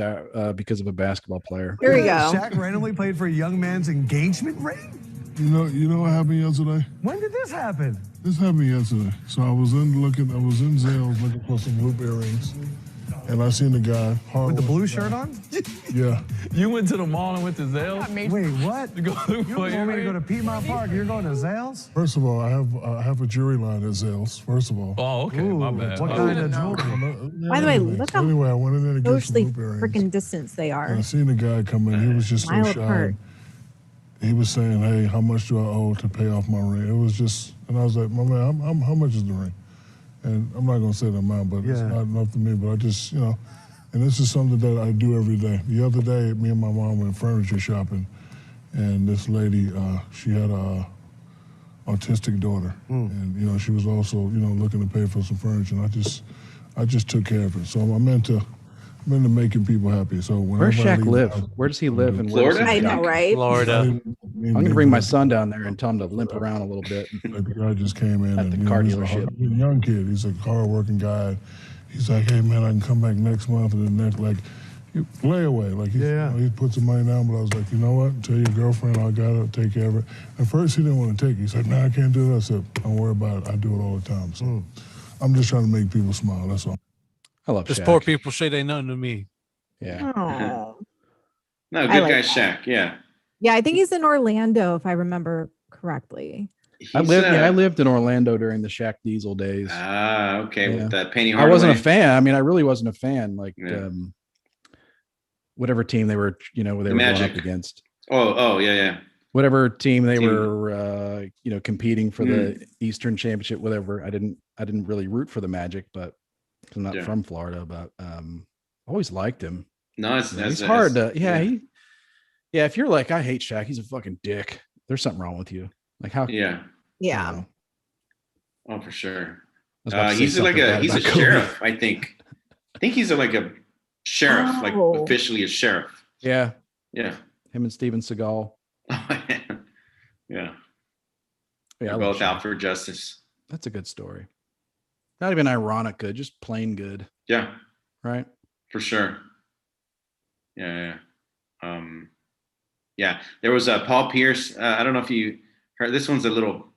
because of a basketball player. Here we go. Shaq randomly played for a young man's engagement ring? You know what happened yesterday? When did this happen? This happened yesterday. So I was in Zales looking for some loop earrings. And I seen the guy. With the blue shirt on? Yeah. You went to the mall and went to Zales? Wait, what? To go look You for want me to earrings? go to Piedmont Park? You're going to Zales? First of all, I have a jewelry line at Zales, first of all. Oh, okay. My bad. What Oh, kind of jewelry? By the way, look how Anyway, I went in there to get some socially loop earrings. freaking distance they are. And I seen the guy come in. He was just so Mile shy. apart. He was saying, "Hey, how much do I owe to pay off my ring?" It was just, and I was like, "My man, how much is the ring?" And I'm not gonna say the amount, but it's Yeah. not enough to me. But I just, and this is something that I do every day. The other day, me and my mom went furniture shopping, and this lady, she had a autistic daughter, and she was also, looking to pay for some furniture. And I just took care of it. So I'm into making people happy. So Where's whenever I Shaq leave live? the house, Where does he live? And where does Florida? he I know, work? right? Florida. I'm gonna bring my son down there and tell him to limp around a little bit. Like the guy just came in At and the car he's dealership. a young kid. He's a hard-working guy. He's like, "Hey man, I can come back next month," and the next lay away. Like he put some money down, but I was like, you know what? Tell your girlfriend I gotta take care of it. At first he didn't want to take it. He said, "No, I can't do it." I said, "Don't worry about it. I do it all the time." So I'm just trying to make people smile. That's all. I love Just Shaq. poor people say they nothing to me. Yeah. Oh. No, good I like guy that. Shaq. Yeah. Yeah, I think he's in Orlando if I remember correctly. I He's, lived in Orlando during the Shaq Diesel days. Okay, Yeah. with that Penny I Hardaway. wasn't a fan. I mean, I really wasn't a fan. Like Yeah. whatever team they were, where they were going Magic. up against. Oh, yeah. Whatever team they Team. were, competing for the Eastern Championship. Whatever. I didn't really root for the Magic, but 'cause I'm not Yeah. from Florida. But always liked him. No, He's hard to. Yeah, if you're like, I hate Shaq, he's a fucking dick. There's something wrong with you. Like how? Yeah. Yeah. you know, Oh, for sure. I was about to say He's like something bad he's a about Kobe. sheriff, I think. I think he's like a sheriff, like Oh. officially a sheriff. Yeah, Yeah. him and Steven Seagal. Yeah. Yeah, I They're love both Shaq. out for justice. That's a good story. Not even ironic good, just plain good, Yeah, right? for sure. Yeah. Yeah. There was Paul Pierce. I don't know if you heard. This one's a little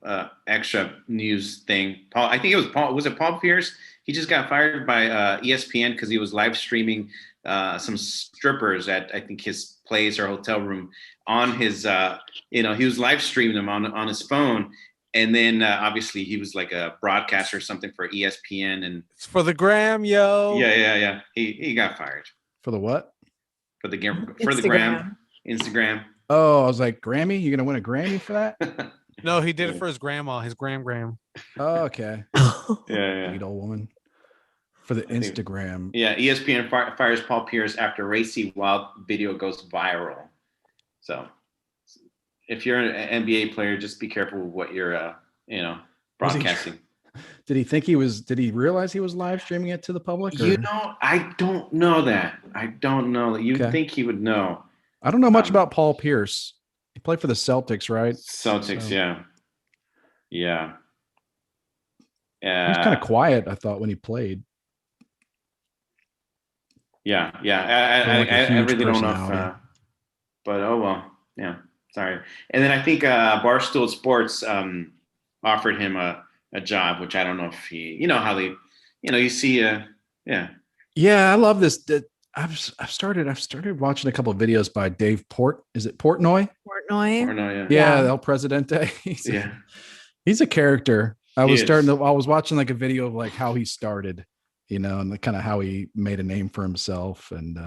extra news thing. I think it was Paul. Was it Paul Pierce? He just got fired by ESPN because he was live streaming some strippers at, I think, his place or hotel room on his. He was live streaming them on his phone. And then obviously he was like a broadcaster or something for ESPN, and It's for the gram, yo. yeah. He got fired For the what? for the gram, Instagram. Oh, I was like, Grammy? You're gonna win a Grammy for that? No, he did it for his grandma, his gram. Oh, okay. Yeah. Sweet old woman. For the think- Instagram. Yeah, ESPN fires Paul Pierce after Racy Wild video goes viral. So, if you're an NBA player, just be careful with what you're, Was he- broadcasting. Did he realize he was live streaming it to the public? Or? I don't know that. You'd Okay. think he would know. I don't know much about Paul Pierce. He played for the Celtics, right? Celtics, So- yeah. He was kind of quiet, I thought, when he played. Yeah. Like a I huge really don't know if, personality. but oh well. Yeah, sorry. And then I think Barstool Sports offered him a job, which I don't know if he, how they, you see, yeah. Yeah, I love this. I've started watching a couple of videos by Dave Is it Portnoy? Portnoy. Or no, yeah. Yeah, El Presidente. He's a character. I was watching like a video of like how he started, and kind of how he made a name for himself. And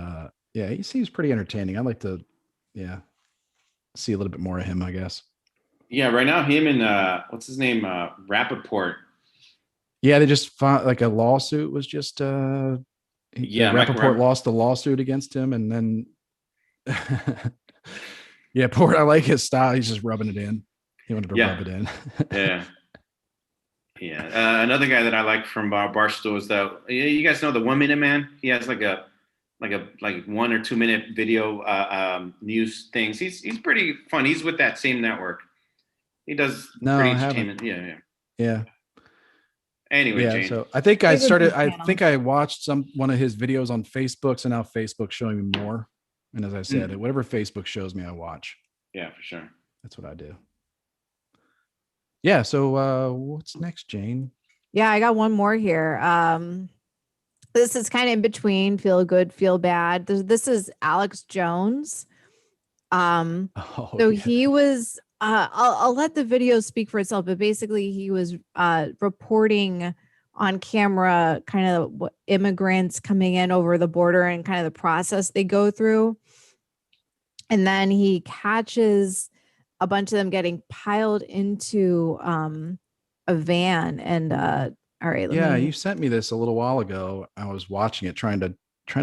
he seems pretty entertaining. I'd like to, see a little bit more of him, I guess. Yeah, right now him and what's his name? Rappaport. Yeah, they just found like a lawsuit was just Yeah, Rappaport lost the lawsuit against him, and then yeah, I like his style. He's just rubbing it in. He wanted to rub it in. Yeah. Another guy that I like from Barstool is you guys know the 1 Minute Man. He has like 1 or 2 minute video news things. He's pretty fun. He's with that same network. He does pretty entertainment. Yeah. Anyway, Jane. So I think I watched one of his videos on Facebook. So now Facebook's showing me more. And as I said, whatever Facebook shows me, I watch. Yeah, for sure. That's what I do. Yeah. So what's next, Jane? Yeah, I got one more here. This is kind of in between feel good, feel bad. This is Alex Jones. He was I'll let the video speak for itself, but basically he was reporting on camera kind of what immigrants coming in over the border and kind of the process they go through. And then he catches a bunch of them getting piled into a van. And all right, you sent me this a little while ago. I was watching it, trying to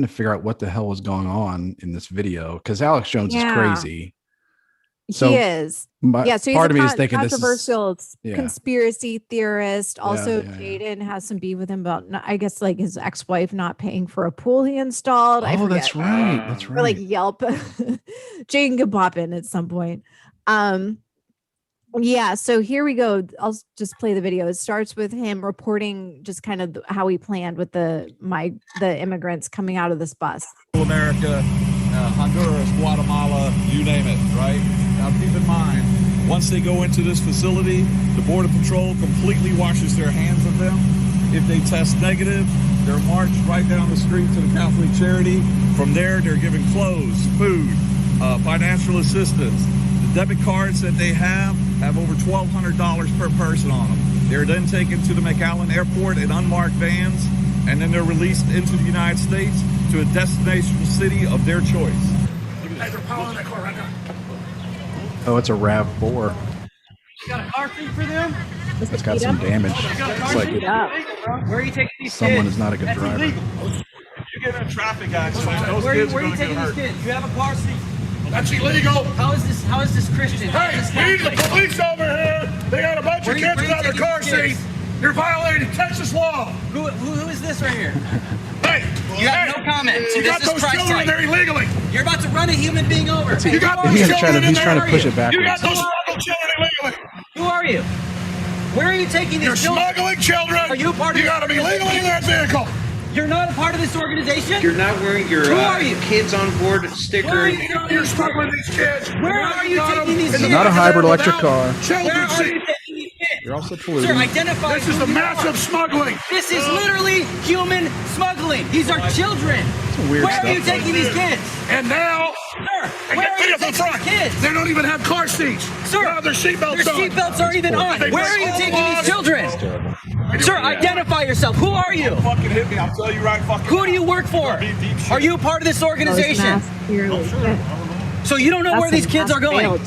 figure out what the hell was going on in this video, because Alex Jones is crazy. So he is. So he's part of me is thinking controversial conspiracy theorist. Also, Jaden has some beef with him about, I guess, like his ex-wife not paying for a pool he installed. Oh, that's right. That's right. Or like Yelp. Jaden could pop in at some point. So here we go. I'll just play the video. It starts with him reporting just kind of how he planned with the immigrants coming out of this bus. America, Honduras, Guatemala, you name it, right? Now keep in mind, once they go into this facility, the Border Patrol completely washes their hands of them. If they test negative, they're marched right down the street to the Catholic Charity. From there, they're given clothes, food, financial assistance. The debit cards that they have over $1,200 per person on them. They're then taken to the McAllen Airport in unmarked vans, and then they're released into the United States to a destination city of their choice. Oh, it's a RAV4. You got a car seat for them? It's got some damage. It's like where are you taking these someone kids? is not a good driver. You get in a traffic accident, those where kids are you are taking going to these get hurt. kids? You have a car seat. That's illegal. How is this Christian? Hey, we need the police over here. They got a bunch of kids without their car seat. You're violating Texas law. Who is this right here? Hey, you have no comment. You got those children there illegally. You're about to run a human being over. You got those children He's trying to push it backwards. You got those smuggled children illegally. Who are you? Where are you taking these children? You're smuggling children. Are you a part of You got to be legally in that vehicle. You're not a part of this organization? You're not wearing your kids on board sticker. You're smuggling these kids. Where are you taking these kids? It's not a hybrid electric car. Children Where are you taking these kids? You're also polluting. Sir, identify. This is the massive smuggling. This is literally human smuggling. These are children. Weird Where stuff. are you taking these kids? And now, Sir, where are you taking these kids? They don't even have car seats. Sir, their seatbelts their seatbelts aren't even on. Where are you taking these children? Sir, identify yourself. Who are you? Fucking hit me, I'll tell you right fucking. Who do you work for? Are you part of this organization? So you don't know where these kids are going?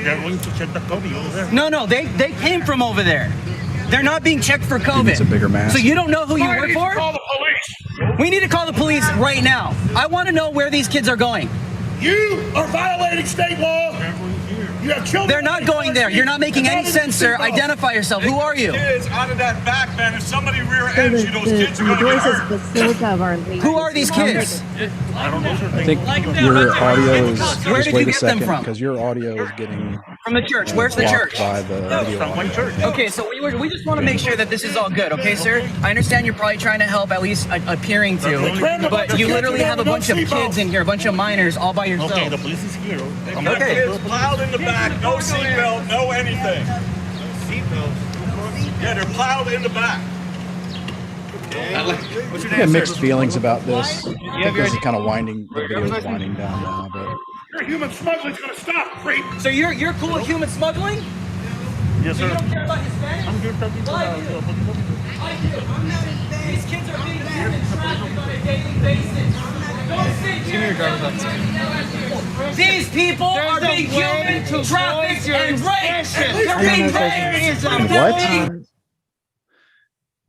They're going to check the COVID over there. No, they came from over there. They're not being checked for COVID. It's a bigger mask. So you don't know who you work for? Call the police. We need to call the police right now. I want to know where these kids are going. You are violating state law. You have children. They're not going there. You're not making any sense, sir. Identify yourself. Who are you? Kids out of that back, man. If somebody rear ends you, those kids are going to get hurt. Who are these kids? I don't know. I think your audio is. Where just did wait you a get them second, from? because your audio is getting From the church. Where's the blocked church? by the video audio. Okay, so we just want to make sure that this is all good, okay, sir? I understand you're probably trying to help, at least appearing to, but you literally have a bunch of kids in here, a bunch of minors, all by yourself. Okay, the police is here. Okay. Kids plowed in the back, no seatbelt, no anything. Yeah, they're plowed in the back. I have mixed feelings about this. I think this is kind of winding. The video is winding down now, but Your human smuggling's going to stop, creep. So you're cool with human smuggling? Yes, So sir. you don't care about Hispanics? I'm here talking to I do. I do. These kids are being used in traffic on a daily basis. Don't sit here. These people are being human trafficked and raped. They're being raped. what?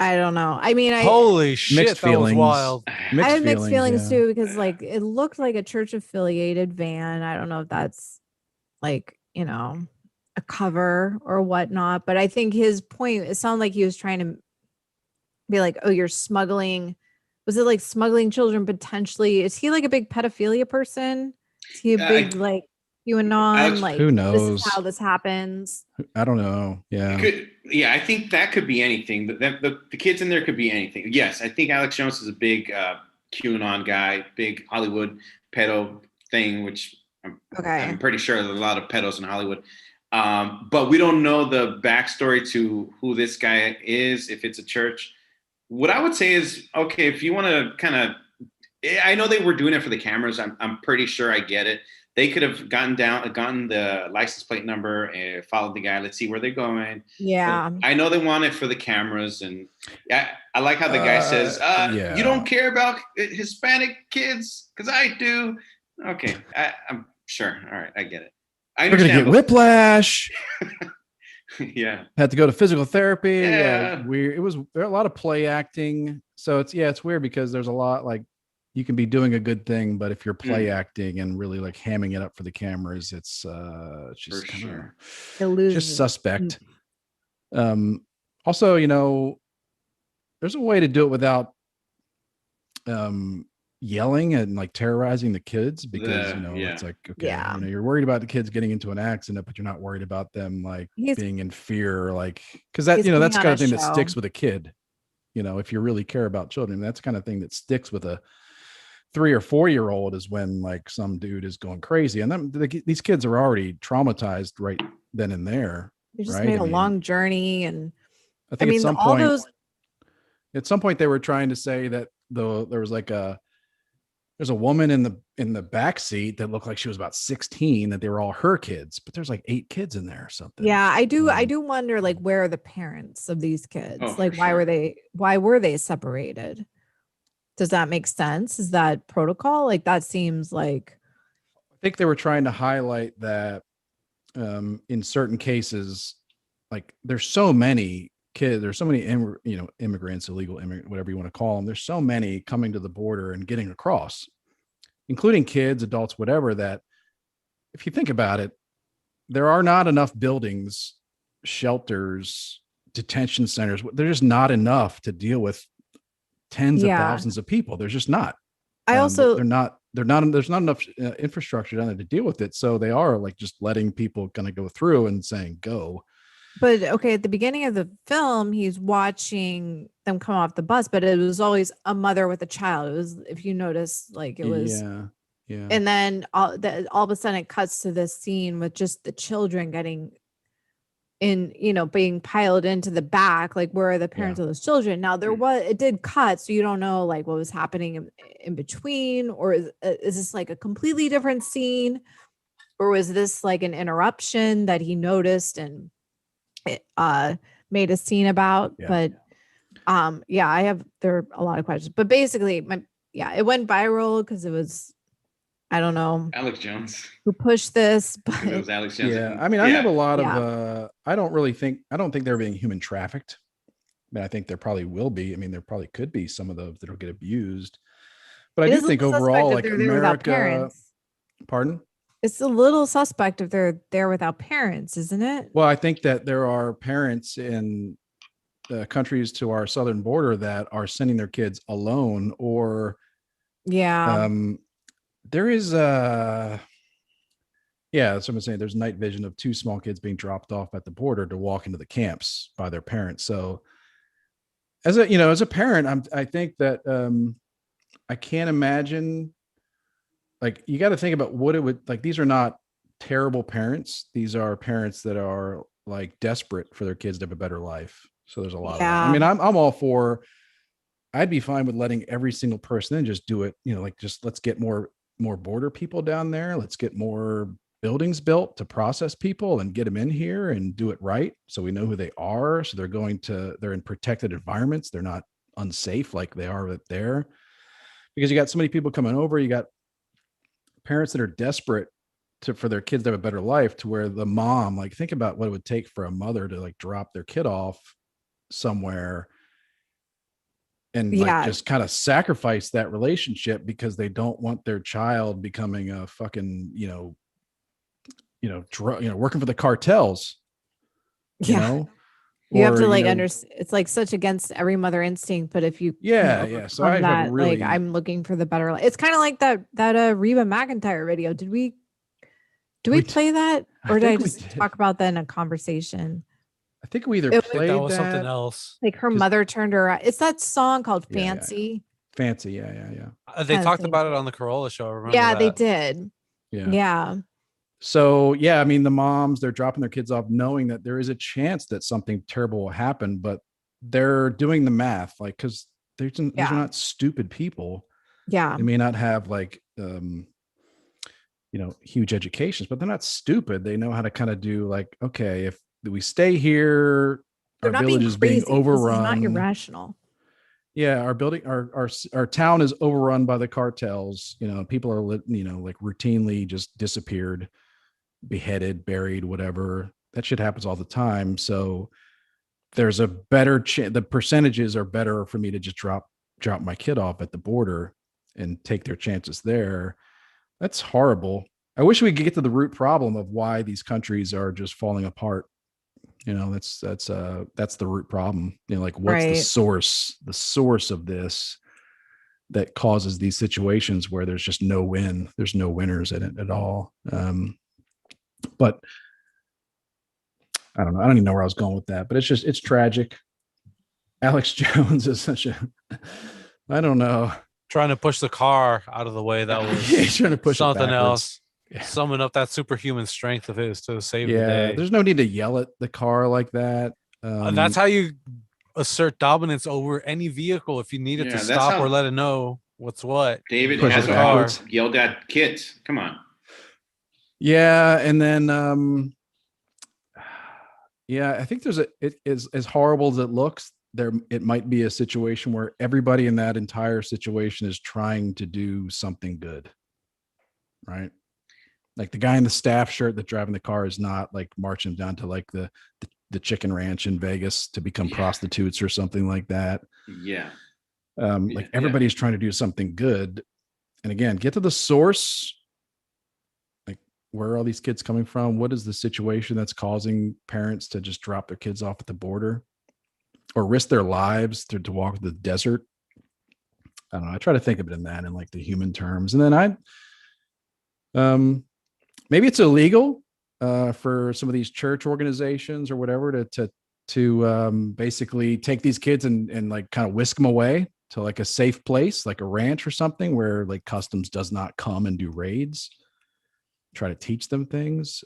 I don't know. I mean, Holy shit, Mixed that was feelings. wild. I had mixed feelings yeah. too, because like it looked like a church affiliated van. I don't know if that's like, a cover or whatnot, but I think his point, it sounded like he was trying to be like, oh, you're smuggling. Was it like smuggling children potentially? Is he like a big pedophilia person? Is he a big like QAnon? Like, who this is knows? how this happens. I don't know. Yeah. I think that could be anything. The kids in there could be anything. Yes, I think Alex Jones is a big QAnon guy, big Hollywood pedo thing, which I'm pretty sure there's a lot of pedos in Hollywood. But we don't know the backstory to who this guy is, if it's a church. What I would say is, okay, if you want to kind of, I know they were doing it for the cameras. I'm pretty sure I get it. They could have gotten the license plate number and followed the guy. Let's see where they're going. Yeah. But I know they want it for the cameras. And I like how the guy says, yeah. you don't care about Hispanic kids? Because I do. Okay. I'm sure. All right. I get it. We're going to get whiplash. Yeah. Had to go to physical therapy. Yeah. Weird. There are a lot of play acting. So it's weird because there's a lot like you can be doing a good thing, but if you're play acting and really like hamming it up for the cameras, it's just kind of just suspect. Also, there's a way to do it without yelling and like terrorizing the kids, because it's like, okay, you're worried about the kids getting into an accident, but you're not worried about them like being in fear, like, because that that's the kind of thing that sticks with a kid. If you really care about children, that's the kind of thing that sticks with a 3 or 4 year old, is when like some dude is going crazy, and these kids are already traumatized right then and there. They just made a long journey, and I think at some point they were trying to say that there was like there's a woman in the back seat that looked like she was about 16, that they were all her kids, but there's like 8 kids in there or something. Yeah, I do wonder, like, where are the parents of these kids? Like, why were they separated? Does that make sense? Is that protocol? Like, that seems like, I think they were trying to highlight that in certain cases, like there's so many kids, there's so many immigrants, illegal immigrant, whatever you want to call them, there's so many coming to the border and getting across, including kids, adults, whatever, that if you think about it, there are not enough buildings, shelters, detention centers. There's just not enough to deal with tens of thousands of people. There's just not. There's not enough infrastructure down there to deal with it. So they are like just letting people kind of go through and saying, go. But okay, at the beginning of the film, he's watching them come off the bus, but it was always a mother with a child. It was, if you notice, like it was, yeah. And then all of a sudden it cuts to this scene with just the children getting in, being piled into the back. Like, where are the parents of those children? Now it did cut, so you don't know like what was happening in between, or is this like a completely different scene, or was this like an interruption that he noticed and made a scene about? But there are a lot of questions, but basically it went viral because it was, I don't know, Alex Jones who pushed this, but it was Alex Jones. I mean, I have a lot of I don't think they're being human trafficked. I mean, I think there probably will be. I mean, there probably could be some of those that'll get abused, but I do think overall, like America, pardon? It's a little suspect if they're there without parents, isn't it? Well, I think that there are parents in countries to our southern border that are sending their kids alone, or there is that's what I'm saying. There's night vision of 2 small kids being dropped off at the border to walk into the camps by their parents. So as a parent, I think that I can't imagine. Like, you got to think about what it would like. These are not terrible parents. These are parents that are like desperate for their kids to have a better life. So there's a lot of that. I mean, I'm all for, I'd be fine with letting every single person in, just do it. Like, just let's get more border people down there. Let's get more buildings built to process people and get them in here and do it right. So we know who they are. So they're in protected environments. They're not unsafe like they are there, because you got so many people coming over. You got parents that are desperate for their kids to have a better life, to where the mom, like, think about what it would take for a mother to like drop their kid off somewhere and like just kind of sacrifice that relationship because they don't want their child becoming a fucking, working for the cartels, you know? You have to Or, like understand. It's like such against every mother instinct, but if you So I have really, like I'm looking for the better. It's kind of like that Reba McEntire video. Did we play that, or did I just talk about that in a conversation? I think we either played that was something else. Like her mother turned her. It's that song called Fancy. Fancy, yeah. They talked about it on the Corolla show. I remember. Yeah, that. they did. Yeah. So yeah, I mean, the moms, they're dropping their kids off knowing that there is a chance that something terrible will happen, but they're doing the math, like, because these are not stupid people. Yeah, they may not have like huge educations, but they're not stupid. They know how to kind of do like, okay, if we stay here, our village is being overrun. This is not irrational. Yeah, our town is overrun by the cartels. People are like routinely just disappeared, beheaded, buried, whatever. That shit happens all the time. So there's a better chance. The percentages are better for me to just drop my kid off at the border and take their chances there. That's horrible. I wish we could get to the root problem of why these countries are just falling apart. That's the root problem. Like, what's the source of this that causes these situations where there's just no win. There's no winners in it at all. But I don't know. I don't even know where I was going with that, but it's tragic. Alex Jones is such a, I don't know. Trying to push the car out of the way. That was he's trying to push something else. Yeah. Summing up that superhuman strength of his to save the day. There's no need to yell at the car like that. That's how you assert dominance over any vehicle. If you need it to stop or let it know what's what. David has yelled at kids. Come on. Yeah, and then I think it is as horrible as it looks. It might be a situation where everybody in that entire situation is trying to do something good, right? Like the guy in the staff shirt that driving the car is not like marching down to like the chicken ranch in Vegas to become prostitutes or something like that. Yeah. Like everybody's trying to do something good. And again, get to the source. Like, where are all these kids coming from? What is the situation that's causing parents to just drop their kids off at the border or risk their lives to walk the desert? I don't know. I try to think of it in like the human terms. And then maybe it's illegal for some of these church organizations or whatever to basically take these kids and like kind of whisk them away to like a safe place, like a ranch or something where like customs does not come and do raids, try to teach them things.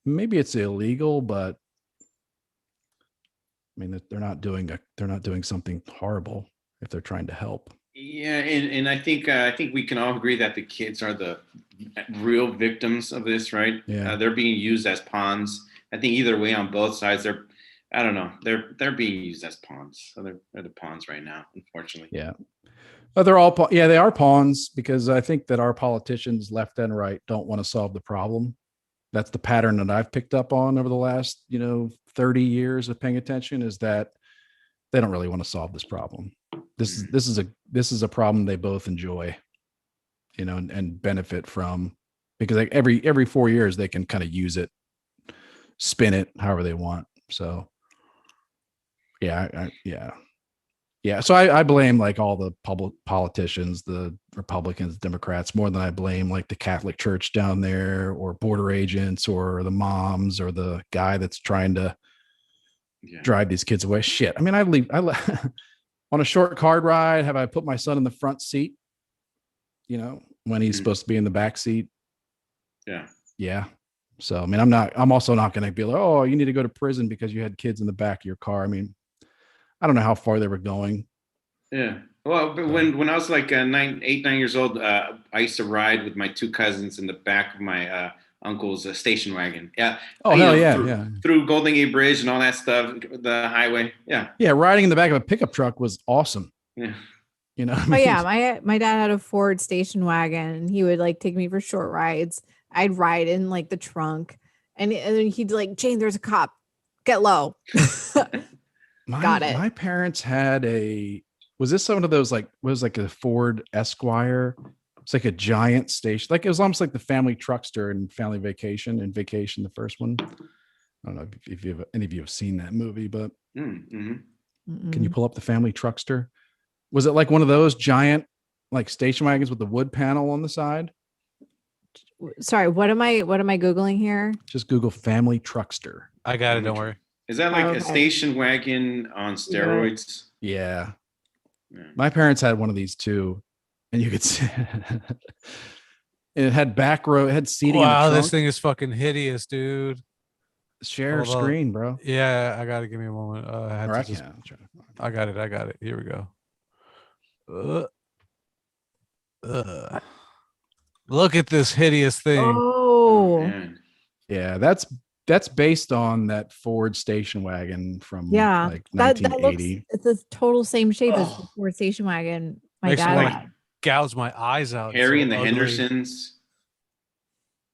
Maybe it's illegal, but I mean, they're not doing something horrible if they're trying to help. Yeah, and I think we can all agree that the kids are the real victims of this, right? Yeah, they're being used as pawns. I think either way on both sides, they're being used as pawns. So they're the pawns right now, unfortunately. Yeah. They are pawns because I think that our politicians, left and right, don't want to solve the problem. That's the pattern that I've picked up on over the last 30 years of paying attention, is that they don't really want to solve this problem. This is a problem they both enjoy, and benefit from, because like every 4 years they can kind of use it, spin it however they want. So yeah. So I blame like all the public politicians, the Republicans, Democrats, more than I blame like the Catholic Church down there or border agents or the moms or the guy that's trying to drive these kids away. Shit. I mean, I on a short car ride, have I put my son in the front seat, when he's supposed to be in the back seat? Yeah. So, I mean, I'm also not going to be like, oh, you need to go to prison because you had kids in the back of your car. I mean, I don't know how far they were going. Yeah. Well, but when I was like 9 years old, I used to ride with my two cousins in the back of my uncle's station wagon. Yeah. Oh, hell yeah. Through Golden Gate Bridge and all that stuff, the highway. Yeah. Yeah. Riding in the back of a pickup truck was awesome. Yeah. Oh yeah. My dad had a Ford station wagon and he would like take me for short rides. I'd ride in like the trunk and then he'd like, Jane, there's a cop. Get low. Got it. My parents had a Was this one of those like was like a Ford Esquire? It's like a giant station. Like it was almost like the family truckster in Family Vacation and Vacation, the first one. I don't know if you have, any of you have seen that movie, but can you pull up the family truckster? Was it like one of those giant like station wagons with the wood panel on the side? Sorry, what am I Googling here? Just Google family truckster. I got it. Don't worry. Is that like a station wagon on steroids? Yeah. My parents had one of these too, and you could see it had back row, it had seating. Wow, this thing is fucking hideous, dude. Share screen, bro. Yeah, I gotta give me a moment. I got it. Here we go. Look at this hideous thing. Oh, yeah, that's based on that Ford station wagon from like that 1980. looks, it's the total same shape as the Ford station wagon my Makes me dad like had. gouge my eyes out. Harry It's and so the ugly. Hendersons.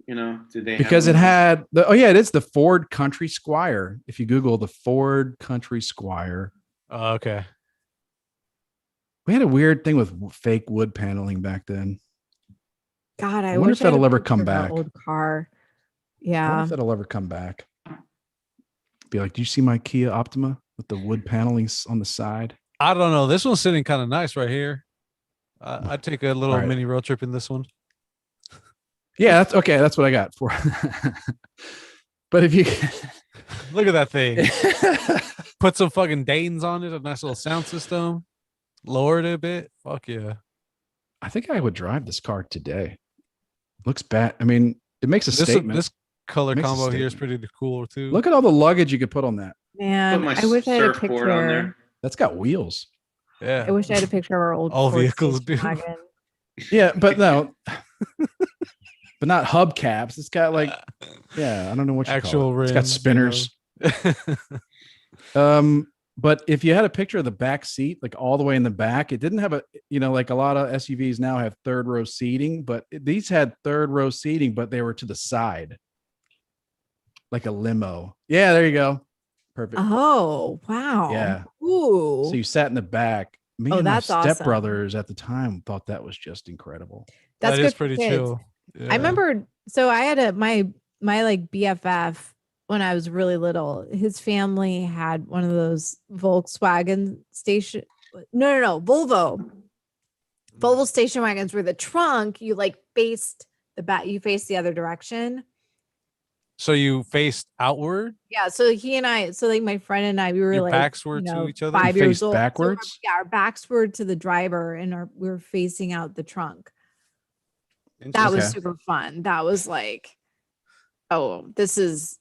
You know, did they? Because it had the it is the Ford Country Squire. If you Google the Ford Country Squire. Oh, okay. We had a weird thing with fake wood paneling back then. God, I wonder if wish I had that'll a ever picture come of our back. Old car. I wonder Yeah. if that'll ever come back. Be like, do you see my Kia Optima with the wood paneling on the side? I don't know. This one's sitting kind of nice right here. I'd take a little Right. mini road trip in this one. Yeah, that's okay. That's what I got for. But if you Look at that thing. Put some fucking Danes on it, a nice little sound system. Lower it a bit. Fuck yeah. I think I would drive this car today. Looks bad. I mean, it makes a statement. This color Makes a combo here is statement. pretty cool too. Look at all the luggage you could put on that. Man, Put my I wish I had a surfboard on there. picture. That's got wheels. Yeah. I wish I had a picture of our old All Ford vehicles station do. wagon. Yeah, but no, but not hubcaps. It's got like, yeah, I don't know what you Actual call it. It's got rims, spinners. But if you had a picture of the back seat, like all the way in the back, it didn't have a, like a lot of SUVs now have third row seating, but these had third row seating, but they were to the side, like a limo. Yeah, there you go. Perfect. Oh, wow. Yeah. Ooh. So you sat in the back. Me Oh, and my that's awesome. stepbrothers at the time thought that was just incredible. That's That good is for pretty kids. chill. Yeah. I remember, so I had my like BFF when I was really little. His family had one of those Volkswagen station. No, Volvo station wagons where the trunk, you like faced the back, you faced the other direction. So you faced outward? Yeah. So he and I, so like my friend and I, we were Your like, backs were to each other? 5 You years faced old. backwards? So our backs were to the driver and we were facing out the trunk. That was Okay. super fun. That was like, oh, this is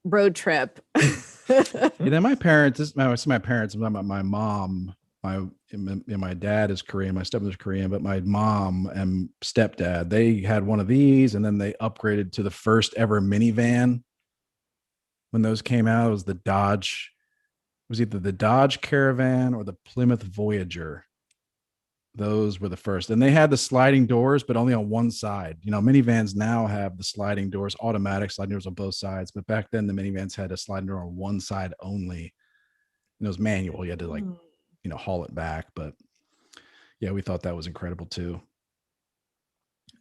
road trip. My parents, my parents, my mom, my dad is Korean, my stepmother's Korean, but my mom and stepdad, they had one of these and then they upgraded to the first ever minivan. When those came out, it was the Dodge. It was either the Dodge Caravan or the Plymouth Voyager. Those were the first. And they had the sliding doors, but only on one side. Minivans now have the sliding doors, automatic sliding doors on both sides. But back then, the minivans had a sliding door on one side only. And it was manual. You had to haul it back. But yeah, we thought that was incredible too.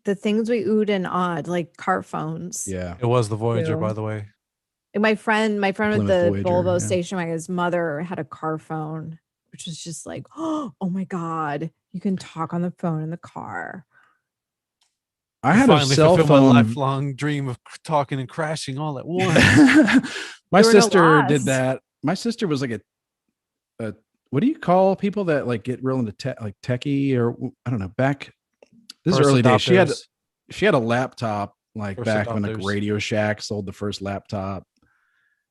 The things we oohed and awed, like car phones. Yeah. It was the Voyager, Too. by the way. And my friend with Plymouth the Voyager, Volvo yeah. station wagon, his mother had a car phone, which was just like, oh my God, you can talk on the phone in the car. I had a finally cell fulfilled phone. my lifelong dream of talking and crashing all at once. My There were no sister did laws. that. My sister was like a what do you call people that like get real into techie or I don't know. Back this is First early days. adopters. She had a laptop like First back when like adopters. Radio Shack sold the first laptop.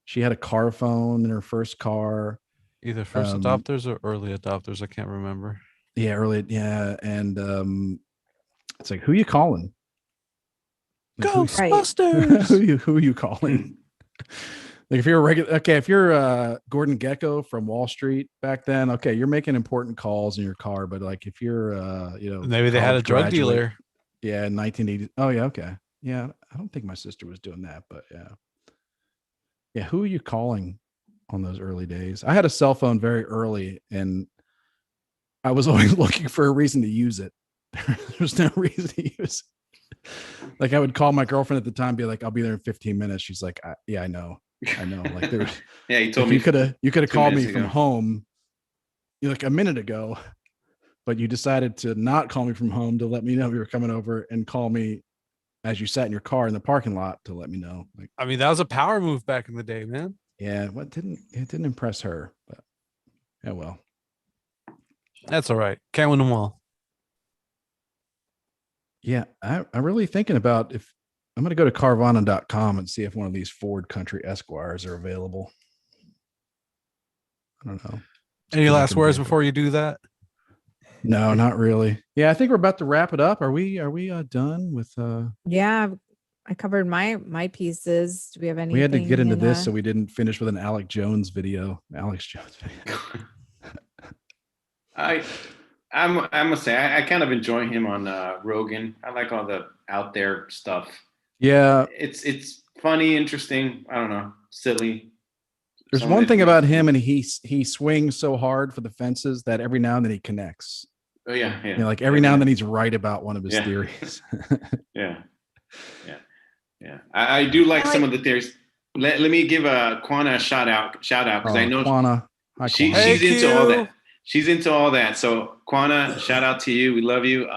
She had a car phone in her first car. Either first adopters or early adopters. I can't remember. Yeah, early. Yeah, and it's like, who you calling? Like, Ghostbusters. who are you calling? Like if you're a regular, okay, if you're Gordon Gecko from Wall Street back then, okay, you're making important calls in your car. But like if you're, Maybe they had a college drug graduate- dealer. Yeah, in 1980. Oh yeah, okay, yeah. I don't think my sister was doing that, but yeah. Who are you calling on those early days? I had a cell phone very early, and I was always looking for a reason to use it. There's no reason to use it. Like I would call my girlfriend at the time, be like, "I'll be there in 15 minutes." She's like, "Yeah, I know." Like there was, Yeah, he told like, me you could have 2 called me minutes from ago. home, like a minute ago, but you decided to not call me from home to let me know you were coming over and call me as you sat in your car in the parking lot to let me know. Like, I mean, that was a power move back in the day, man. yeah, it didn't impress her, but yeah, well. That's all right. Can't win them all. Yeah, I'm really thinking about if I'm going to go to Carvana.com and see if one of these Ford Country Esquires are available. I don't know. Any Good last looking words vehicle. before you do that? No, not really. Yeah, I think we're about to wrap it up. Are we done with Yeah, I covered my pieces. Do we have anything? we had to get into in, this so we didn't finish with an Alex Jones video. I must say I kind of enjoy him on Rogan. I like all the out there stuff. Yeah. It's funny, interesting. I don't know, silly. There's Some one of it thing makes about sense. him, and he swings so hard for the fences that every now and then he connects. Oh yeah, yeah. You know, like every now and then he's right about one of his Yeah. theories. Yeah. I do like some of the theories. Let me give Quana a shout out because I know Quana. Hi, she's Quana. into all that. She's into all that. So Quana, shout out to you. We love you.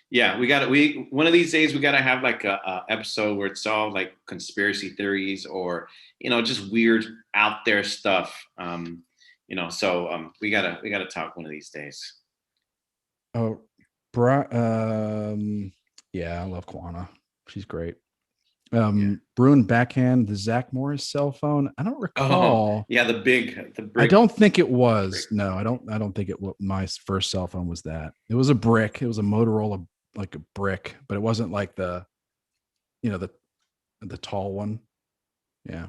Yeah, we one of these days we gotta have like a episode where it's all like conspiracy theories or just weird out there stuff. So we gotta talk one of these days. Oh, yeah, I love Quana. She's great. Bruin backhand, the Zach Morris cell phone. I don't recall. Oh, yeah, the brick. I don't think it was. No, I don't think it was. My first cell phone was that. It was a brick. It was a Motorola, like a brick, but it wasn't like the tall one. Yeah.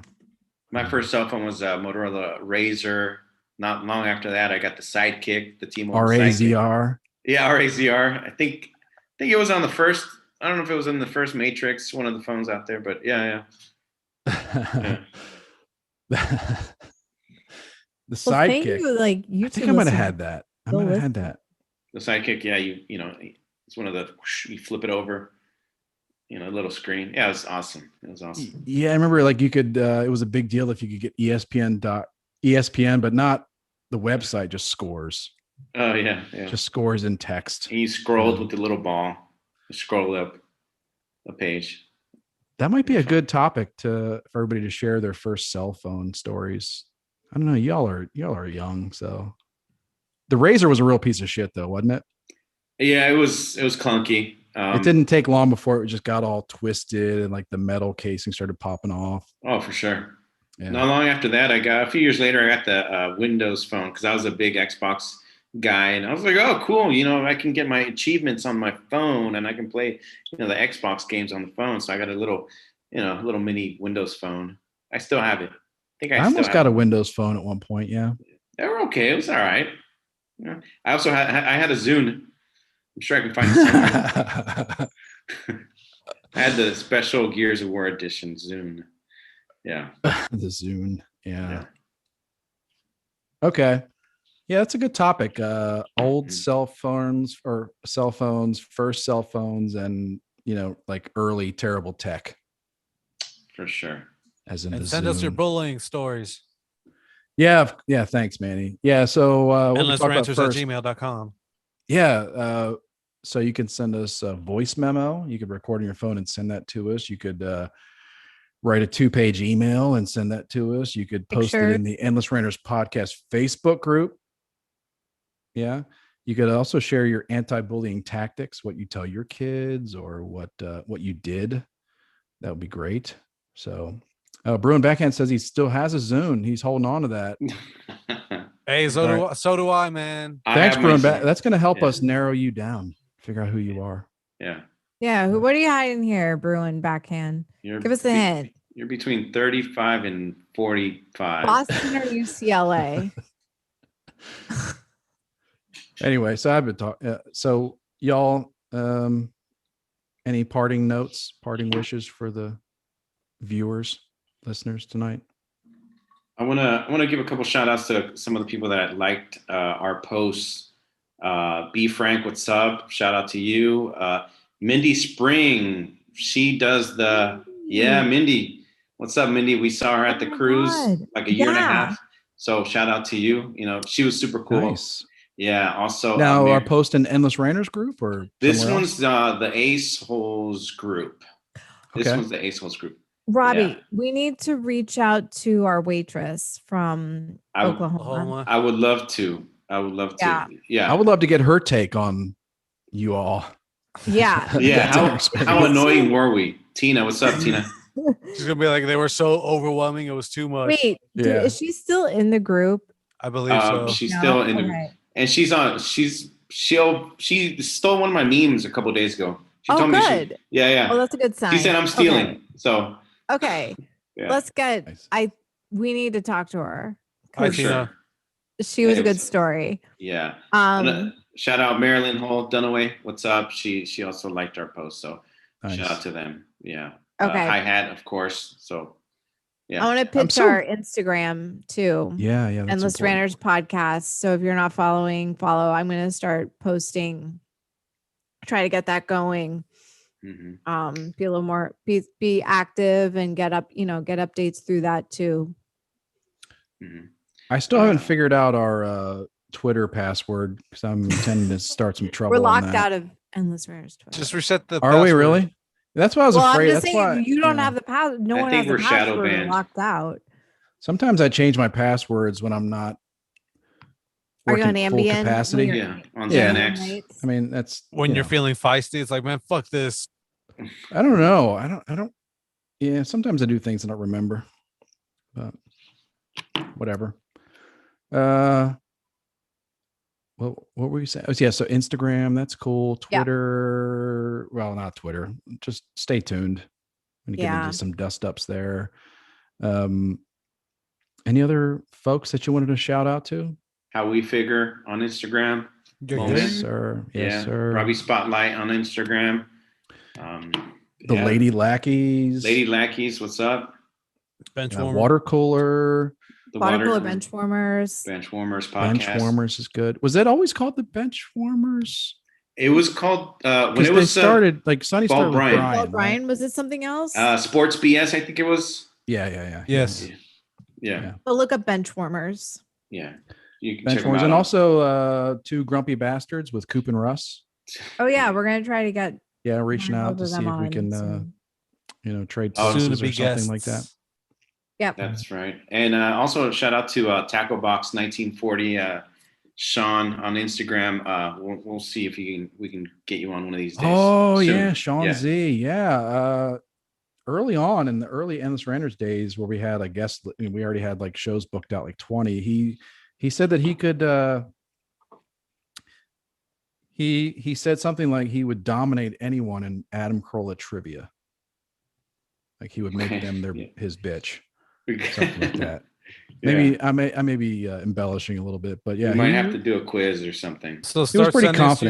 My first cell phone was a Motorola Razr. Not long after that, I got the Sidekick, the T-Mobile Sidekick. RAZR. Yeah, RAZR. I think it was on the first. I don't know if it was in the first Matrix, one of the phones out there, but yeah. The Well, thank Sidekick. you, like, I think I might have had that. I might have had that. The Sidekick, yeah, it's one of the you flip it over, little screen. Yeah, it was awesome. Yeah, I remember like you could. It was a big deal if you could get ESPN, but not the website, just scores. Oh yeah. Just scores in text. And you scrolled with the little ball. You scroll up a page. That might be a good topic for everybody to share their first cell phone stories. I don't know. Y'all are young, so the Razr was a real piece of shit, though, wasn't it? Yeah, it was clunky. It didn't take long before it just got all twisted and like the metal casing started popping off. Oh, for sure. Yeah. Not long after that, a few years later, I got the Windows phone because I was a big Xbox guy, and I was like, oh, cool. I can get my achievements on my phone, and I can play, the Xbox games on the phone. So I got a little mini Windows phone. I still have it. I almost got a Windows phone at one point. Yeah, they were okay. It was all right. Yeah. I also had a Zune. I'm sure I can find it somewhere. I had the special Gears of War edition Zune. Yeah. The Zune. Yeah. Okay. Yeah, that's a good topic. Old cell phones, first cell phones, and like early terrible tech. For sure. As in and the send us your Zune. bullying stories. Yeah. Thanks, Manny. Yeah. So endlessranters@gmail.com. Yeah. So you can send us a voice memo. You could record on your phone and send that to us. You could write a 2-page email and send that to us. You could post it in the Endless Ranters podcast Facebook group. Yeah. You could also share your anti-bullying tactics, what you tell your kids or what you did. That would be great. So Bruin Backhand says he still has a Zune. He's holding on to that. Hey, so do I, man. Thanks, Bruin. That's going to help us narrow you down, figure out who you are. Yeah. Yeah. What are you hiding here, Bruin Backhand? Give us a hint. You're between 35 and 45. Boston or UCLA? Anyway, so I've been talking. So y'all, any parting notes, parting wishes for the viewers, listeners tonight? I want to give a couple shout outs to some of the people that liked our posts B Frank, what's up? Shout out to you. Mindy Spring, she does Mindy. What's up, Mindy? We saw her at the cruise like a year and a half. So shout out to you. She was super cool. Nice. Yeah. Also, now our post in Endless Ranters group or this one's the Ace Holes group. This one's the Ace Holes group. Robbie, we need to reach out to our waitress from Oklahoma. I would love to. I would love to. Yeah. I would love to get her take on you all. Yeah. Yeah. How annoying were we? Tina, what's up, Tina? She's gonna be like, they were so overwhelming, it was too much. Wait, is she still in the group? I believe so. She's still in the and she stole one of my memes a couple of days ago. She told me good. Yeah. Oh, that's a good sign. She said I'm stealing. Okay. So let's get we need to talk to her. Sure. She was a good story. Yeah. Shout out Marilyn Hull Dunaway. What's up? She also liked our post. So shout out to them. Yeah. Okay. Hi Hat, of course. So yeah. I want to pitch our Instagram too. Yeah. Endless Ranters podcast. So if you're not follow. I'm going to start posting. Try to get that going. Mm-hmm. Be a little more be active and get updates through that too. Mm-hmm. I still haven't figured out our Twitter password because I'm intending to start some trouble. We're locked out of Endless Ranters Twitter. Just reset the password. Are we really? That's why I was afraid. I'm just That's saying why you don't have the password. No one has the password. We're locked out. Sometimes I change my passwords when I'm not. Are you on Ambien? Capacity? Yeah, on Xanax. I mean, that's when you're feeling feisty. It's like, man, fuck this. I don't know. I don't. Yeah, sometimes I do things I don't remember, but whatever. What were you saying? Oh, yeah. So Instagram, that's cool. Twitter, well, not Twitter. Just stay tuned. I'm gonna get into some dust ups there. Any other folks that you wanted to shout out to? How We Figure on Instagram. Yes, sir. Yes, sir. Robbie Spotlight on Instagram. The Lady Lackeys. Lady Lackeys, what's up? Water Cooler. The Water Cooler Benchwarmers. Benchwarmers podcast. Benchwarmers is good. Was that always called the Benchwarmers? It was called when it was was started like Sonny started with Brian. Paul Brian, was it something else? Sports BS, I think it was. Yeah. Yes. Yeah. But look up Benchwarmers. Yeah. You can Benchwarmers and also Two Grumpy Bastards with Coop and Russ. Oh yeah, we're gonna try to get reaching out to see if we can trade soon or something like that. Yeah, that's right. And also shout out to Tackle Box 1940, Sean on Instagram. We'll see if we can get you on one of these days. Oh soon. yeah, Sean Z. Yeah. Early on in the early Endless Ranters days, where we had a guest, we already had like shows booked out like 20. He said that he could. He said something like he would dominate anyone in Adam Carolla trivia. Like he would make them his bitch. Something like that. Maybe I may be embellishing a little bit, but yeah, you might have to do a quiz or something. So start sending us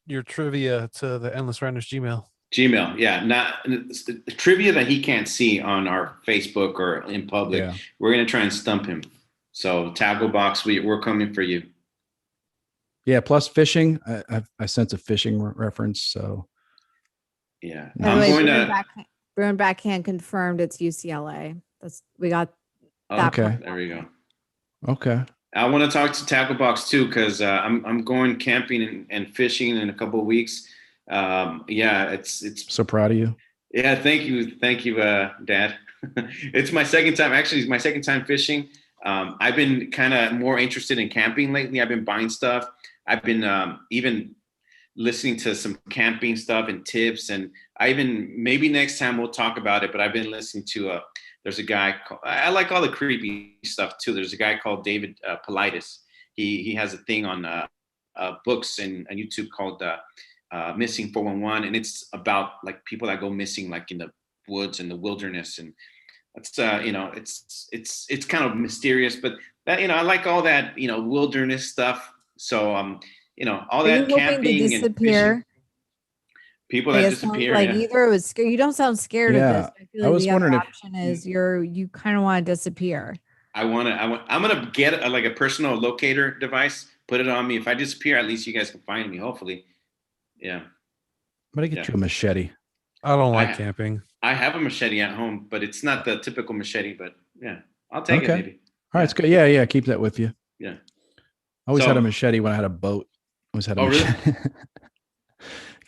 your trivia to the Endless Ranters Gmail. Yeah, not the trivia that he can't see on our Facebook or in public. Yeah. We're gonna try and stump him. So Tackle Box, we're coming for you. Yeah, plus fishing. I sense a fishing reference. So yeah, I'm going to. Bruin Backhand confirmed it's UCLA. We got that. Okay, there we go. Okay. I want to talk to Tackle Box too because I'm going camping and fishing in a couple of weeks. It's so proud of you. Yeah, thank you, Dad. It's my second time. Actually, it's my second time fishing. I've been kind of more interested in camping lately. I've been buying stuff. I've been even listening to some camping stuff and tips. And maybe next time we'll talk about it, but I've been listening to there's a guy, I like all the creepy stuff too. There's a guy called David Politis. He has a thing on books and YouTube called Missing 411. And it's about like people that go missing, like in the woods and the wilderness. And it's, it's kind of mysterious, but that, I like all that, wilderness stuff. So, all that camping and fishing. People that disappear. Like either it was scary. You don't sound scared of this. I feel like was wondering option is you kind of want to disappear. I'm gonna get a personal locator device put it on me. If I disappear, at least you guys can find me. Hopefully, yeah. I'm gonna get you a machete. I don't like camping. I have a machete at home, but it's not the typical machete. But yeah, I'll take it maybe. All right, it's good. Yeah, keep that with you. Yeah. I always had a machete when I had a boat. I always had a machete. Really?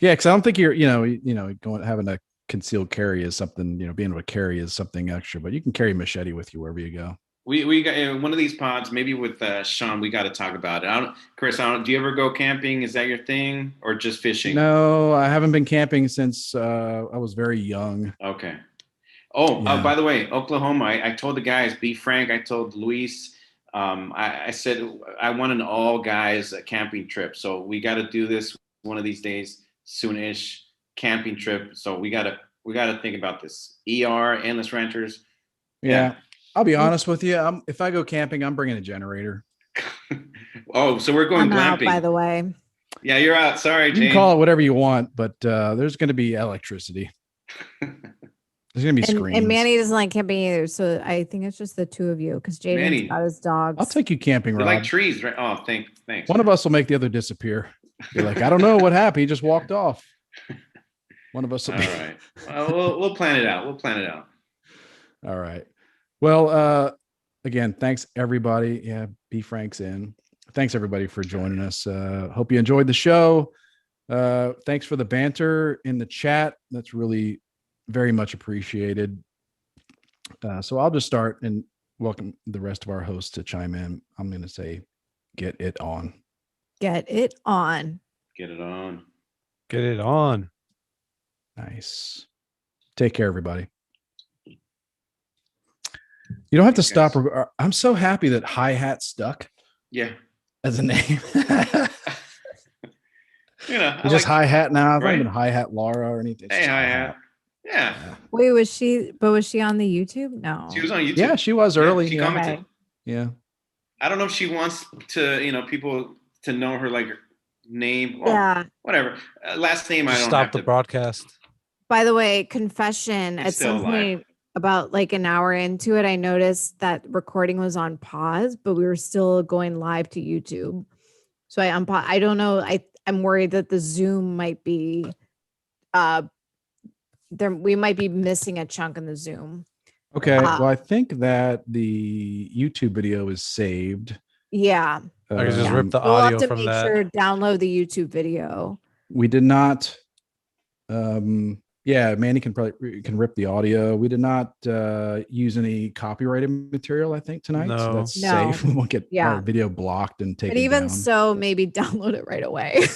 Yeah, because I don't think you're, going having a concealed carry is something, being able to carry is something extra, but you can carry a machete with you wherever you go. We got one of these pods, maybe with Sean. We got to talk about it. Chris, do you ever go camping? Is that your thing, or just fishing? No, I haven't been camping since I was very young. Okay. Oh, by the way, Oklahoma. I told the guys, be frank. I told Luis. I said I want an all guys camping trip. So we got to do this one of these days, soonish camping trip. So we got to think about this. Endless Ranters. Yeah. I'll be honest with you. If I go camping, I'm bringing a generator. Oh, so we're going I'm glamping. out, by the way. Yeah, you're out. Sorry, Jane. You can call it whatever you want, but there's going to be electricity. There's going to be screens. And Manny doesn't like camping either. So I think it's just the two of you because Jaden's got his dogs. I'll take you camping, You Rob. like trees, right? Oh, thanks. One of us will make the other disappear. You're like, I don't know what happened. He just walked off. One of us will All right. We'll plan it out. All right. Well, again, thanks everybody. Yeah, B Frank's in. Thanks everybody for joining us. Hope you enjoyed the show. Thanks for the banter in the chat. That's really very much appreciated. So I'll just start and welcome the rest of our hosts to chime in. I'm going to say, get it on. Get it on. Get it on. Get it on. Nice. Take care, everybody. You don't have to stop. I'm so happy that hi-hat stuck. Yeah. As a name. It's just hi-hat now. It's not right? even hi-hat Laura or anything. Hey, hi-hat. Yeah. Wait, was she on the YouTube? No. She was on YouTube. Yeah, she was early. She commented. Yeah. I don't know if she wants to, people to know her like name. Well, yeah. Whatever. Last name, I don't stop have the to broadcast. By the way, confession. It's At some still alive. point, about like an hour into it, I noticed that recording was on pause, but we were still going live to YouTube. So I unpaused. I don't know. I'm worried that the Zoom might be there. We might be missing a chunk in the Zoom. Okay. Well, I think that the YouTube video is saved. Yeah. I can just rip the We'll have audio to from make that. sure download the YouTube video. We did not. Yeah, Manny can rip the audio. We did not use any copyrighted material, I think, tonight. So that's safe. We won't get our video blocked and taken But even down. so, maybe download it right away.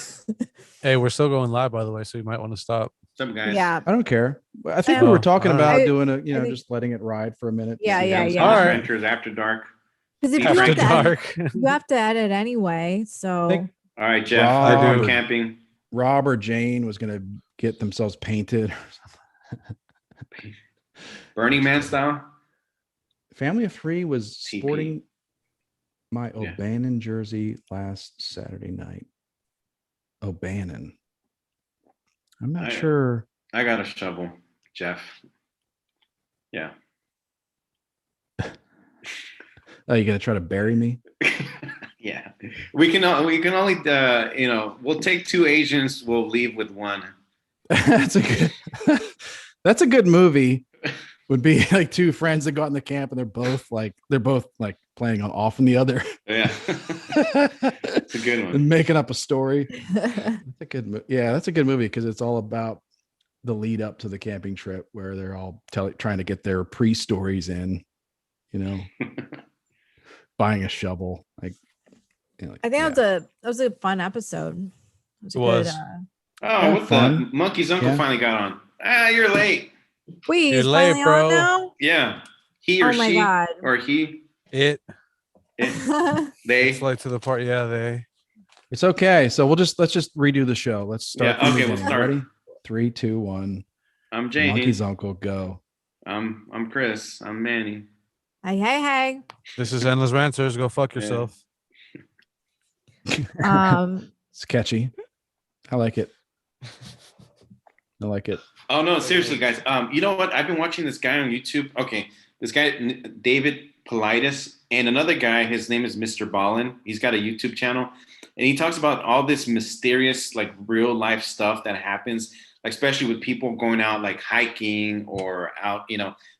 Hey, we're still going live, by the way, so you might want to stop. Some guys. Yeah. I don't care. I think we were talking about doing think- just letting it ride for a minute. Yeah. All right. Ranters After Dark. Because if After you have, dark. you have to edit anyway. So All right, Jeff. Rob, Go camping. Rob or Jane was going to get themselves painted. Burning Man style. Family of Three was TP. sporting my O'Bannon jersey last Saturday night. O'Bannon. I'm not sure. I got a shovel, Jeff. Yeah. Oh, you gonna try to bury me? Yeah. We can only we'll take 2 Asians, we'll leave with 1. That's a good movie. Would be like 2 friends that go out in the camp and they're both playing on off on the other. Yeah. It's a good one. And making up a story. That's a good that's a good movie because it's all about the lead up to the camping trip where they're all trying to get their pre-stories in, buying a shovel. I think that was a fun episode. It was. What the monkey's uncle finally got on. You're late. Wait, You're he's late, finally bro. on now? Yeah. He or Oh my she God. or he. It. They. It's like to the part. Yeah, they. It's okay. So let's just redo the show. Let's start. Yeah, okay, we'll start. Ready? 3, 2, 1. I'm Jane. Monkey's uncle, go. I'm Chris. I'm Manny. Hey. This is Endless Ranters. Go fuck yourself. It's catchy. I like it. Oh, no, seriously, guys. You know what? I've been watching this guy on YouTube. Okay, this guy David colitis, and another guy, his name is Mr. Ballin. He's got a YouTube channel, and he talks about all this mysterious, like real life stuff that happens, like especially with people going out like hiking or out,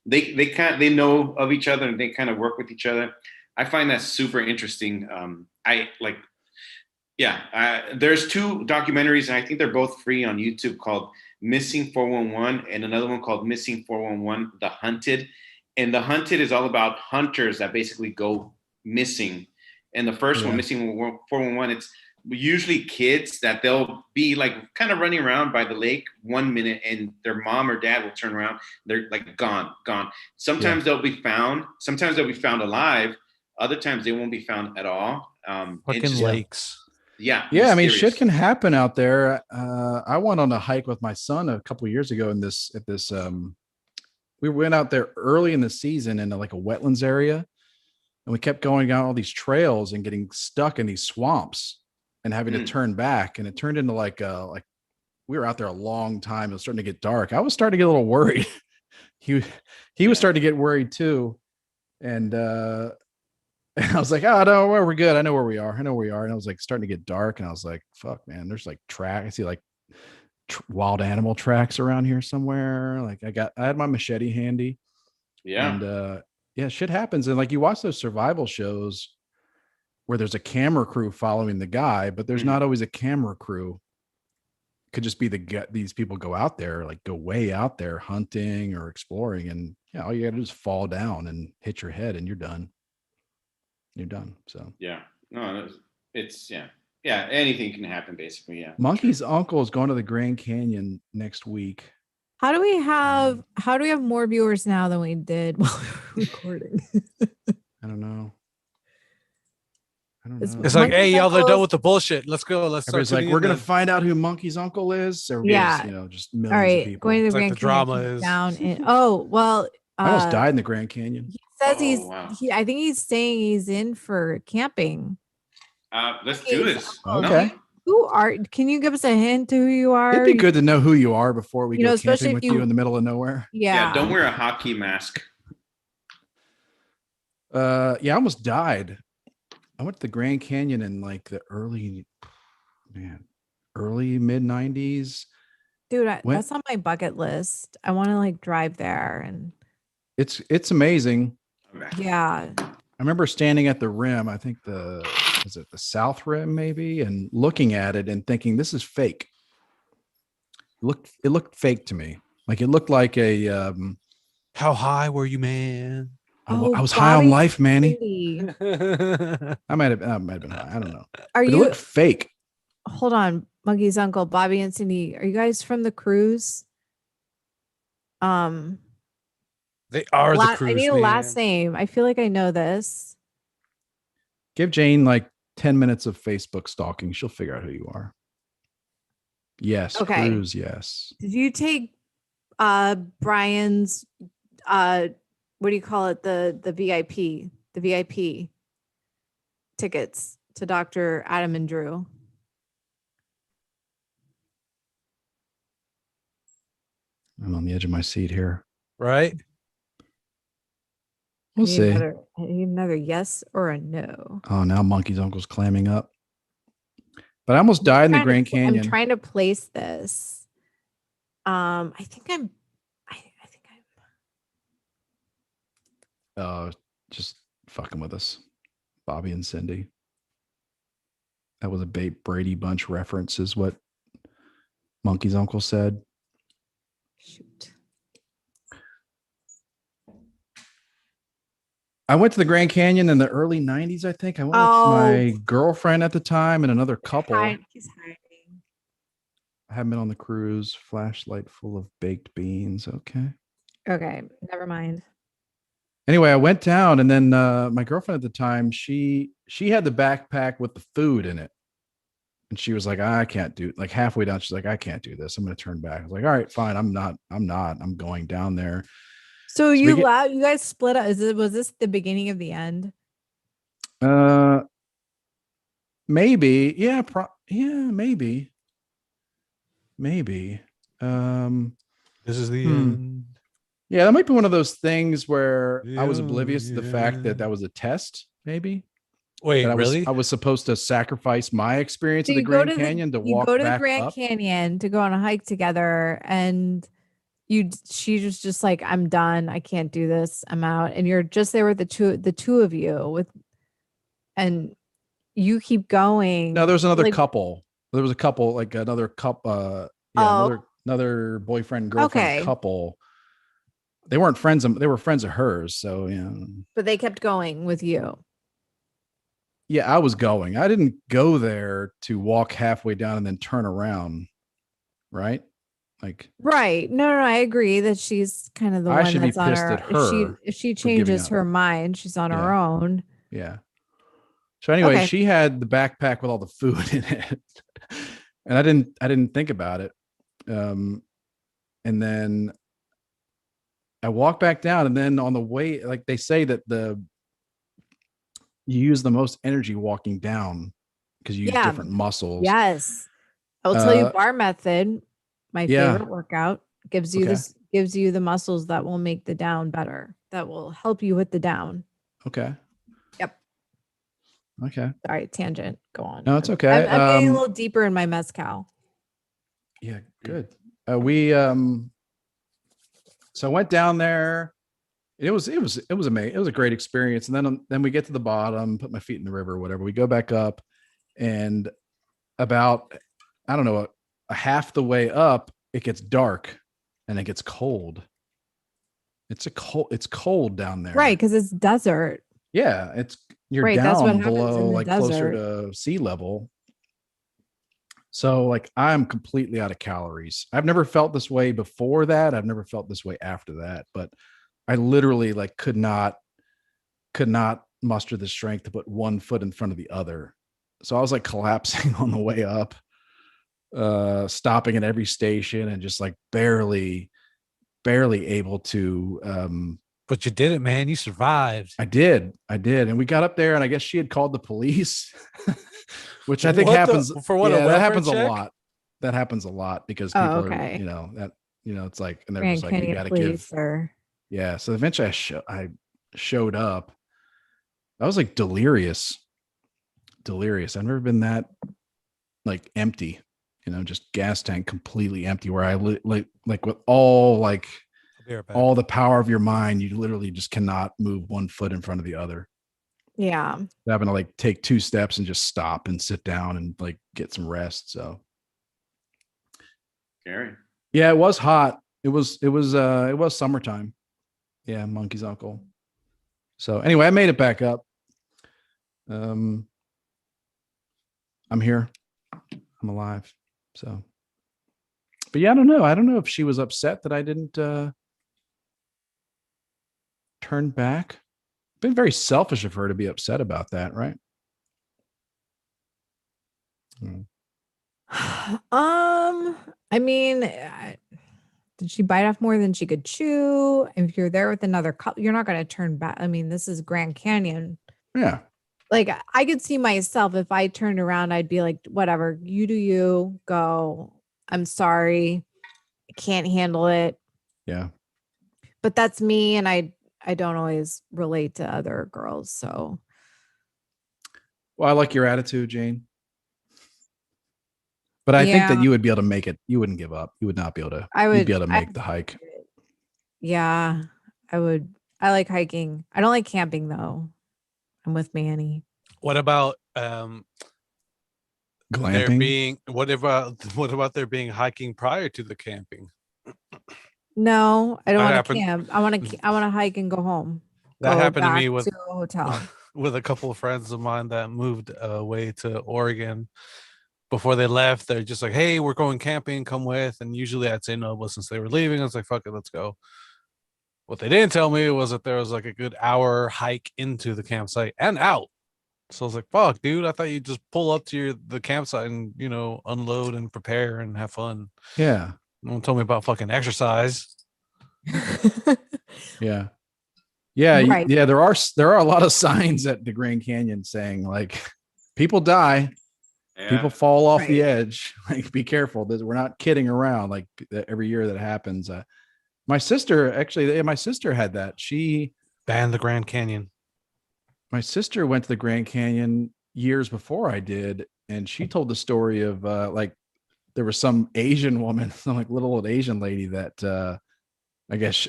they know of each other and they kind of work with each other. I find that super interesting. There's two documentaries, and I think they're both free on YouTube, called Missing 411 and another one called Missing 411, The Hunted. And The Hunted is all about hunters that basically go missing. And the first one, Missing 411, it's usually kids that they'll be like kind of running around by the lake 1 minute, and their mom or dad will turn around. They're like gone. Sometimes they'll be found. Sometimes they'll be found alive. Other times they won't be found at all. Fucking lakes. Yeah. I mean, shit can happen out there. I went on a hike with my son a couple of years ago we went out there early in the season in like a wetlands area, and we kept going down all these trails and getting stuck in these swamps and having to turn back. And it turned into like we were out there a long time. It was starting to get dark. I was starting to get a little worried. He was starting to get worried too. And I was like, oh no, we're good. I know where we are. And I was like starting to get dark, and I was like, fuck, man, there's like track. I see like wild animal tracks around here somewhere. Like I had my machete handy. And shit happens. And like you watch those survival shows where there's a camera crew following the guy, but there's not always a camera crew. Could just be these people go out there, like go way out there hunting or exploring, and all you gotta do is fall down and hit your head and you're done. So anything can happen basically. Monkey's uncle is going to the Grand Canyon next week. How do we have more viewers now than we did while we were recording? I don't know. It's like, hey, y'all, they're done with the bullshit. Let's go. Let's start. It's like, we're gonna find out who Monkey's uncle is. Or just millions of people. Going to the Grand Canyon, drama is down in. I almost died in the Grand Canyon. He says I think he's saying he's in for camping. Let's do this. Okay. Can you give us a hint to who you are? It'd be good to know who you are before we go camping with you in the middle of nowhere. Yeah. Don't wear a hockey mask. I almost died. I went to the Grand Canyon in like the early mid 90s. Dude, that's on my bucket list. I want to like drive there, and it's amazing. Yeah. I remember standing at the rim, I think the South Rim maybe, and looking at it and thinking, this is fake. It looked fake to me. Like it looked like a how high were you, man? I was high on life, Manny. I might have been high. I don't know. It looked fake. Hold on, Monkey's uncle, Bobby and Cindy. Are you guys from the cruise? They are the cruise. I need a last name. I feel like I know this. Give Jane like 10 minutes of Facebook stalking. She'll figure out who you are. Yes. Okay. Cruise. Yes. Did you take Brian's what do you call it? The VIP tickets to Dr. Adam and Drew? I'm on the edge of my seat here. Right. We'll see. I need another yes or a no. Oh, now Monkey's uncle's clamming up. But I almost died in the Grand Canyon. I'm trying to place this. I think I'm just fucking with us, Bobby and Cindy. That was a Brady Bunch reference, is what Monkey's uncle said. Shoot. I went to the Grand Canyon in the early 90s, I think. I went with my girlfriend at the time and another couple. He's hiding. I haven't been on the cruise. Flashlight full of baked beans. Okay, never mind. Anyway, I went down, and then my girlfriend at the time, she had the backpack with the food in it. And she was like, I can't do it. Like halfway down, she's like, I can't do this. I'm going to turn back. I was like, all right, fine. I'm going down there. So you guys split up. Was this the beginning of the end? Maybe. Yeah. Maybe. This is the end. Yeah, that might be one of those things where I was oblivious to the fact that that was a test, maybe. Wait, that really? I was supposed to sacrifice my experience So of the you go Grand to Canyon to you walk go to the back Grand up. Canyon to go on a hike together, and she was just like, I'm done. I can't do this. I'm out. And you're just there with the two of you and you keep going. No, there was another like, couple. There was a couple, like another couple. Oh. Another boyfriend girlfriend Okay. couple. They weren't friends. They were friends of hers. So yeah. But they kept going with you. Yeah, I was going. I didn't go there to walk halfway down and then turn around. Right. Like, Right. No, I agree that she's kind of the I one should be that's on pissed her. at her If she for giving changes up. her mind, she's on her Yeah. own. Yeah. So anyway, Okay. she had the backpack with all the food in it. And I didn't think about it. And then I walked back down, and then on the way, like they say that you use the most energy walking down because you use Yeah. different muscles. Yes. I'll tell you bar method, my yeah. favorite workout, gives you the muscles that will make the down better, that will help you with the down. Okay. Yep. Okay. Sorry, tangent. Go on. No, it's okay. I'm getting a little deeper in my mezcal. Yeah, good. So I went down there. It was amazing. It was a great experience. And then we get to the bottom, put my feet in the river, whatever. We go back up, and about, I don't know, a half the way up, it gets dark and it gets cold. It's cold down there. Right, because it's desert. Yeah, you're Right, that's what down happens below, in the like closer desert. to sea level. So like I'm completely out of calories. I've never felt this way before that. I've never felt this way after that, but I literally like could not muster the strength to put one foot in front of the other. So I was like collapsing on the way up, stopping at every station and just like barely able to But you did it, man. You survived. I did. And we got up there, and I guess she had called the police, which I think What happens for what, a that welfare happens check? a lot. That happens a lot because people okay. are, it's like, and they're Grand just like, you Canyon got to police give. or Yeah. So eventually I showed up. I was like delirious. I've never been that like empty, just gas tank completely empty, where I like with all the power of your mind, you literally just cannot move one foot in front of the other. yeah. Having to like take 2 steps and just stop and sit down and like get some rest. So Scary. yeah, it was hot. It was summertime. Yeah, Monkey's uncle. So anyway, I made it back up. I'm here. I'm alive. So, but yeah, I don't know if she was upset that I didn't turn back. Been very selfish of her to be upset about that, right? I mean, did she bite off more than she could chew? If you're there with another couple, you're not going to turn back. I mean, this is Grand Canyon. Yeah. Like I could see myself, if I turned around, I'd be like, whatever, you do you, go. I'm sorry. I can't handle it. Yeah. But that's me, and I don't always relate to other girls. So well, I like your attitude, Jane. But I think that you would be able to make it. You wouldn't give up. You would not be able to. You'd be able to make the hike. Yeah, I would. I like hiking. I don't like camping though. I'm with Manny. What about glamping? What about there being hiking prior to the camping? No, I don't That want to camp. I want to hike and go home. That happened to me to with a hotel. with a couple of friends of mine that moved away to Oregon. Before they left, they're just like, "Hey, we're going camping. Come with." And usually I'd say no, but since they were leaving, I was like, "Fuck it, let's go." What they didn't tell me was that there was like a good hour hike into the campsite and out. So I was like, "Fuck, dude! I thought you'd just pull up to the campsite and unload and prepare and have fun." Yeah. No one told me about fucking exercise. Yeah. Yeah. Right. Yeah. There are a lot of signs at the Grand Canyon saying like people die. Yeah. People fall off the edge. Like, be careful. We're not kidding around. Like every year that happens. My sister actually, my sister had that. She banned the Grand Canyon. My sister went to the Grand Canyon years before I did, and she told the story of like there was some Asian woman, some like little old Asian lady that I guess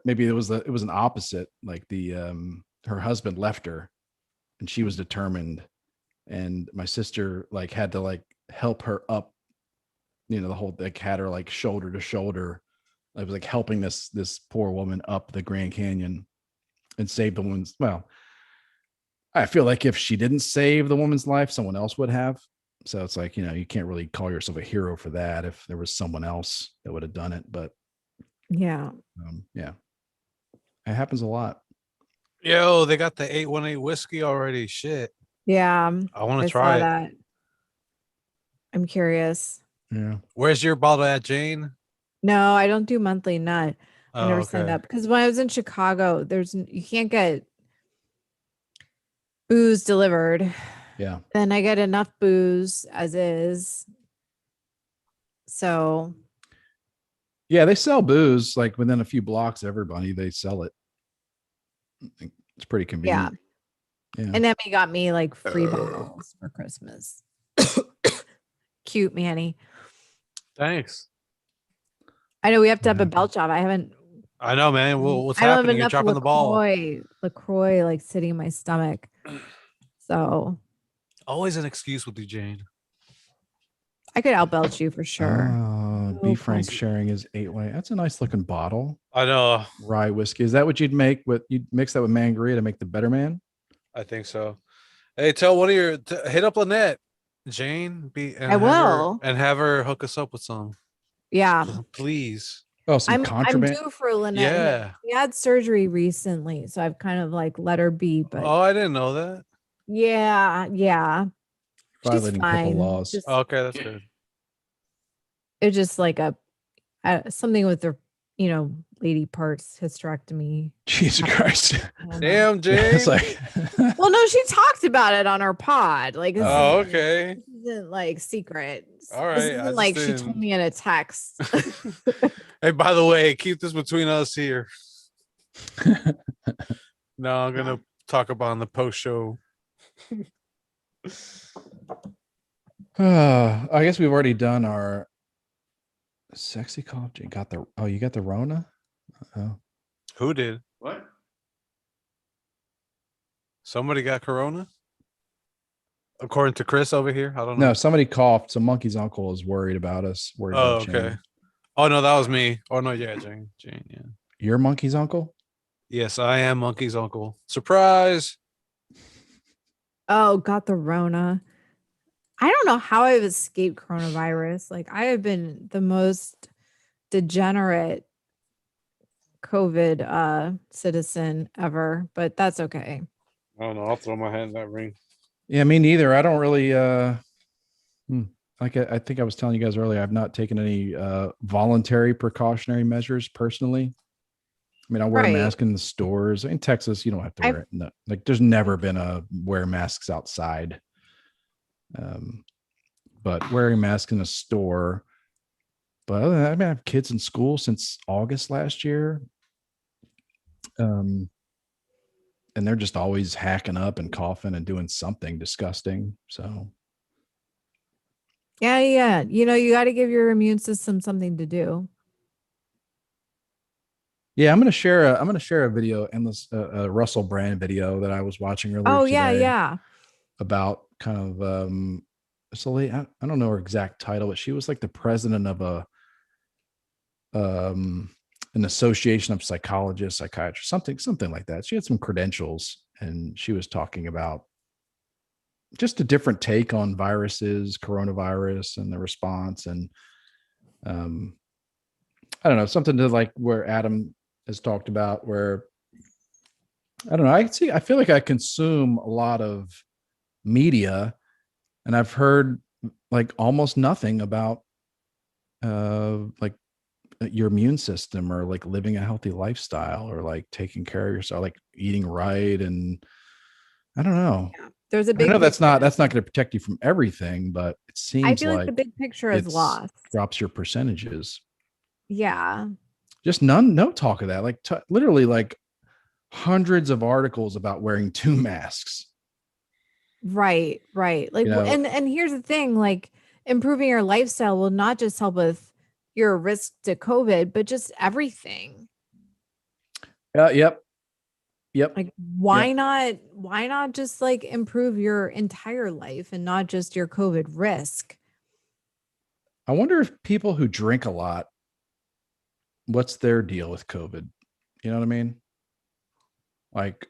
maybe it was an opposite, like her husband left her and she was determined, and my sister like had to like help her up, the whole, like had her like shoulder to shoulder. I was like helping this poor woman up the Grand Canyon and save the woman's. Well, I feel like if she didn't save the woman's life, someone else would have. So it's like, you can't really call yourself a hero for that if there was someone else that would have done it. But yeah, yeah, it happens a lot. Yo, they got the 818 whiskey already. Shit. Yeah, I want to try it. That. I'm curious. Yeah. Where's your bottle at, Jane? No, I don't do monthly nut. I never signed okay. up because when I was in Chicago, you can't get booze delivered. Yeah. Then I get enough booze as is. So. Yeah, they sell booze like within a few blocks of everybody. They sell it. It's pretty convenient. Yeah. And Emmy got me like free bottles for Christmas. Cute, Manny. Thanks. I know we have to have a belt job. I know, man. What's I don't happening? You're have dropping the ball. LaCroix like sitting in my stomach. So always an excuse with you, Jane. I could outbelch you for sure. B. Frank sharing his 8-way. That's a nice looking bottle. I know. Rye whiskey. Is that what you'd make with? You'd mix that with Mangria to make the better man? I think so. Hey, tell one of your hit up Lynette, Jane. I will have her hook us up with some. Yeah, please. Oh, some contraband. I'm due for Lynette. Yeah, she had surgery recently, so I've kind of like let her be. But I didn't know that. Yeah. Violating HIPAA laws. Okay, that's good. It's just like something with the lady parts hysterectomy. Jesus Christ. Damn, Jane. It's like well, no, she talked about it on her pod. Like, okay. This isn't like secret. All right. This isn't like she told me in a text. Hey, by the way, keep this between us here. No, I'm gonna talk about in the post show. I guess we've already done our sexy cough. You got the Rona? Oh. Who did? What? Somebody got Corona? According to Chris over here? I don't know. No, somebody coughed. So Monkey's uncle is worried about us. Oh, okay. Oh, no, that was me. Oh, no, yeah, Jane, yeah. You're Monkey's uncle? Yes, I am Monkey's uncle. Surprise. Oh, got the Rona. I don't know how I've escaped coronavirus. Like, I have been the most degenerate COVID citizen ever, but that's okay. I don't know. I'll throw my hand in that ring. Yeah, me neither. I don't really like I think I was telling you guys earlier, I've not taken any voluntary precautionary measures personally. I mean, I wear a mask in the stores. In Texas, you don't have to wear it. No, like there's never been a wear masks outside. But wearing masks in a store. But other than that, I mean, I have kids in school since August last year. And they're just always hacking up and coughing and doing something disgusting. So yeah. You got to give your immune system something to do. Yeah, I'm gonna share a video, a Russell Brand video that I was watching earlier. Oh today yeah. About kind of so I don't know her exact title, but she was like the president of an association of psychologists, psychiatrists, something like that. She had some credentials, and she was talking about just a different take on viruses, coronavirus, and the response, and I don't know, something to like where Adam has talked about, where I don't know. I feel like I consume a lot of media, and I've heard like almost nothing about like your immune system or like living a healthy lifestyle or like taking care of yourself, like eating right. And I don't know. Yeah. There's a big. I know that's not going to protect you from everything, but it seems I feel like the big picture is lost. Drops your percentages. Yeah. Just no talk of that. Like literally like hundreds of articles about wearing 2 masks. Right. Like, You know, and here's the thing, like improving your lifestyle will not just help with your risk to COVID, but just everything. Yep. Like, why not just like improve your entire life and not just your COVID risk? I wonder if people who drink a lot, what's their deal with COVID? You know what I mean? Like,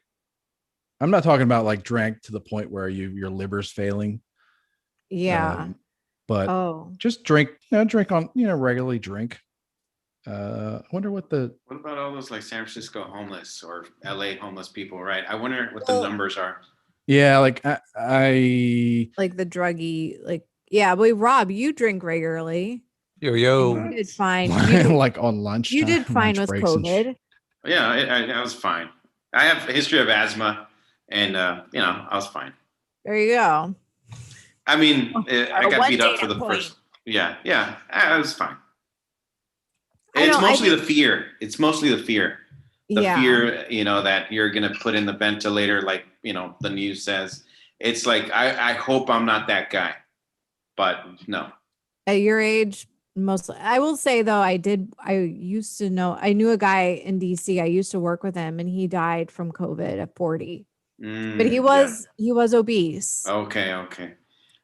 I'm not talking about like drank to the point where your liver's failing. Yeah. But just drink, drink on, regularly drink. I wonder what about all those like San Francisco homeless or LA homeless people, right? I wonder what the numbers are. Yeah, like I like the druggy, like, yeah, but Rob, you drink regularly. Yo. You did fine. like on lunch. You did fine with COVID. Yeah, I was fine. I have a history of asthma, and I was fine. There you go. I mean, I got beat up for the first. Yeah, I was fine. It's mostly the fear. It's mostly the fear. The fear, that you're gonna put in the ventilator, like the news says. It's like I hope I'm not that guy, but no. At your age, mostly. I will say though, I knew a guy in DC. I used to work with him, and he died from COVID at 40. But he was obese. Okay.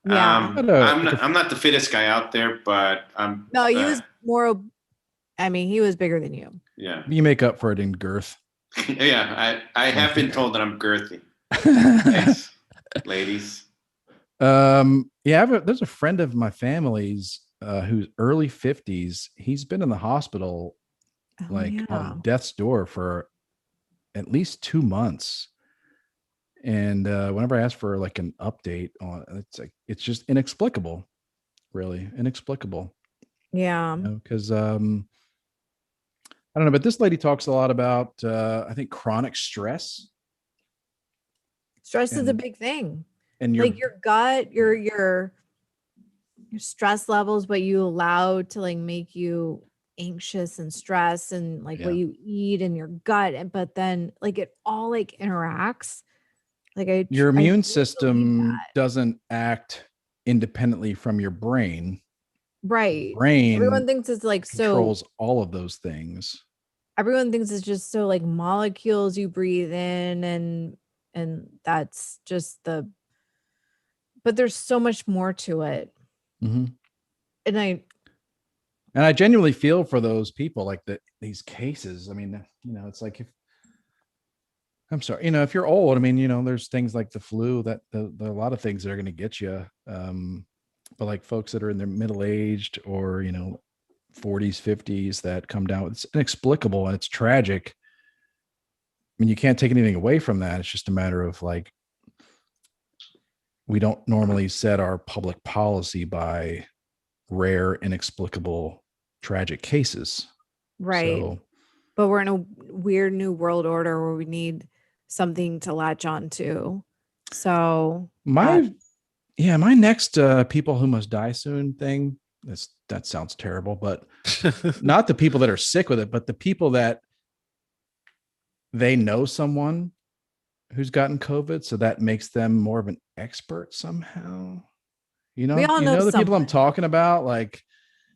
Yeah. I'm not the fittest guy out there, but I'm. No, he was more. I mean, he was bigger than you. Yeah. You make up for it in girth. Yeah, I have been told that I'm girthy. Thanks, ladies. There's a friend of my family's who's early 50s. He's been in the hospital on death's door for at least 2 months. And whenever I ask for like an update on it's just inexplicable, really inexplicable. Yeah. Because I don't know, but this lady talks a lot about I think chronic stress. Stress is a big thing. And like your gut, your stress levels, what you allow to like make you anxious and stress, and like what you eat in your gut, but then like it all like interacts. Like your immune system doesn't act independently from your brain. Right. Brain. Everyone thinks it's like controls all of those things. Everyone thinks it's just so like molecules you breathe in, and that's just but there's so much more to it. Mm-hmm. And I genuinely feel for those people, like these cases. I mean, it's like I'm sorry, if you're old, I mean, there's things like the flu that there are a lot of things that are going to get you. But like folks that are in their middle-aged or, 40s, 50s that come down, it's inexplicable and it's tragic. I mean, you can't take anything away from that. It's just a matter of like, we don't normally set our public policy by rare, inexplicable, tragic cases. Right. So, but we're in a weird new world order where we need something to latch on to. So my next people who must die soon thing, that sounds terrible, but not the people that are sick with it, but the people that they know someone who's gotten COVID, so that makes them more of an expert somehow. We all know the people I'm talking about, like,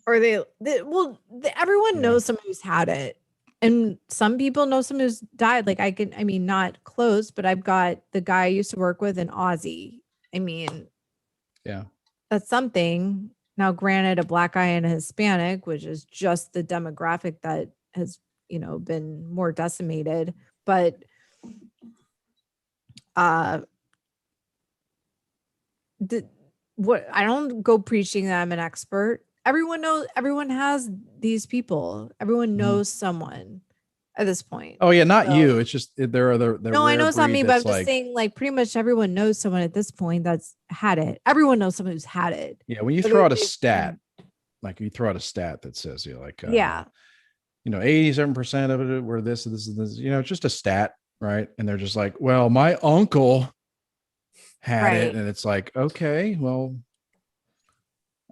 or everyone knows someone who's had it, and some people know someone who's died. Like not close, but I've got the guy I used to work with in Aussie. I mean, yeah, that's something. Now, granted, a Black guy and a Hispanic, which is just the demographic that has, been more decimated, but I don't go preaching that I'm an expert. Everyone has these people. Everyone knows someone at this point. Oh yeah, not you. It's just there are the no, I know it's not me, but I'm just saying, like, pretty much everyone knows someone at this point that's had it. Everyone knows someone who's had it. Yeah, when you throw out a stat, like you throw out a stat that says 87% of it were this, it's just a stat, right? And they're just like, well, my uncle had it, and it's like, okay, well,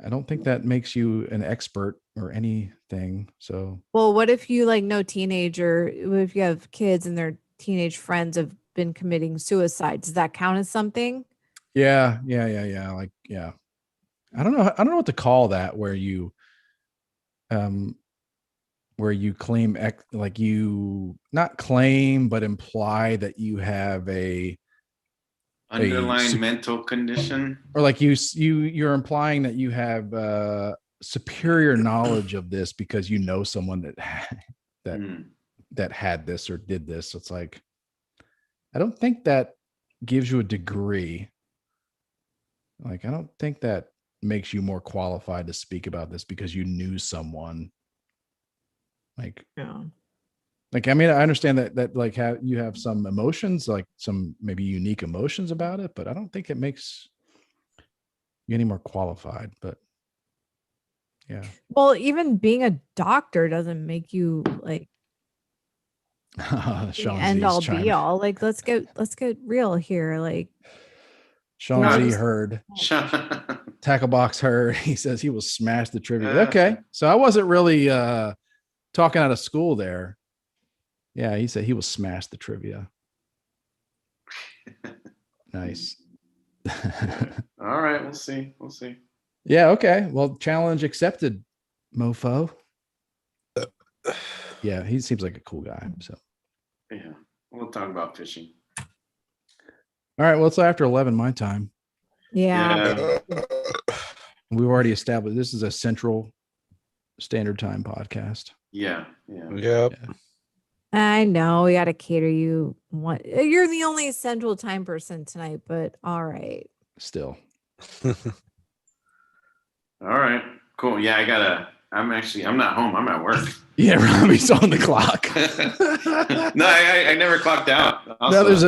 I don't think that makes you an expert or anything. So Well, what if you like know teenager? What if you have kids and their teenage friends have been committing suicide? Does that count as something? yeah. Like, yeah. I don't know what to call that where you claim like you not claim but imply that you have a underlying mental condition, or like you're implying that you have superior knowledge of this because you know someone that had this or did this. So it's like, I don't think that gives you a degree. Like, I don't think that makes you more qualified to speak about this because you knew someone. Like, Yeah. Like, I mean, I understand that like you have some emotions, like some maybe unique emotions about it, but I don't think it makes you any more qualified. But yeah. Well, even being a doctor doesn't make you like the Sean end Z's all chime. be all. Like, let's get real here. Like, Sean Z heard. Tackle Box heard. He says he will smash the trivia. Okay, so I wasn't really talking out of school there. Yeah, he said he will smash the trivia. Nice. All right, we'll see. Yeah, okay. Well, challenge accepted, mofo. Yeah, he seems like a cool guy. So yeah, we'll talk about fishing. All right, well, it's after 11 my time. yeah. We've already established this is a Central Standard Time podcast. Yeah. Yep. I know we got to cater you. You're the only Central Time person tonight, but all right. Still. All right, cool. Yeah, I'm not home. I'm at work. Yeah, Robbie's on the clock. No, I never clocked out. No, there's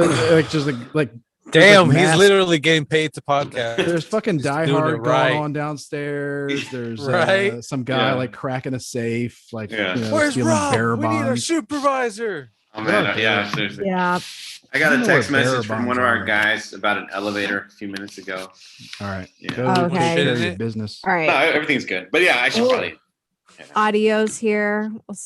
damn, he's literally getting paid to podcast. There's fucking Die Hard going on downstairs. There's some guy like cracking a safe, like Where's Rob? We need our supervisor. Oh man, yeah, seriously. Yeah. I got a text message from one of our guys about an elevator a few minutes ago. All right. Yeah. Go Okay. take care of your business. All right. No, everything's good. But yeah, I should probably. Audio's here. We'll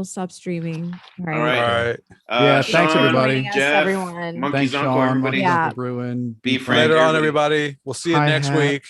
stop streaming. All right. All right. Yeah, thanks Sean, everybody. Jeff, everyone. Monkeys Thanks, Uncle, Sean. everybody. Monkeys Yeah. Uncle Bruin. Be frank, Later on, everybody. everybody. We'll see you Hi, next Hat. week.